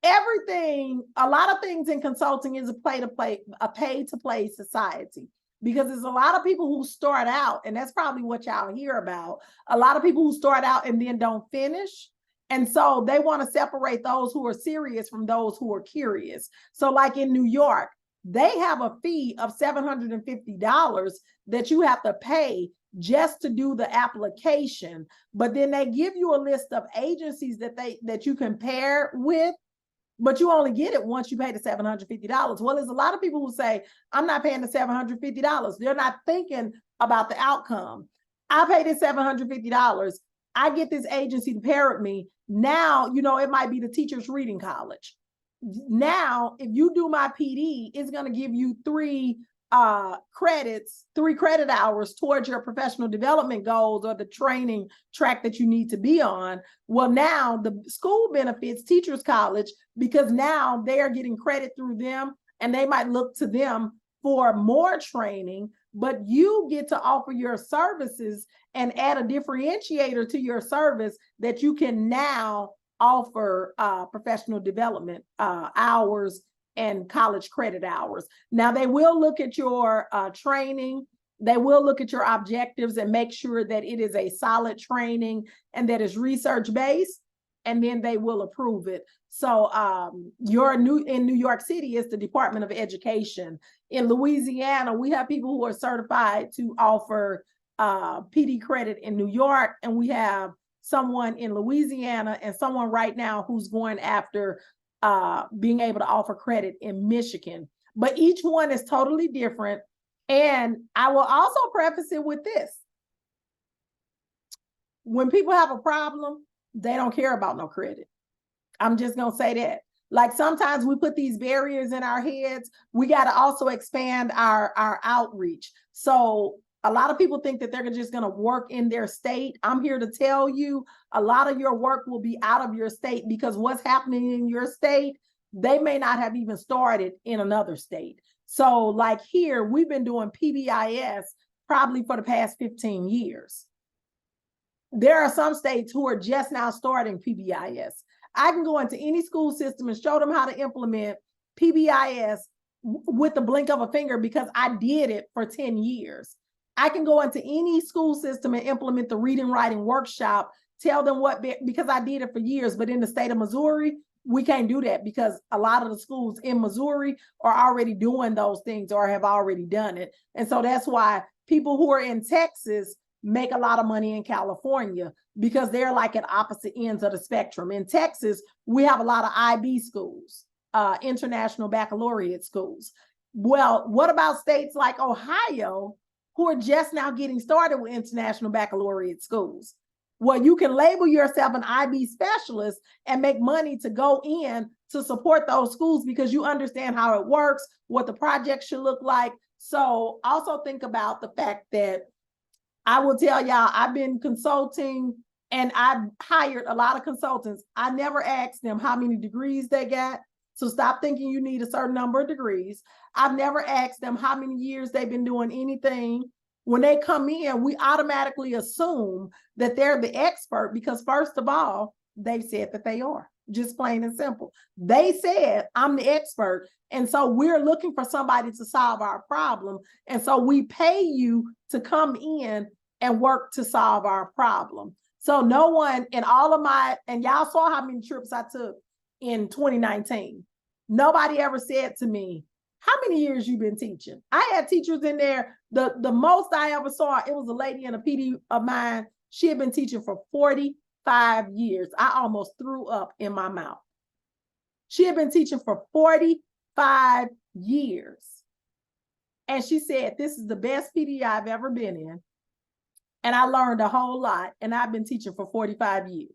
A lot of things in consulting is a pay-to-play society, because there's a lot of people who start out, and that's probably what y'all hear about. A lot of people who start out and then don't finish. And so they want to separate those who are serious from those who are curious. So like in New York, they have a fee of $750 that you have to pay just to do the application. But then they give you a list of agencies that you can pair with, but you only get it once you pay the $750. Well, there's a lot of people who say, I'm not paying the $750. They're not thinking about the outcome. I pay this $750. I get this agency to pair with me. Now, it might be the Teachers Reading College. Now, if you do my PD, it's going to give you 3 credit hours towards your professional development goals or the training track that you need to be on. Well, now the school benefits Teachers College because now they are getting credit through them, and they might look to them for more training, but you get to offer your services and add a differentiator to your service that you can now offer professional development hours and college credit hours. Now, they will look at your training. They will look at your objectives and make sure that it is a solid training and that is research-based, and then they will approve it. So in New York City, it's the Department of Education. In Louisiana, we have people who are certified to offer PD credit in New York, and we have someone in Louisiana and someone right now who's going after being able to offer credit in Michigan. But each one is totally different. And I will also preface it with this. When people have a problem, they don't care about no credit. I'm just going to say that. Like sometimes we put these barriers in our heads. We got to also expand our outreach. So a lot of people think that they're just going to work in their state. I'm here to tell you a lot of your work will be out of your state, because what's happening in your state, they may not have even started in another state. So like here, we've been doing PBIS probably for the past 15 years. There are some states who are just now starting PBIS. I can go into any school system and show them how to implement PBIS with the blink of a finger because I did it for 10 years. I can go into any school system and implement the reading writing workshop, tell them because I did it for years. But in the state of Missouri, we can't do that because a lot of the schools in Missouri are already doing those things or have already done it. And so that's why people who are in Texas make a lot of money in California, because they're like at opposite ends of the spectrum. In Texas, we have a lot of IB schools, international baccalaureate schools. Well, what about states like Ohio, who are just now getting started with international baccalaureate schools? Well, you can label yourself an IB specialist and make money to go in to support those schools because you understand how it works, what the project should look like. So also think about the fact that I will tell y'all, I've been consulting and I've hired a lot of consultants. I never asked them how many degrees they got. So stop thinking you need a certain number of degrees. I've never asked them how many years they've been doing anything. When they come in, we automatically assume that they're the expert because first of all, they've said that they are. Just plain and simple. They said, I'm the expert. And so we're looking for somebody to solve our problem. And so we pay you to come in and work to solve our problem. So no one in all of and y'all saw how many trips I took in 2019. Nobody ever said to me, how many years you been teaching? I had teachers in there. The most I ever saw, it was a lady in a PD of mine. She had been teaching for 45 years. I almost threw up in my mouth. She had been teaching for 45 years. And she said, this is the best PD I've ever been in. And I learned a whole lot. And I've been teaching for 45 years.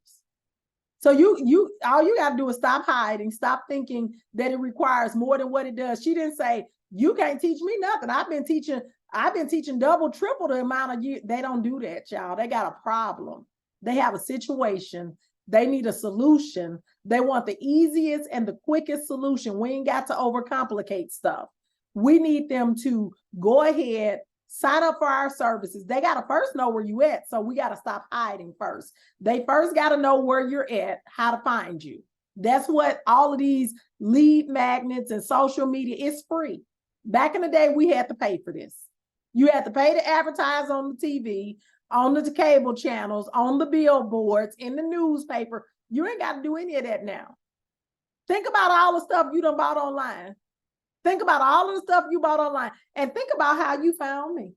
So all you got to do is stop hiding, stop thinking that it requires more than what it does. She didn't say, you can't teach me nothing. I've been teaching double, triple the amount of years. They don't do that, y'all. They got a problem. They have a situation. They need a solution. They want the easiest and the quickest solution. We ain't got to overcomplicate stuff. We need them to go ahead, sign up for our services. They got to first know where you at. So we got to stop hiding first. They first got to know where you're at, how to find you. That's what all of these lead magnets and social media is free. Back in the day, we had to pay for this. You had to pay to advertise on the TV, on the cable channels, on the billboards, in the newspaper. You ain't got to do any of that now. Think about all the stuff you done bought online. Think about all of the stuff you bought online, and think about how you found me.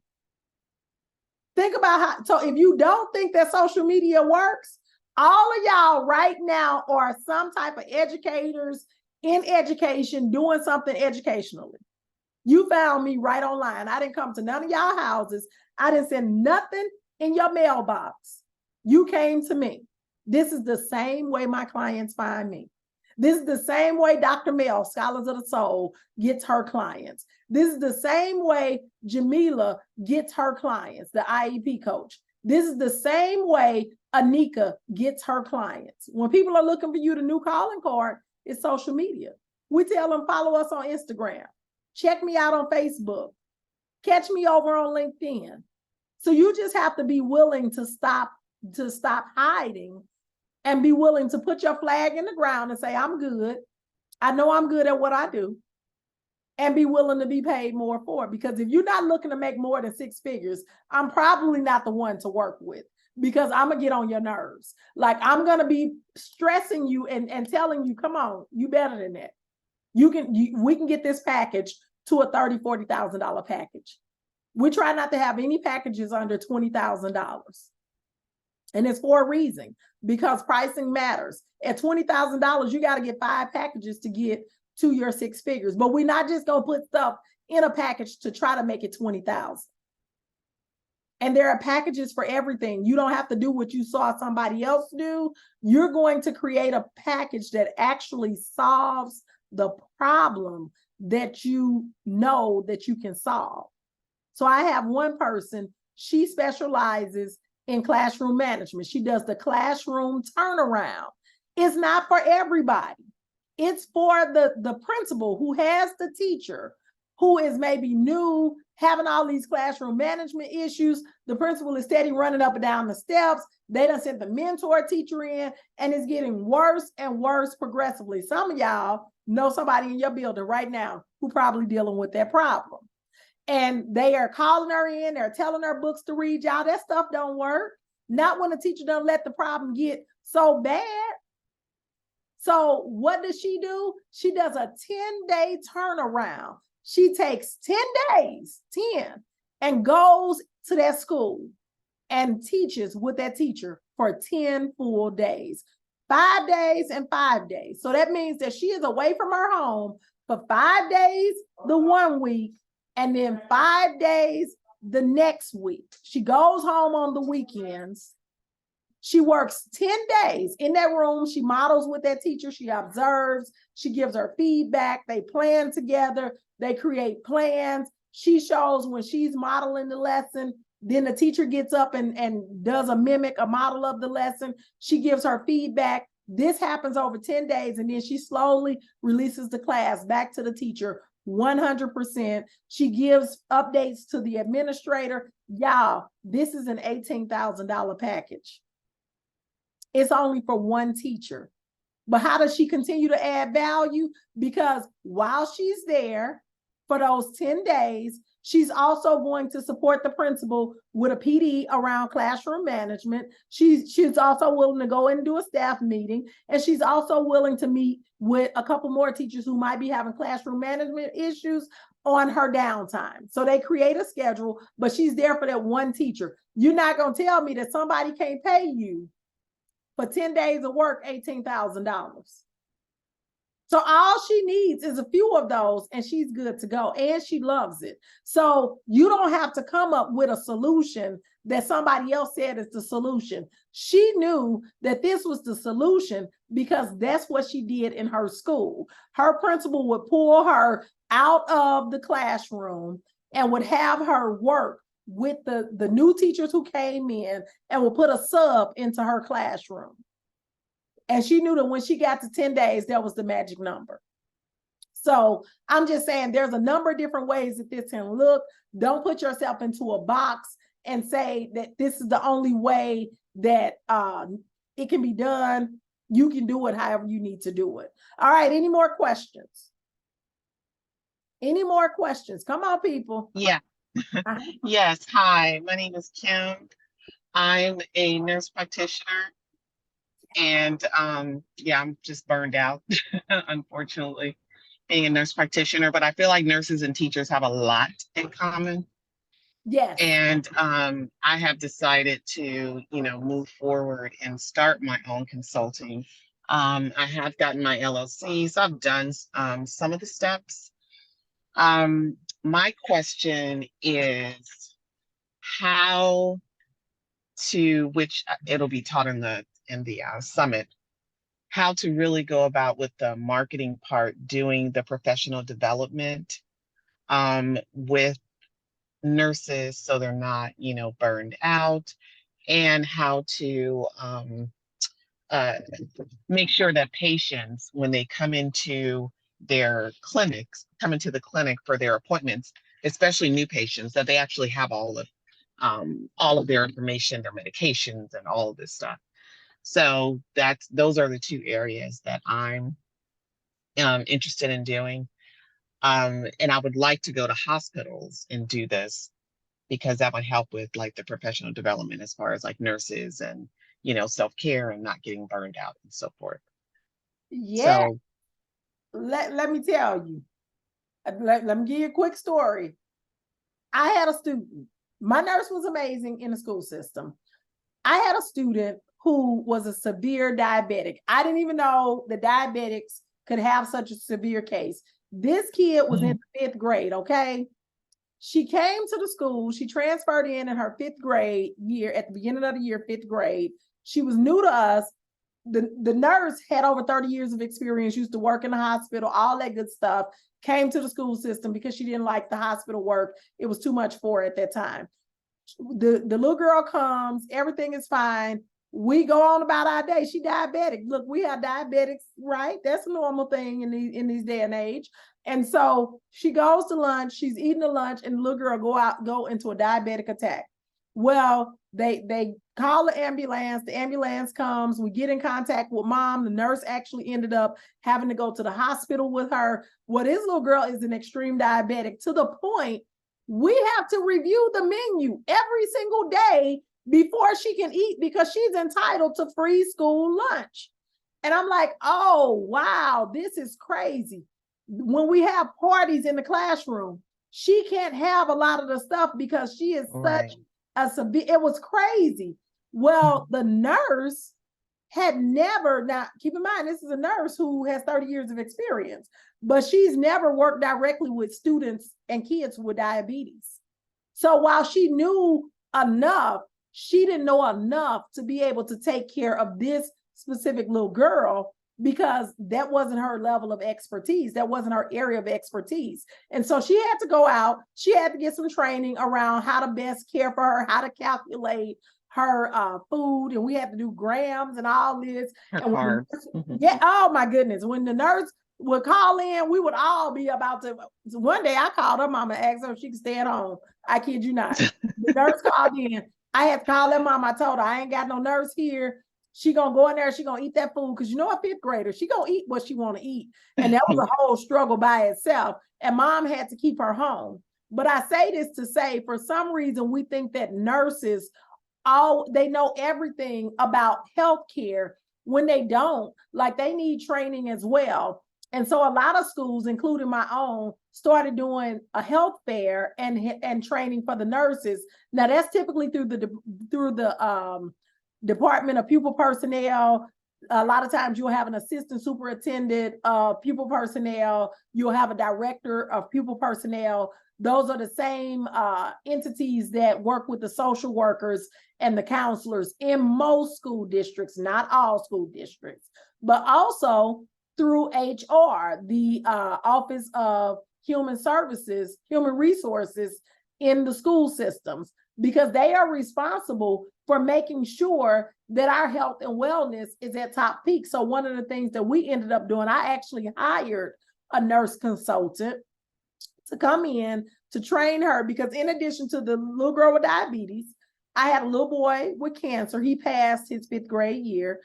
Think about how, so if you don't think that social media works, all of y'all right now are some type of educators in education doing something educationally. You found me right online. I didn't come to none of y'all houses. I didn't send nothing in your mailbox. You came to me. This is the same way my clients find me. This is the same way Dr. Mel, Scholars of the Soul, gets her clients. This is the same way Jamila gets her clients, the IEP coach. This is the same way Anika gets her clients. When people are looking for you, the new calling card is social media. We tell them, follow us on Instagram. Check me out on Facebook. Catch me over on LinkedIn. So you just have to be willing to stop hiding and be willing to put your flag in the ground and say, I'm good. I know I'm good at what I do. And be willing to be paid more for it. Because if you're not looking to make more than 6 figures, I'm probably not the one to work with, because I'm going to get on your nerves. Like, I'm going to be stressing you and telling you, come on, you better than that. We can get this package to a $30,000, $40,000 package. We try not to have any packages under $20,000. And it's for a reason, because pricing matters. At $20,000, you got to get 5 packages to get to your 6 figures. But we're not just going to put stuff in a package to try to make it 20,000. And there are packages for everything. You don't have to do what you saw somebody else do. You're going to create a package that actually solves the problem that you know that you can solve. So I have one person, she specializes in classroom management. She does the classroom turnaround. It's not for everybody. It's for the principal who has the teacher who is maybe new, having all these classroom management issues. The principal is steady running up and down the steps. They done sent the mentor teacher in, and it's getting worse and worse progressively. Some of y'all know somebody in your building right now who probably dealing with that problem. And they are calling her in, they're telling her books to read. Y'all, that stuff don't work. Not when the teacher don't let the problem get so bad. So what does she do? She does a 10-day turnaround. She takes 10 days, 10, and goes to that school and teaches with that teacher for 10 full days, 5 days and 5 days. So that means that she is away from her home for 5 days the one week, and then 5 days the next week. She goes home on the weekends. She works 10 days in that room. She models with that teacher. She observes. She gives her feedback. They plan together. They create plans. She shows when she's modeling the lesson. Then the teacher gets up and does a model of the lesson. She gives her feedback. This happens over 10 days. And then she slowly releases the class back to the teacher 100%. She gives updates to the administrator. Y'all, this is an $18,000 package. It's only for one teacher. But how does she continue to add value? Because while she's there for those 10 days, she's also going to support the principal with a PD around classroom management. She's also willing to go and do a staff meeting. And she's also willing to meet with a couple more teachers who might be having classroom management issues on her downtime. So they create a schedule, but she's there for that one teacher. You're not going to tell me that somebody can't pay you for 10 days of work, $18,000. So all she needs is a few of those, and she's good to go, and she loves it. So you don't have to come up with a solution that somebody else said is the solution. She knew that this was the solution because that's what she did in her school. Her principal would pull her out of the classroom and would have her work with the new teachers who came in and would put a sub into her classroom. And she knew that when she got to 10 days, that was the magic number. So I'm just saying there's a number of different ways that this can look. Don't put yourself into a box and say that this is the only way that it can be done. You can do it however you need to do it. All right, any more questions? Any more questions? Come on, people. Yeah. Yes. Hi, my name is Kim. I'm a nurse practitioner. And yeah, I'm just burned out, unfortunately, being a nurse practitioner. But I feel like nurses and teachers have a lot in common. Yes. And I have decided to, move forward and start my own consulting. I have gotten my LLC, so I've done some of the steps. My question is how to, which it'll be taught in the summit, how to really go about with the marketing part, doing the professional development with nurses so they're not, burned out, and how to uh, make sure that patients, when they come into the clinic for their appointments, especially new patients, that they actually have all of their information, their medications, and all of this stuff. So those are the two areas that I'm interested in doing. And I would like to go to hospitals and do this because that would help with like the professional development as far as like nurses and, self-care and not getting burned out and so forth. Yeah. So Let me tell you. Let me give you a quick story. I had a student. My nurse was amazing in the school system. I had a student who was a severe diabetic. I didn't even know the diabetics could have such a severe case. This kid was in 5th grade, okay? She came to the school. She transferred in her 5th grade year, at the beginning of the year, 5th grade. She was new to us. The nurse had over 30 years of experience, used to work in the hospital, all that good stuff, came to the school system because she didn't like the hospital work. It was too much for her at that time. The little girl comes, everything is fine. We go on about our day. She diabetic. Look, we have diabetics, right? That's a normal thing in these day and age. And so she goes to lunch, she's eating the lunch, and the little girl go into a diabetic attack. Well, they call the ambulance comes, we get in contact with mom. The nurse actually ended up having to go to the hospital with her. Well, this little girl is an extreme diabetic to the point we have to review the menu every single day before she can eat because she's entitled to free school lunch. And I'm like, oh, wow, this is crazy. When we have parties in the classroom, she can't have a lot of the stuff because she is right. such a severe, it was crazy. Well, the nurse had never, now keep in mind, this is a nurse who has 30 years of experience, but she's never worked directly with students and kids with diabetes. So while she knew enough, she didn't know enough to be able to take care of this specific little girl because that wasn't her level of expertise. That wasn't her area of expertise. And so she had to go out, she had to get some training around how to best care for her, how to calculate her food, and we had to do grams and all this. Her and carbs. yeah, oh my goodness. When the nurse would call in, we would all be about to. One day I called her mama, asked her if she could stay at home. I kid you not. The nurse called in. I had to call her mom. I told her I ain't got no nurse here. She gonna go in there, she gonna eat that food because a 5th grader, she gonna eat what she want to eat. And that was a whole struggle by itself. And mom had to keep her home. But I say this to say, for some reason, we think that nurses they know everything about healthcare when they don't. Like, they need training as well. And so a lot of schools, including my own, started doing a health fair and training for the nurses. Now that's typically through the Department of Pupil Personnel. A lot of times you'll have an assistant superintendent of pupil personnel. You'll have a director of pupil personnel. Those are the same entities that work with the social workers and the counselors in most school districts, not all school districts, but also through HR, the Office of Human Services, Human Resources in the school systems, because they are responsible for making sure that our health and wellness is at top peak. So one of the things that we ended up doing, I actually hired a nurse consultant to come in to train her, because in addition to the little girl with diabetes, I had a little boy with cancer. He passed his 5th grade year.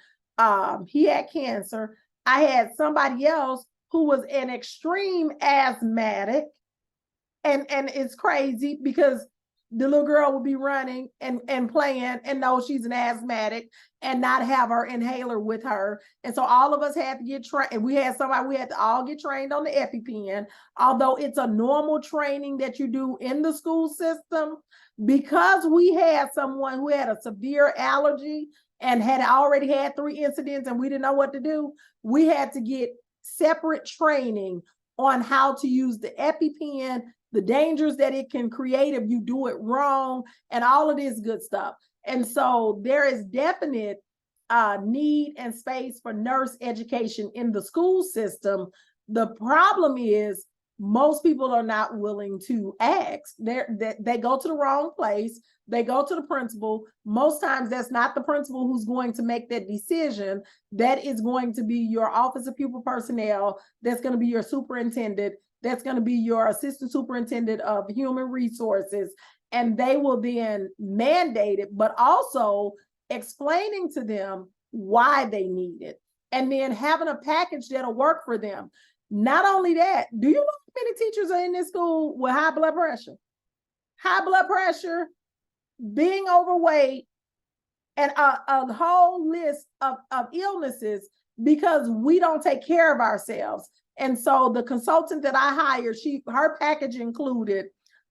He had cancer. I had somebody else who was an extreme asthmatic. And it's crazy because the little girl will be running and playing and know she's an asthmatic. and not have her inhaler with her. And so all of us had to get trained. And we had to all get trained on the EpiPen, although it's a normal training that you do in the school system. Because we had someone who had a severe allergy and had already had 3 incidents and we didn't know what to do, we had to get separate training on how to use the EpiPen, the dangers that it can create if you do it wrong, and all of this good stuff. And so there is definite need and space for nurse education in the school system. The problem is most people are not willing to ask. They go to the wrong place. They go to the principal. Most times that's not the principal who's going to make that decision. That is going to be your office of pupil personnel. That's going to be your superintendent. That's going to be your assistant superintendent of human resources. And they will then mandate it, but also explaining to them why they need it. And then having a package that'll work for them. Not only that, do you know how many teachers are in this school with high blood pressure? High blood pressure, being overweight, and a whole list of illnesses because we don't take care of ourselves. And so the consultant that I hired, her package included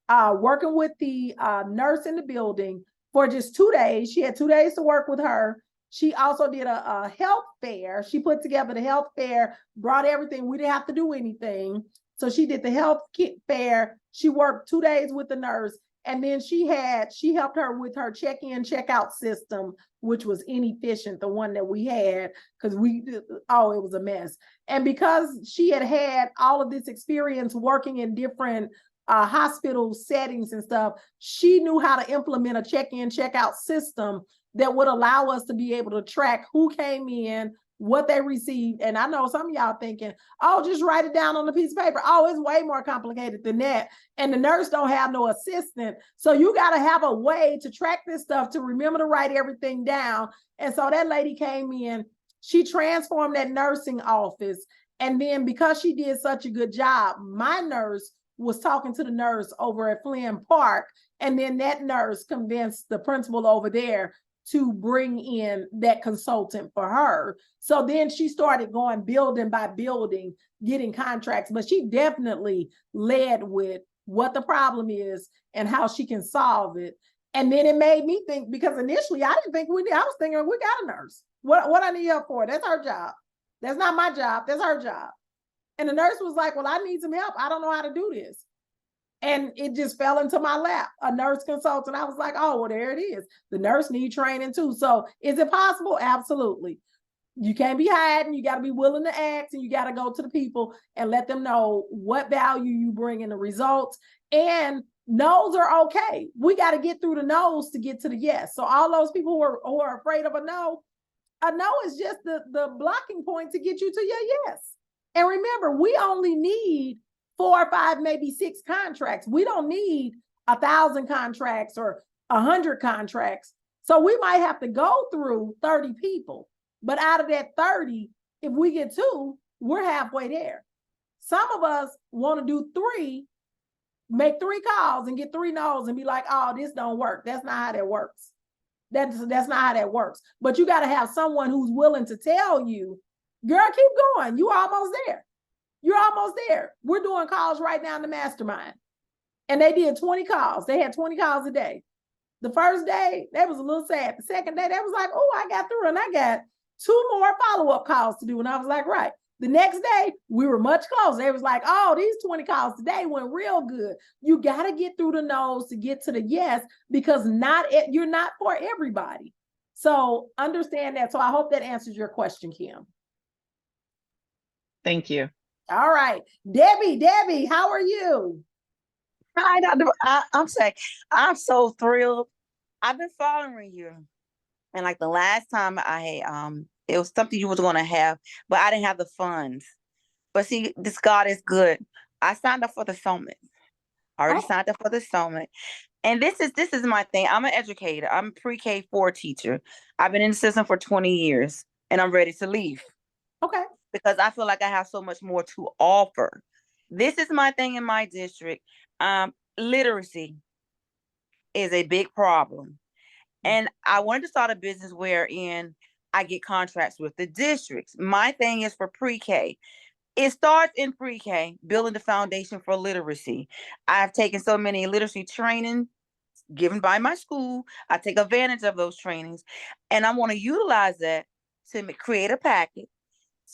working with the nurse in the building for just 2 days. She had 2 days to work with her. She also did a health fair. She put together the health fair, brought everything. We didn't have to do anything. So she did the health fair. She worked 2 days with the nurse. And then she helped her with her check-in, check-out system, which was inefficient, the one that we had, because it was a mess. And because she had all of this experience working in different hospital settings and stuff, she knew how to implement a check-in, check-out system that would allow us to be able to track who came in, what they received. And I know some of y'all thinking, oh, just write it down on a piece of paper. Oh, it's way more complicated than that. And the nurse don't have no assistant. So you got to have a way to track this stuff, to remember to write everything down. And so that lady came in, she transformed that nursing office. And then because she did such a good job, my nurse was talking to the nurse over at Flynn Park. And then that nurse convinced the principal over there to bring in that consultant for her. So then she started going building by building, getting contracts, but she definitely led with what the problem is and how she can solve it. And then it made me think, because initially I didn't think I was thinking we got a nurse. What I need help for? That's her job. That's not my job. That's her job. And the nurse was like, well, I need some help. I don't know how to do this. And it just fell into my lap, a nurse consultant. I was like, oh, well, there it is. The nurse needs training too. So is it possible? Absolutely. You can't be hiding. You got to be willing to ask, and you got to go to the people and let them know what value you bring in the results. And no's are okay. We got to get through the no's to get to the yes. So all those people who are afraid of a no is just the blocking point to get you to your yes. And remember, we only need 4 or 5, maybe 6 contracts. We don't need 1,000 contracts or 100 contracts. So we might have to go through 30 people. But out of that 30, if we get 2, we're halfway there. Some of us want to do 3, make 3 calls and get 3 no's and be like, oh, this don't work. That's not how that works. That's not how that works. But you got to have someone who's willing to tell you, girl, keep going. You're almost there. You're almost there. We're doing calls right now in the mastermind. And they did 20 calls. They had 20 calls a day. The first day, that was a little sad. The second day, that was like, oh, I got through and I got 2 more follow-up calls to do. And I was like, right. The next day, we were much closer. They was like, oh, these 20 calls today went real good. You got to get through the no's to get to the yes, because you're not for everybody. So understand that. So I hope that answers your question, Kim. Thank you. All right. Debbie, how are you? Hi, Dr. I'm saying, I'm so thrilled. I've been following you. And like the last time I had, it was something you was going to have, but I didn't have the funds. But see, this God is good. I signed up for the summit. I already signed up for the summit. And this is my thing. I'm an educator. I'm a pre-K4 teacher. I've been in the system for 20 years and I'm ready to leave. Okay. Because I feel like I have so much more to offer. This is my thing in my district. Literacy is a big problem. And I wanted to start a business wherein I get contracts with the districts. My thing is for pre-K. It starts in pre-K, building the foundation for literacy. I've taken so many literacy training given by my school. I take advantage of those trainings, and I want to utilize that to create a packet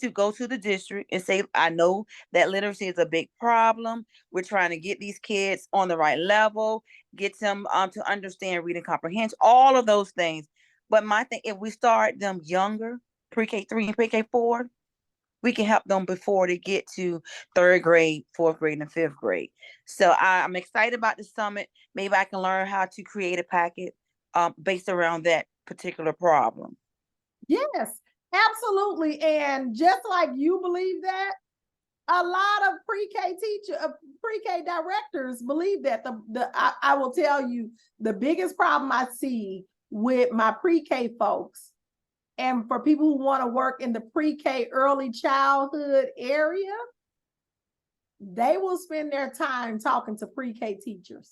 to go to the district and say, I know that literacy is a big problem. We're trying to get these kids on the right level, get them to understand reading comprehension, all of those things. But my thing, if we start them younger, pre-K 3 and pre-K 4, we can help them before they get to third grade, fourth grade, and fifth grade. So I'm excited about the summit. Maybe I can learn how to create a packet based around that particular problem. Yes, absolutely. And just like you believe that, a lot of pre-K pre-K directors believe that. I will tell you, the biggest problem I see with my pre-K folks, and for people who want to work in the pre-K early childhood area, they will spend their time talking to pre-K teachers.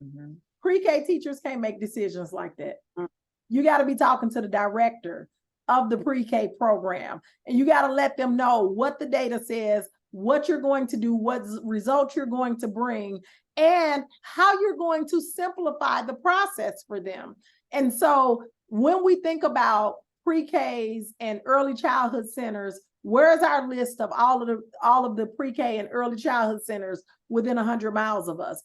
Mm-hmm. Pre-K teachers can't make decisions like that. Mm-hmm. You got to be talking to the director of the pre-K program, and you got to let them know what the data says, what you're going to do, what results you're going to bring, and how you're going to simplify the process for them. And so when we think about pre-Ks and early childhood centers, where's our list of all of the pre-K and early childhood centers within 100 miles of us?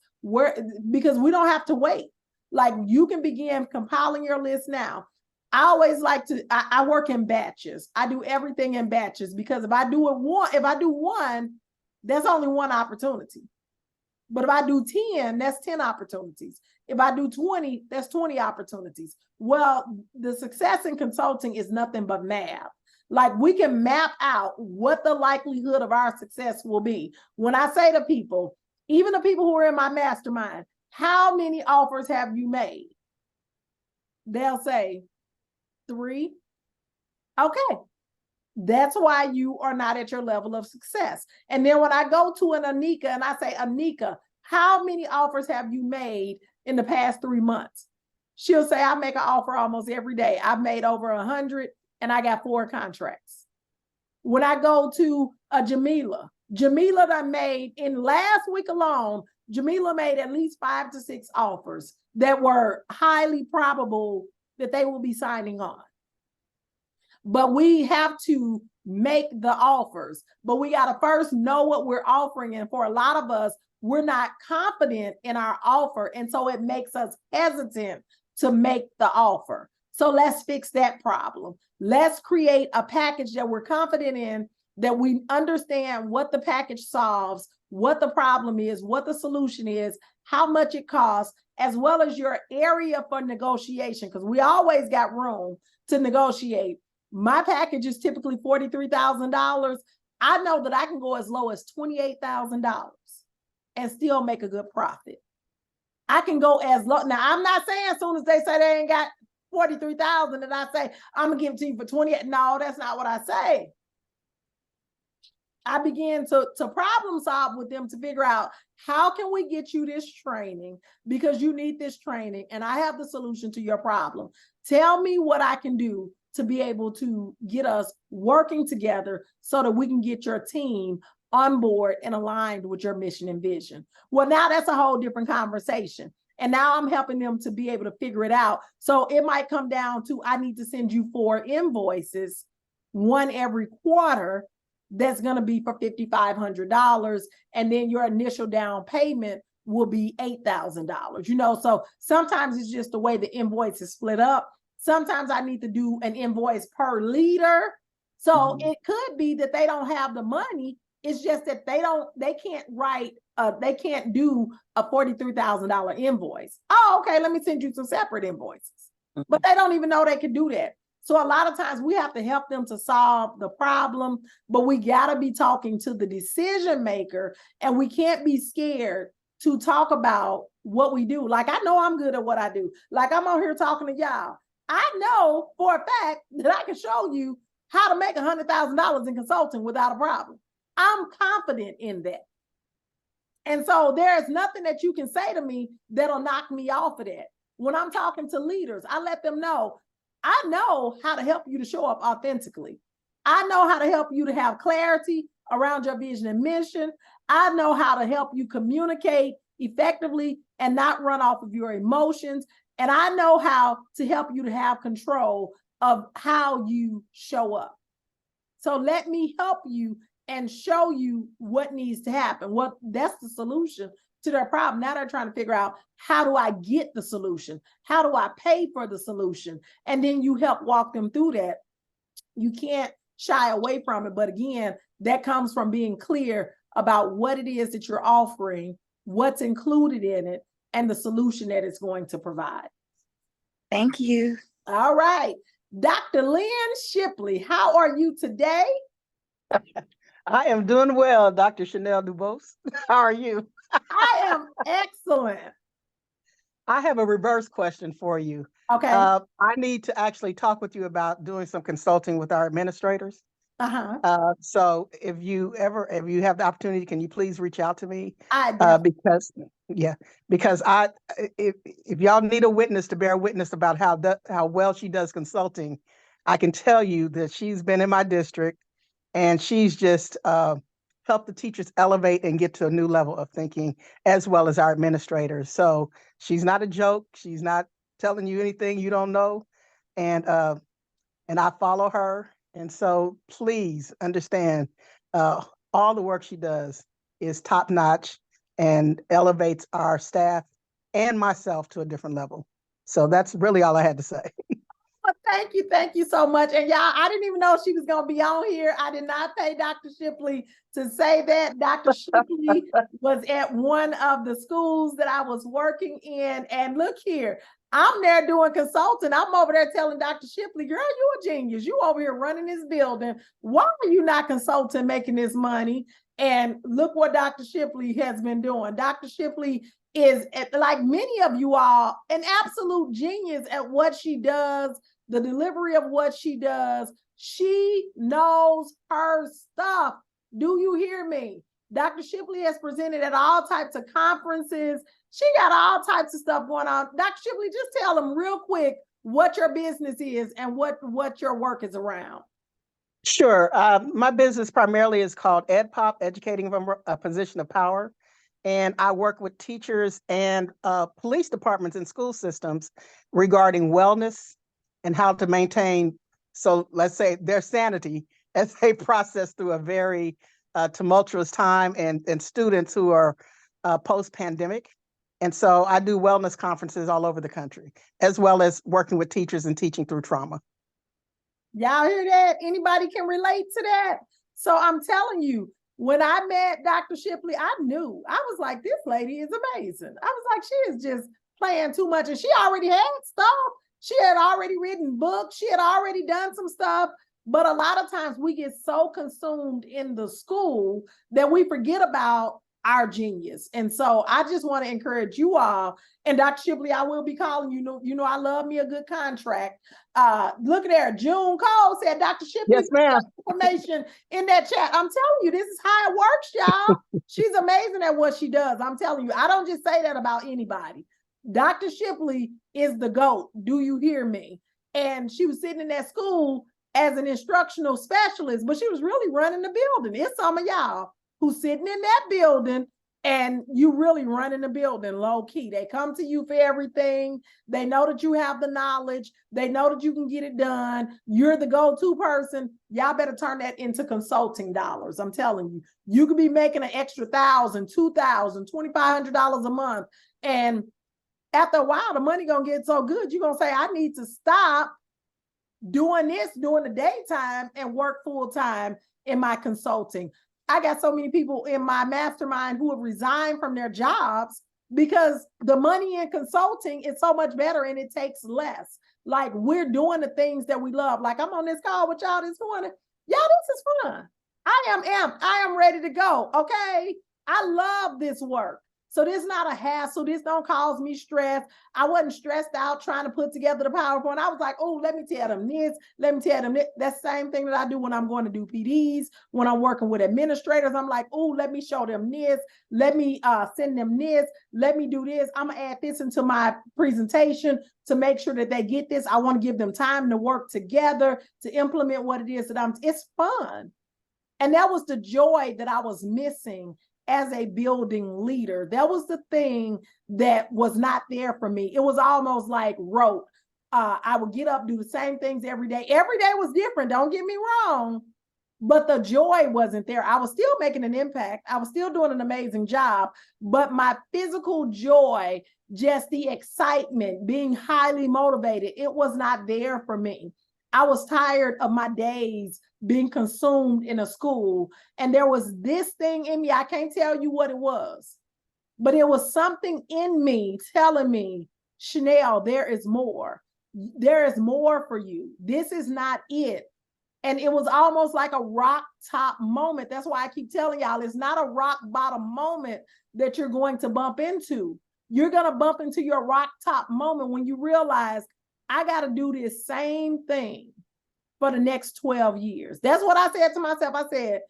Because we don't have to wait. Like, you can begin compiling your list now. I always like to, I work in batches. I do everything in batches, because if I do one, that's only one opportunity. But if I do 10, that's 10 opportunities. If I do 20, that's 20 opportunities. Well, the success in consulting is nothing but math. Like, we can map out what the likelihood of our success will be. When I say to people, even the people who are in my mastermind, how many offers have you made? They'll say 3. Okay. That's why you are not at your level of success. And then when I go to an Anika and I say, Anika, how many offers have you made in the past 3 months? She'll say, I make an offer almost every day. I've made over 100 and I got 4 contracts. When I go to a Jamila that made in last week alone, Jamila made at least 5 to 6 offers that were highly probable that they will be signing on. But we have to make the offers, but we got to first know what we're offering. And for a lot of us, we're not confident in our offer. And so it makes us hesitant to make the offer. So let's fix that problem. Let's create a package that we're confident in, that we understand what the package solves, what the problem is, what the solution is, how much it costs, as well as your area for negotiation, because we always got room to negotiate. My package is typically $43,000. I know that I can go as low as $28,000 and still make a good profit. I can go as low. Now, I'm not saying as soon as they say they ain't got 43,000 and I say, I'm gonna give it to you for 28. No, that's not what I say. I begin to problem solve with them to figure out, how can we get you this training, because you need this training and I have the solution to your problem. Tell me what I can do to be able to get us working together so that we can get your team on board and aligned with your mission and vision. Well, now that's a whole different conversation. And now I'm helping them to be able to figure it out. So it might come down to, I need to send you 4 invoices, one every quarter, that's going to be for $5,500. And then your initial down payment will be $8,000. So sometimes it's just the way the invoice is split up. Sometimes I need to do an invoice per leader. So it could be that they don't have the money. It's just that they can't do a $43,000 invoice. Oh, okay, let me send you some separate invoices. But they don't even know they can do that. So a lot of times we have to help them to solve the problem, but we got to be talking to the decision maker, and we can't be scared to talk about what we do. Like, I know I'm good at what I do. Like, I'm on here talking to y'all. I know for a fact that I can show you how to make $100,000 in consulting without a problem. I'm confident in that. And so there's nothing that you can say to me that'll knock me off of that. When I'm talking to leaders, I let them know, I know how to help you to show up authentically. I know how to help you to have clarity around your vision and mission. I know how to help you communicate effectively and not run off of your emotions. And I know how to help you to have control of how you show up. So let me help you and show you what needs to happen. That's the solution to their problem. Now they're trying to figure out, how do I get the solution? How do I pay for the solution? And then you help walk them through that. You can't shy away from it. But again, that comes from being clear about what it is that you're offering, what's included in it, and the solution that it's going to provide. Thank you. All right. Dr. Lynn Shipley, how are you today? I am doing well, Dr. Chanel Dubose. How are you? I am excellent. I have a reverse question for you. Okay. I need to actually talk with you about doing some consulting with our administrators. So if you have the opportunity, can you please reach out to me? Because if y'all need a witness to bear witness about how well she does consulting, I can tell you that she's been in my district and she's just helped the teachers elevate and get to a new level of thinking, as well as our administrators. So she's not a joke. She's not telling you anything you don't know. And I follow her. And so please understand, all the work she does is top notch and elevates our staff and myself to a different level. So that's really all I had to say. Well, thank you so much. And y'all, I didn't even know she was going to be on here. I did not pay Dr. Shipley to say that. Dr. Shipley was at one of the schools that I was working in. And look here, I'm there doing consulting. I'm over there telling Dr. Shipley, girl, you a genius. You over here running this building. Why are you not consulting, making this money? And look what Dr. Shipley has been doing. Dr. Shipley is, like many of you all, an absolute genius at what she does, the delivery of what she does. She knows her stuff. Do you hear me? Dr. Shipley has presented at all types of conferences. She got all types of stuff going on. Dr. Shipley, just tell them real quick what your business is and what your work is around. Sure. My business primarily is called EdPop, Educating from a Position of Power. And I work with teachers and police departments and school systems regarding wellness and how to maintain, so let's say, their sanity as they process through a very tumultuous time, and students who are post-pandemic. And so I do wellness conferences all over the country, as well as working with teachers and teaching through trauma. Y'all hear that? Anybody can relate to that? So I'm telling you, when I met Dr. Shipley, I knew. I was like, this lady is amazing. I was like, she is just playing too much. And she already had stuff. She had already written books. She had already done some stuff. But a lot of times we get so consumed in the school that we forget about our genius. And so I just want to encourage you all. And Dr. Shipley, I will be calling you. You know, I love me a good contract. Look at there. June Cole said, Dr. Shipley, yes, ma'am. Information in that chat. I'm telling you, this is how it works, y'all. She's amazing at what she does. I'm telling you, I don't just say that about anybody. Dr. Shipley is the GOAT. Do you hear me? And she was sitting in that school as an instructional specialist, but she was really running the building. It's some of y'all who's sitting in that building and you really running the building low key. They come to you for everything. They know that you have the knowledge. They know that you can get it done. You're the go-to person. Y'all better turn that into consulting dollars. I'm telling you, you could be making an extra $1,000, $2,000, $2,500 a month. And after a while, the money gonna get so good, you're gonna say, I need to stop doing this during the daytime and work full time in my consulting. I got so many people in my mastermind who have resigned from their jobs because the money in consulting is so much better and it takes less. Like, we're doing the things that we love. Like, I'm on this call with y'all this morning. Y'all, this is fun. I am amped. I am ready to go. Okay. I love this work. So this is not a hassle. This don't cause me stress. I wasn't stressed out trying to put together the PowerPoint. I was like, oh, let me tell them this. Let me tell them this. That's the same thing that I do when I'm going to do PDs, when I'm working with administrators. I'm like, oh, let me show them this. Let me send them this. Let me do this. I'm going to add this into my presentation to make sure that they get this. I want to give them time to work together to implement what it is that it's fun. And that was the joy that I was missing as a building leader. That was the thing that was not there for me. It was almost like rote. I would get up, do the same things every day. Every day was different, don't get me wrong, but the joy wasn't there. I was still making an impact. I was still doing an amazing job, but my physical joy, just the excitement, being highly motivated, it was not there for me. I was tired of my days being consumed in a school. And there was this thing in me, I can't tell you what it was, but it was something in me telling me, Chanel, there is more. There is more for you. This is not it. And it was almost like a rock top moment. That's why I keep telling y'all, it's not a rock bottom moment that you're going to bump into. You're going to bump into your rock top moment when you realize, I got to do this same thing for the next 12 years. That's what I said to myself. I said,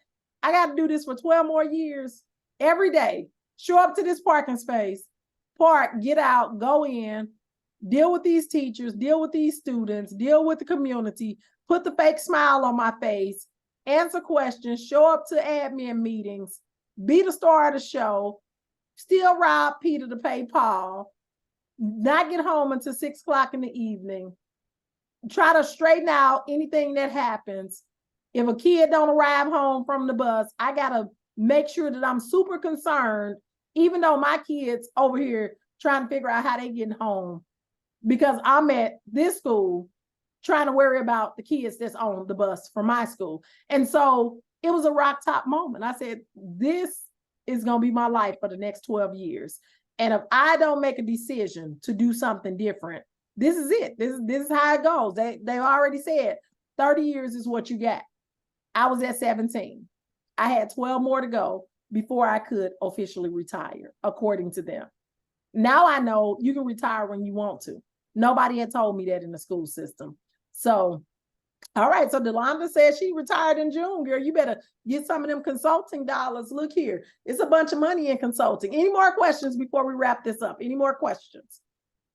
I got to do this for 12 more years every day. Show up to this parking space, park, get out, go in, deal with these teachers, deal with these students, deal with the community, put the fake smile on my face, answer questions, show up to admin meetings, be the star of the show, still rob Peter to pay Paul, not get home until 6 o'clock in the evening, try to straighten out anything that happens. If a kid don't arrive home from the bus, I got to make sure that I'm super concerned, even though my kids over here trying to figure out how they getting home, because I'm at this school trying to worry about the kids that's on the bus from my school. And so it was a rock top moment. I said, this is going to be my life for the next 12 years. And if I don't make a decision to do something different, this is it. This is how it goes. They already said 30 years is what you got. I was at 17. I had 12 more to go before I could officially retire, according to them. Now I know you can retire when you want to. Nobody had told me that in the school system. So, all right. So Delonda says she retired in June. Girl, you better get some of them consulting dollars. Look here. It's a bunch of money in consulting. Any more questions before we wrap this up? Any more questions?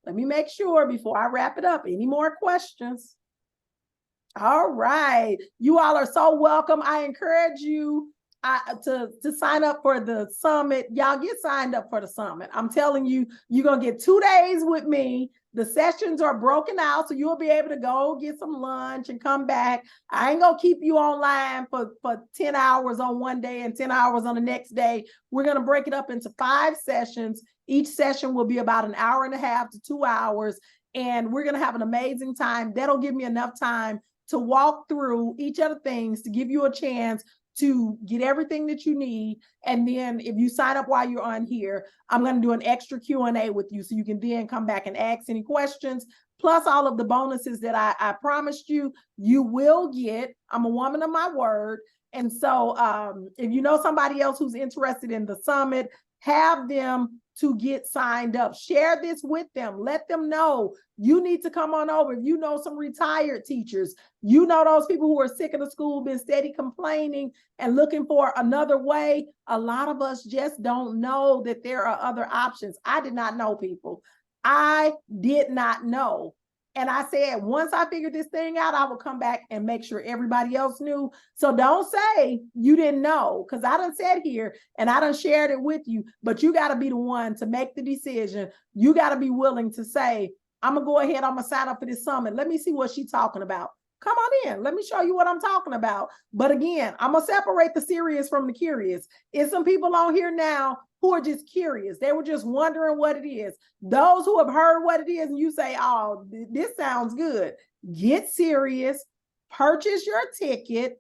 Let me make sure before I wrap it up. Any more questions? All right. You all are so welcome. I encourage you to sign up for the summit. Y'all get signed up for the summit. I'm telling you, you're going to get 2 days with me. The sessions are broken out, so you'll be able to go get some lunch and come back. I ain't going to keep you online for 10 hours on one day and 10 hours on the next day. We're going to break it up into 5 sessions. Each session will be about an hour and a half to 2 hours, and we're going to have an amazing time. That'll give me enough time to walk through each of the things to give you a chance to get everything that you need. And then if you sign up while you're on here, I'm going to do an extra Q&A with you so you can then come back and ask any questions, plus all of the bonuses that I promised you will get. I'm a woman of my word. And so if you know somebody else who's interested in the summit, have them to get signed up. Share this with them. Let them know you need to come on over. If you know some retired teachers, you know those people who are sick of the school, been steady complaining and looking for another way. A lot of us just don't know that there are other options. I did not know, people. I did not know. And I said, once I figured this thing out, I will come back and make sure everybody else knew. So don't say you didn't know, because I done said here and I done shared it with you, but you got to be the one to make the decision. You got to be willing to say, I'm going to go ahead, I'm going to sign up for this summit. Let me see what she's talking about. Come on in. Let me show you what I'm talking about. But again, I'm going to separate the serious from the curious. It's some people on here now who are just curious. They were just wondering what it is. Those who have heard what it is and you say, oh, this sounds good. Get serious, purchase your ticket,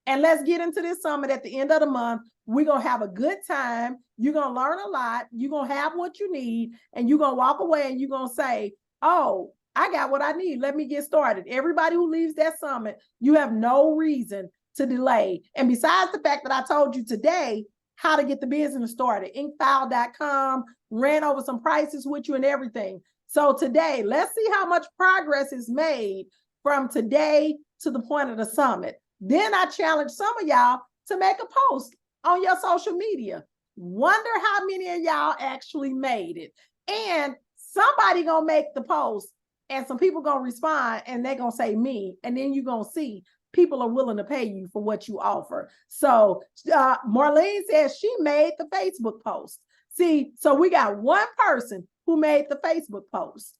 and let's get into this summit at the end of the month. We're going to have a good time. You're going to learn a lot. You're going to have what you need, and you're going to walk away and you're going to say, oh, I got what I need. Let me get started. Everybody who leaves that summit, you have no reason to delay. And besides the fact that I told you today, how to get the business started. Inkfile.com, ran over some prices with you and everything. So today, let's see how much progress is made from today to the point of the summit. Then I challenge some of y'all to make a post on your social media. Wonder how many of y'all actually made it. And somebody gonna make the post and some people gonna respond and they're gonna say me. And then you're gonna see people are willing to pay you for what you offer. So Marlene says she made the Facebook post. See, so we got one person who made the Facebook post.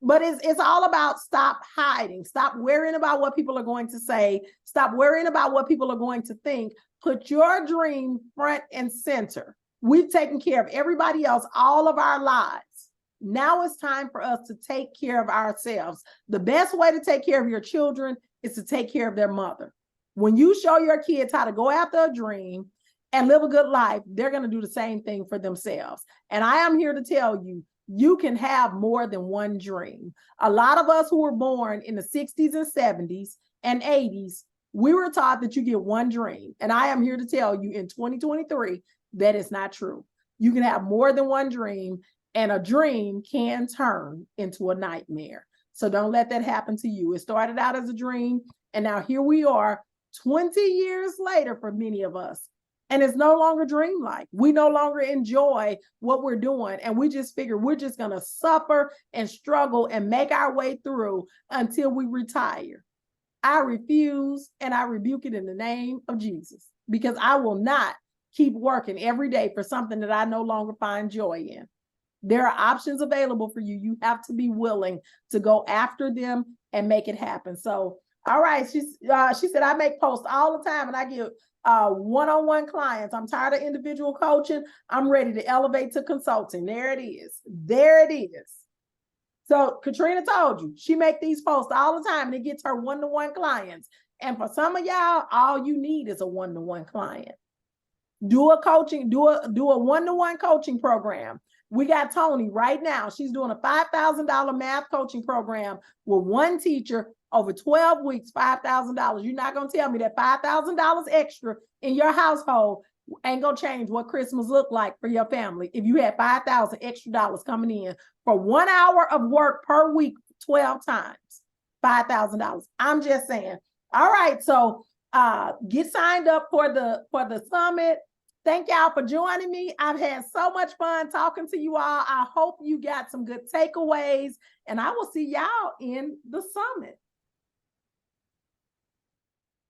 But it's all about stop hiding. Stop worrying about what people are going to say. Stop worrying about what people are going to think. Put your dream front and center. We've taken care of everybody else all of our lives. Now it's time for us to take care of ourselves. The best way to take care of your children is to take care of their mother. When you show your kids how to go after a dream and live a good life, they're going to do the same thing for themselves. And I am here to tell you, you can have more than one dream. A lot of us who were born in the 60s and 70s and 80s, we were taught that you get one dream. And I am here to tell you in 2023, that is not true. You can have more than one dream, and a dream can turn into a nightmare. So don't let that happen to you. It started out as a dream, and now here we are 20 years later for many of us. And it's no longer dreamlike. We no longer enjoy what we're doing. And we just figure we're just going to suffer and struggle and make our way through until we retire. I refuse and I rebuke it in the name of Jesus, because I will not keep working every day for something that I no longer find joy in. There are options available for you. You have to be willing to go after them and make it happen. So, all right. She said, I make posts all the time and I get one-on-one clients. I'm tired of individual coaching. I'm ready to elevate to consulting. There it is. There it is. So Katrina told you, she make these posts all the time and it gets her one-to-one clients. And for some of y'all, all you need is a one-to-one client. Do a one-to-one coaching program. We got Tony right now. She's doing a $5,000 math coaching program with one teacher over 12 weeks, $5,000. You're not going to tell me that $5,000 extra in your household ain't going to change what Christmas look like for your family if you had $5,000 extra dollars coming in for 1 hour of work per week, 12 times, $5,000. I'm just saying. All right, so get signed up for the summit. Thank y'all for joining me. I've had so much fun talking to you all. I hope you got some good takeaways, and I will see y'all in the summit.